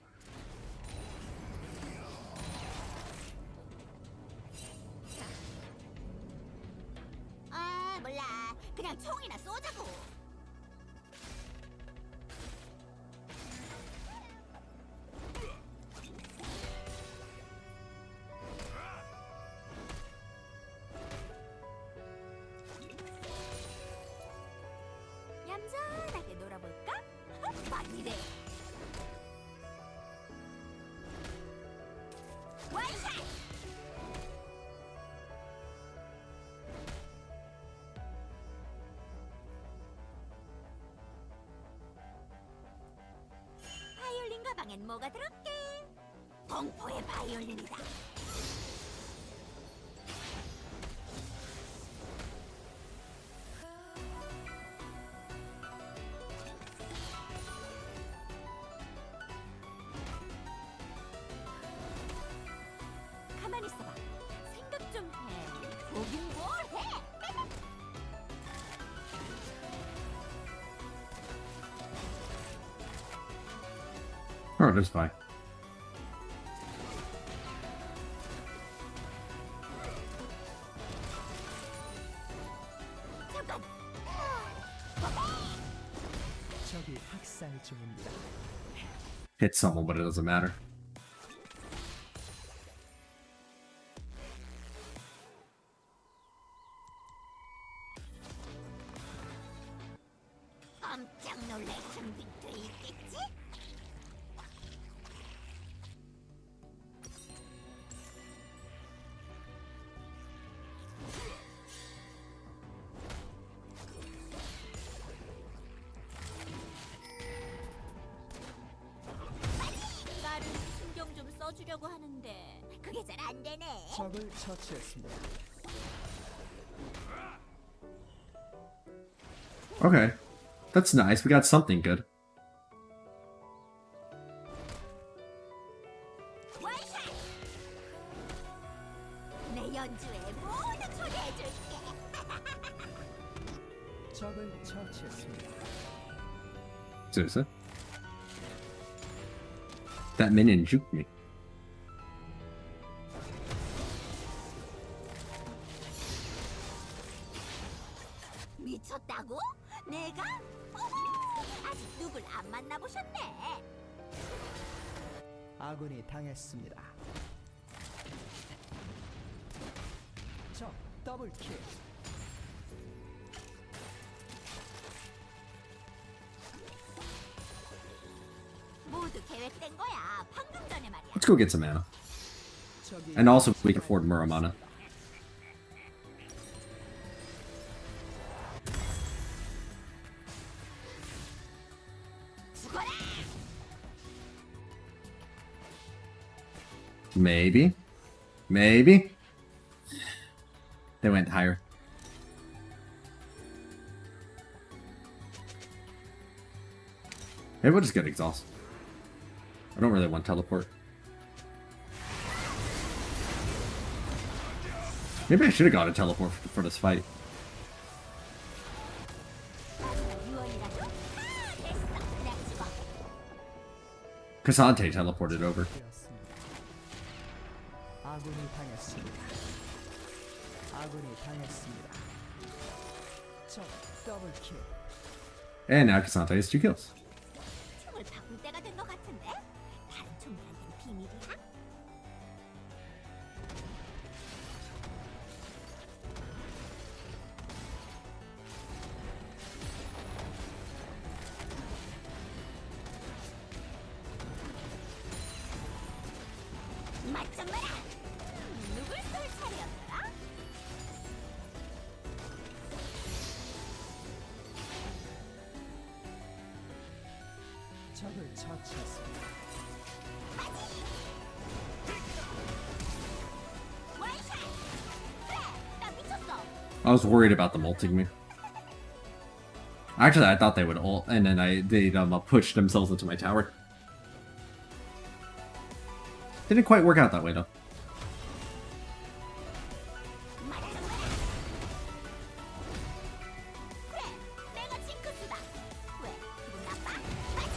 아 몰라. 그냥 총이나 쏘자고. 얌전하게 놀아볼까? 막 이래. 원샷! 바이올린 가방엔 뭐가 들었게? 동포의 바이올린이다. 가만히 있어봐. 생각 좀 해. 보긴 뭘 해? Oh, that's fine. 잠깐. 적이 학살 중입니다. Hit someone, but it doesn't matter. 깜짝 놀랄 준비돼 있겠지? 나를 신경 좀 써주려고 하는데 그게 잘 안 되네. 적을 처치했습니다. Okay. That's nice. We got something good. 원샷! 내 연주에 모두 초대해줄게. 적을 처치했습니다. Seriously? That minion juked me. 미쳤다고? 내가? 아직 누굴 안 만나보셨네. 아군이 당했습니다. 적 더블킬. 모두 계획된 거야. 방금 전에 말이야. Let's go get some mana. 적이 And also, we can afford more mana. 죽어라. Maybe. Maybe. They went higher. Maybe we'll just get exhaust. I don't really want teleport. Maybe I should have got a teleport for this fight. 유언이라도? 됐어. 내가 죽어. Cassante teleported over. 되었습니다. 아군이 당했습니다. 아군이 당했습니다. 적 더블킬. And now Cassante has 2 kills. 총을 바꿀 때가 된 것 같은데? 다른 총들한테는 비밀이야? 맞좀 마라! 누굴 쏠 차례였더라? 적을 처치했습니다. 와이샷! 그래! 나 미쳤어! I was worried about them ulting me. Actually, I thought they would ult, and then they'd push themselves into my tower. Didn't quite work out that way though. 맞좀 마라! 그래! 내가 징크스다! 왜? 기분 나빠? 맞지?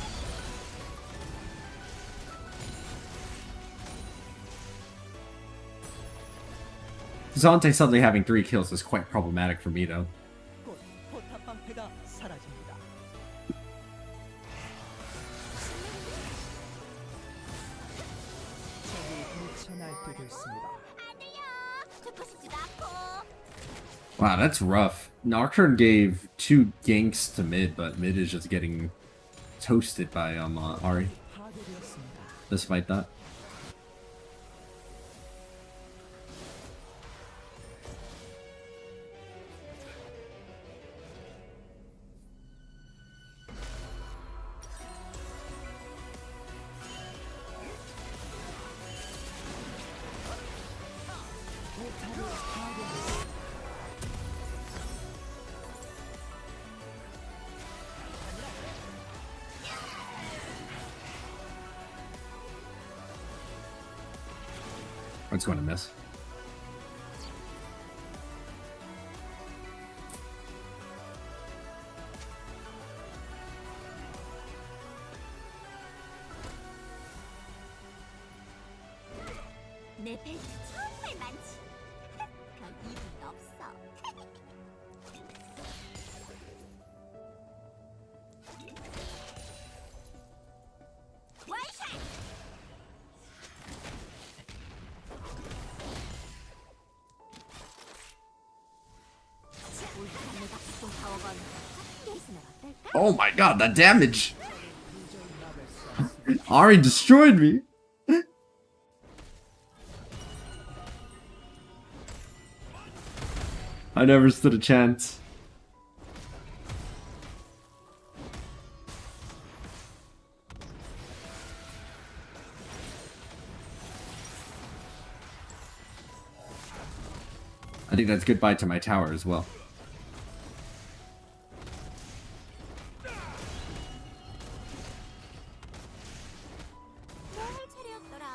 Cassante suddenly having 3 kills is quite problematic for me though. 곧 포탑 방패가 사라집니다. 적이 미쳐 날뛰고 있습니다. 안 들려! 듣고 싶지도 않고! Wow, that's rough. Nocturne gave 2 ganks to mid, but mid is just getting toasted by Ari, 파괴되었습니다. despite that. It's going to miss. 내 벨트 정말 많지. 별 이유는 없어. 와이샷! 울타리가 붙은 타워건 같은 데 있으면 어떨까? Oh my god, that damage! Ari destroyed me! I never stood a chance. I think that's goodbye to my tower as well. 뭘 차례였더라?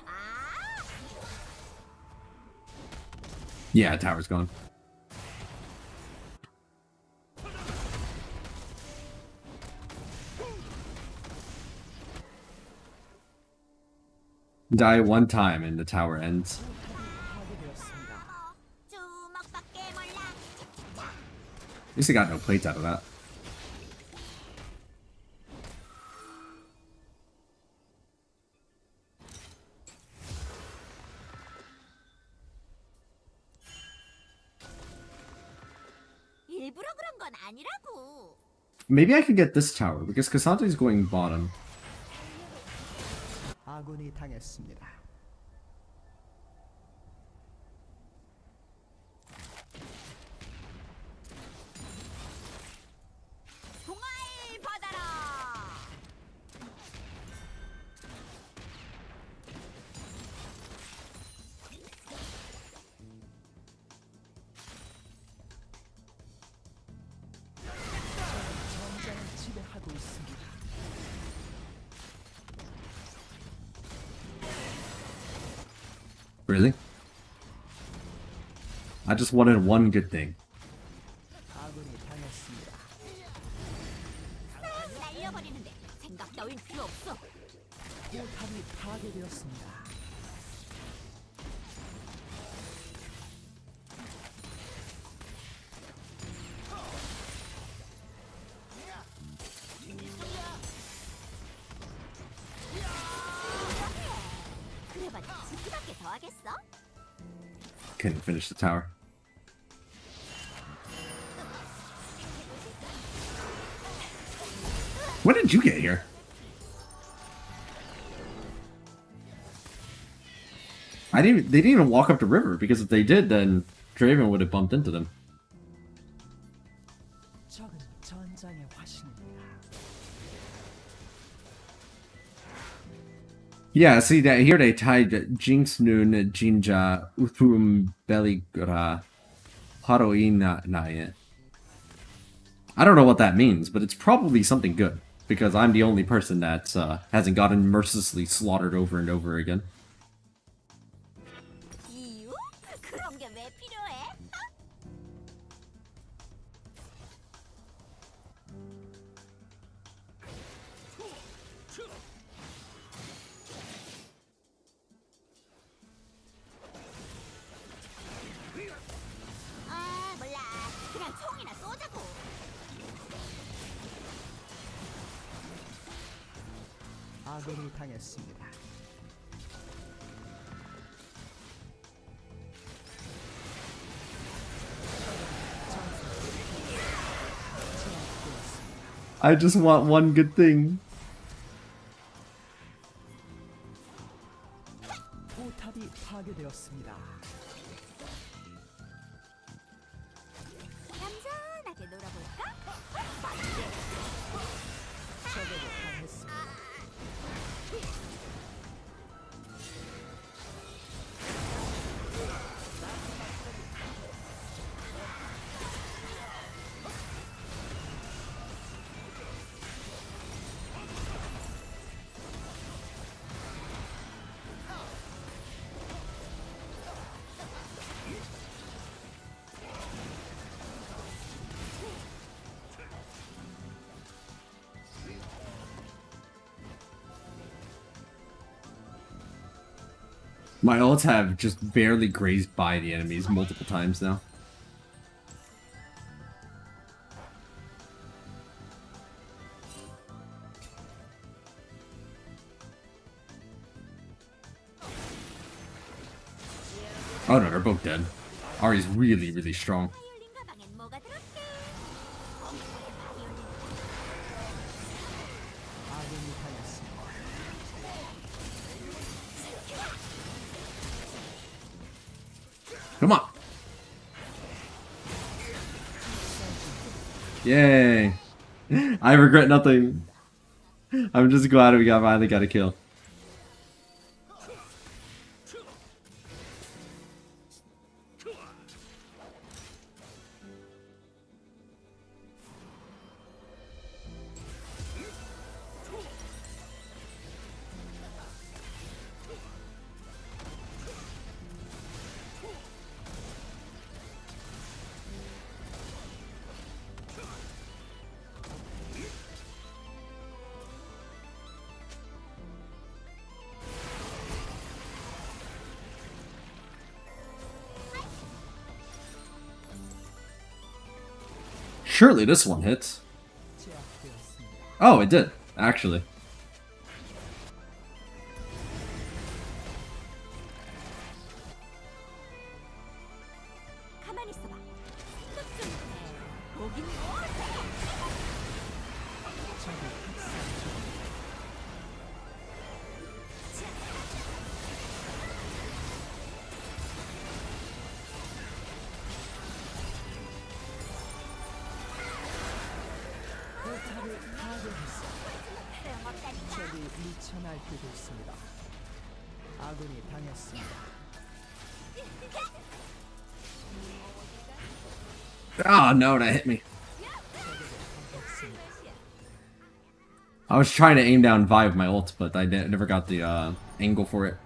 아! Yeah, tower's gone. Die one time and the tower ends. 파괴되었습니다. 주먹밖에 몰라. At least I got no plates out of that. 일부러 그런 건 아니라고. Maybe I could get this tower because Cassandra's going bottom. 아군이 당했습니다. 동아일 받아라. 전장을 지배하고 있습니다. Really? I just wanted one good thing. 아군이 당했습니다. 날려버리는데 생각 따윈 필요 없어. 포탑이 파괴되었습니다. 그래봤자 지키밖에 더 하겠어? Couldn't finish the tower. When did you get here? They didn't even walk up the river because if they did, then Draven would have bumped into them. 적은 전장의 화신입니다. Yeah, see that here they tied Jinx Noon Jinja Uthum Beligura Haroina Naya. I don't know what that means, but it's probably something good because I'm the only person that hasn't gotten mercilessly slaughtered over and over again. 이유? 그런 게 왜 필요해? 아, 몰라. 그냥 총이나 쏘자고. 아군이 당했습니다. I just want one good thing. 포탑이 파괴되었습니다. 얌전하게 놀아볼까? 적에게 당했습니다. My ults have just barely grazed by the enemies multiple times now. Oh no, they're both dead. Ari's really, really strong. 바이올린 가방엔 뭐가 들었게? 아군이 당했습니다. Come on! Yay! I regret nothing. I'm just glad we finally got a kill. Surely this one hits. 제압되었습니다. Oh, it did, actually. 가만히 있어봐. 생각 좀 해. 보긴 뭘 해. 적이 학살 중. 포탑을 파괴했습니다. 소용없다니까. 적이 미쳐 날뛰고 있습니다. 아군이 당했습니다. Ah, no, that hit me. I was trying to aim down Vi with my ult, but I never got the angle for it.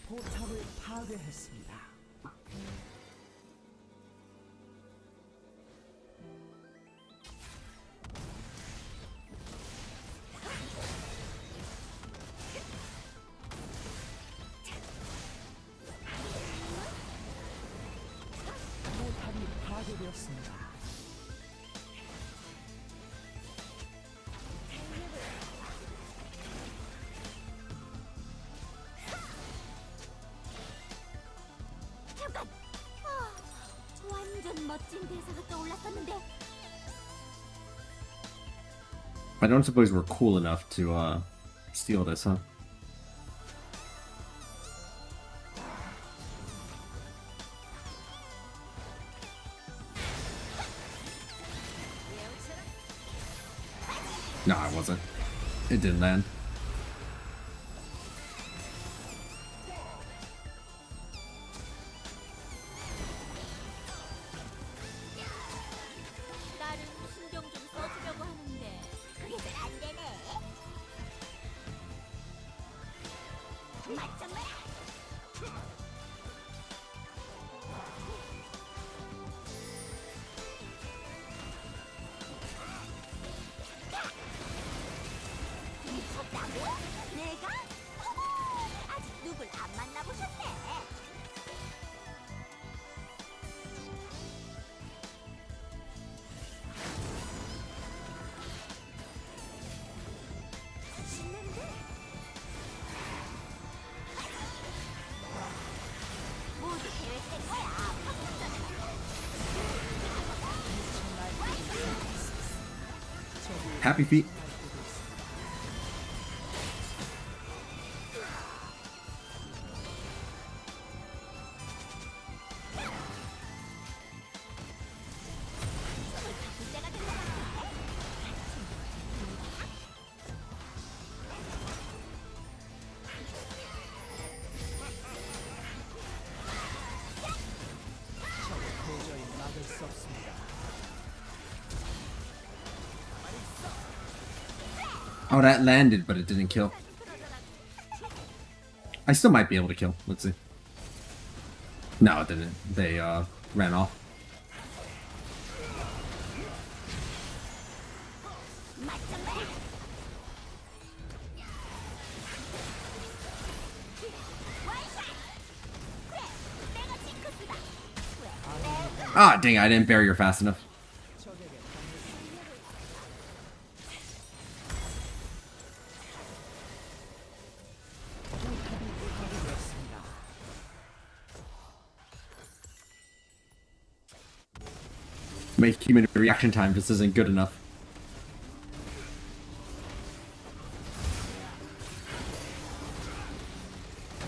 포탑을 파괴했습니다. 포탑이 파괴되었습니다. 잠깐. 완전 멋진 대사가 떠올랐었는데. I don't suppose we're cool enough to steal this, huh? No, I wasn't. It didn't land. 나름 신경 좀 써주려고 하는데 그게 잘 안 되네. 맞짱. 미쳤다고? 내가? 어머, 아직 누굴 안 만나보셨네. 신난데? 모두 계획된 거야. Happy feet. 문제가 된 거 같아. 도저히 막을 수 없습니다. Oh, that landed, but it didn't kill. I still might be able to kill. Let's see. No, it didn't. They ran off. Ah, dang! I didn't bury her fast enough. 적에게 포탑이 파괴되었습니다. Make human reaction time. This isn't good enough.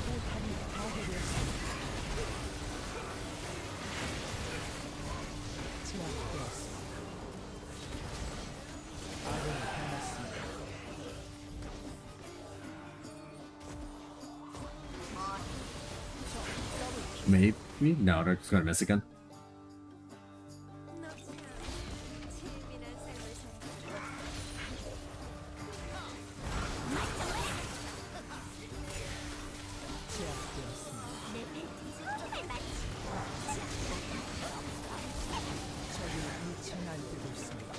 포탑이 파괴되었습니다. 제압되었습니다. 아군이 당했습니다. Maybe? No, they're just gonna miss again. 제압되었습니다. 적이 미쳐 날뛰고 있습니다.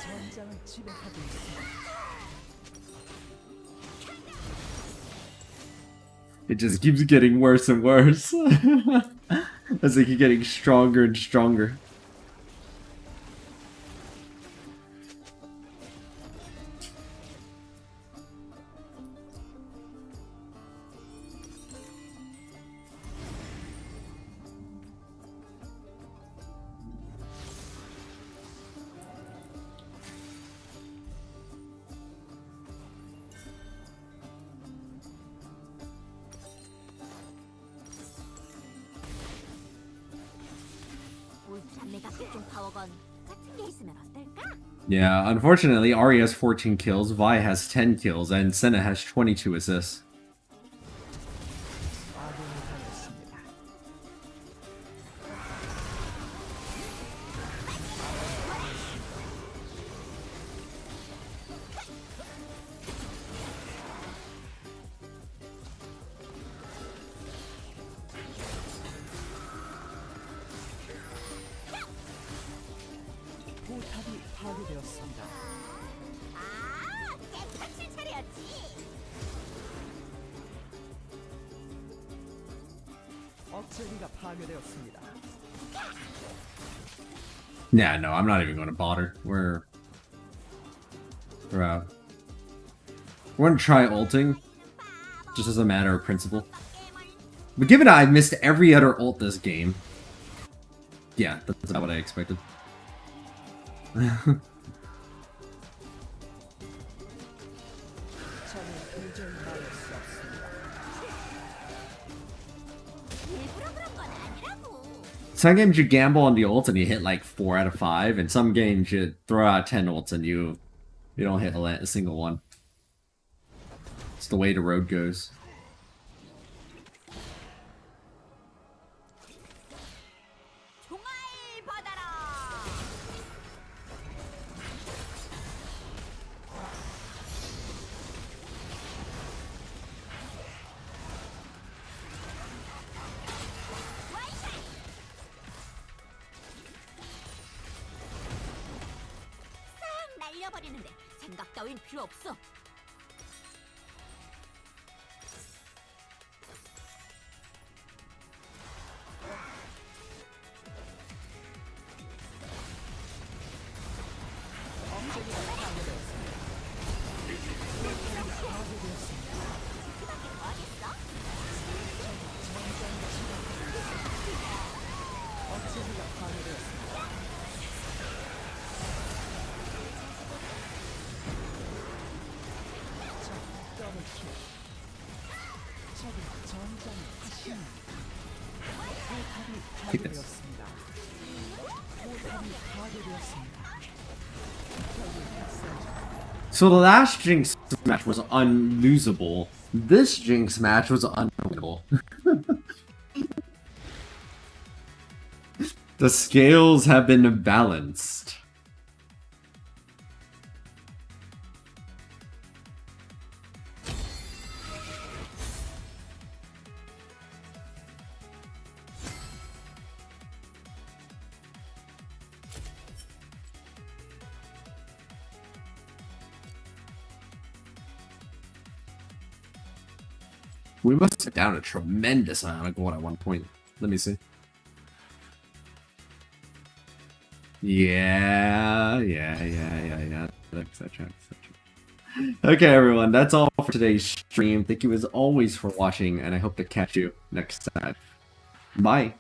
전장을 지배하고 있습니다. It just keeps getting worse and worse. As they keep getting stronger and stronger. 울트라메가 각종 파워건 같은 게 있으면 어떨까? Yeah, unfortunately, Ari has 14 kills, Vi has 10 kills, and Senna has 22 assists. 아군이 당했습니다. 포탑이 파괴되었습니다. 아, 깨끗이 차려야지. 억제기가 파괴되었습니다. Yeah, no, I'm not even going to bother. We're gonna try ulting, just as a matter of principle. But given I missed every other ult this game, yeah, that's not what I expected. 저는 도저히 막을 수 없습니다. 일부러 그런 건 아니라고. Some games you gamble on the ult and you hit like 4 out of 5, and some games you throw out 10 ults and you don't hit a single one. It's the way the road goes. 종알 받아라. 싹 날려버리는데 생각 따윈 필요 없어. 억제기가 파괴되었습니다. 적 더블킬. 적이 전장에 치십니다. 포탑이 파괴되었습니다. 포탑이 파괴되었습니다. 적이 학살. So the last Jinx match was unlosable. This Jinx match was unwinnable. The scales have been balanced. We must have down a tremendous amount of gold at one point. Let me see. Yeah. Etc. Okay, everyone, that's all for today's stream. Thank you as always for watching, and I hope to catch you next time. Bye.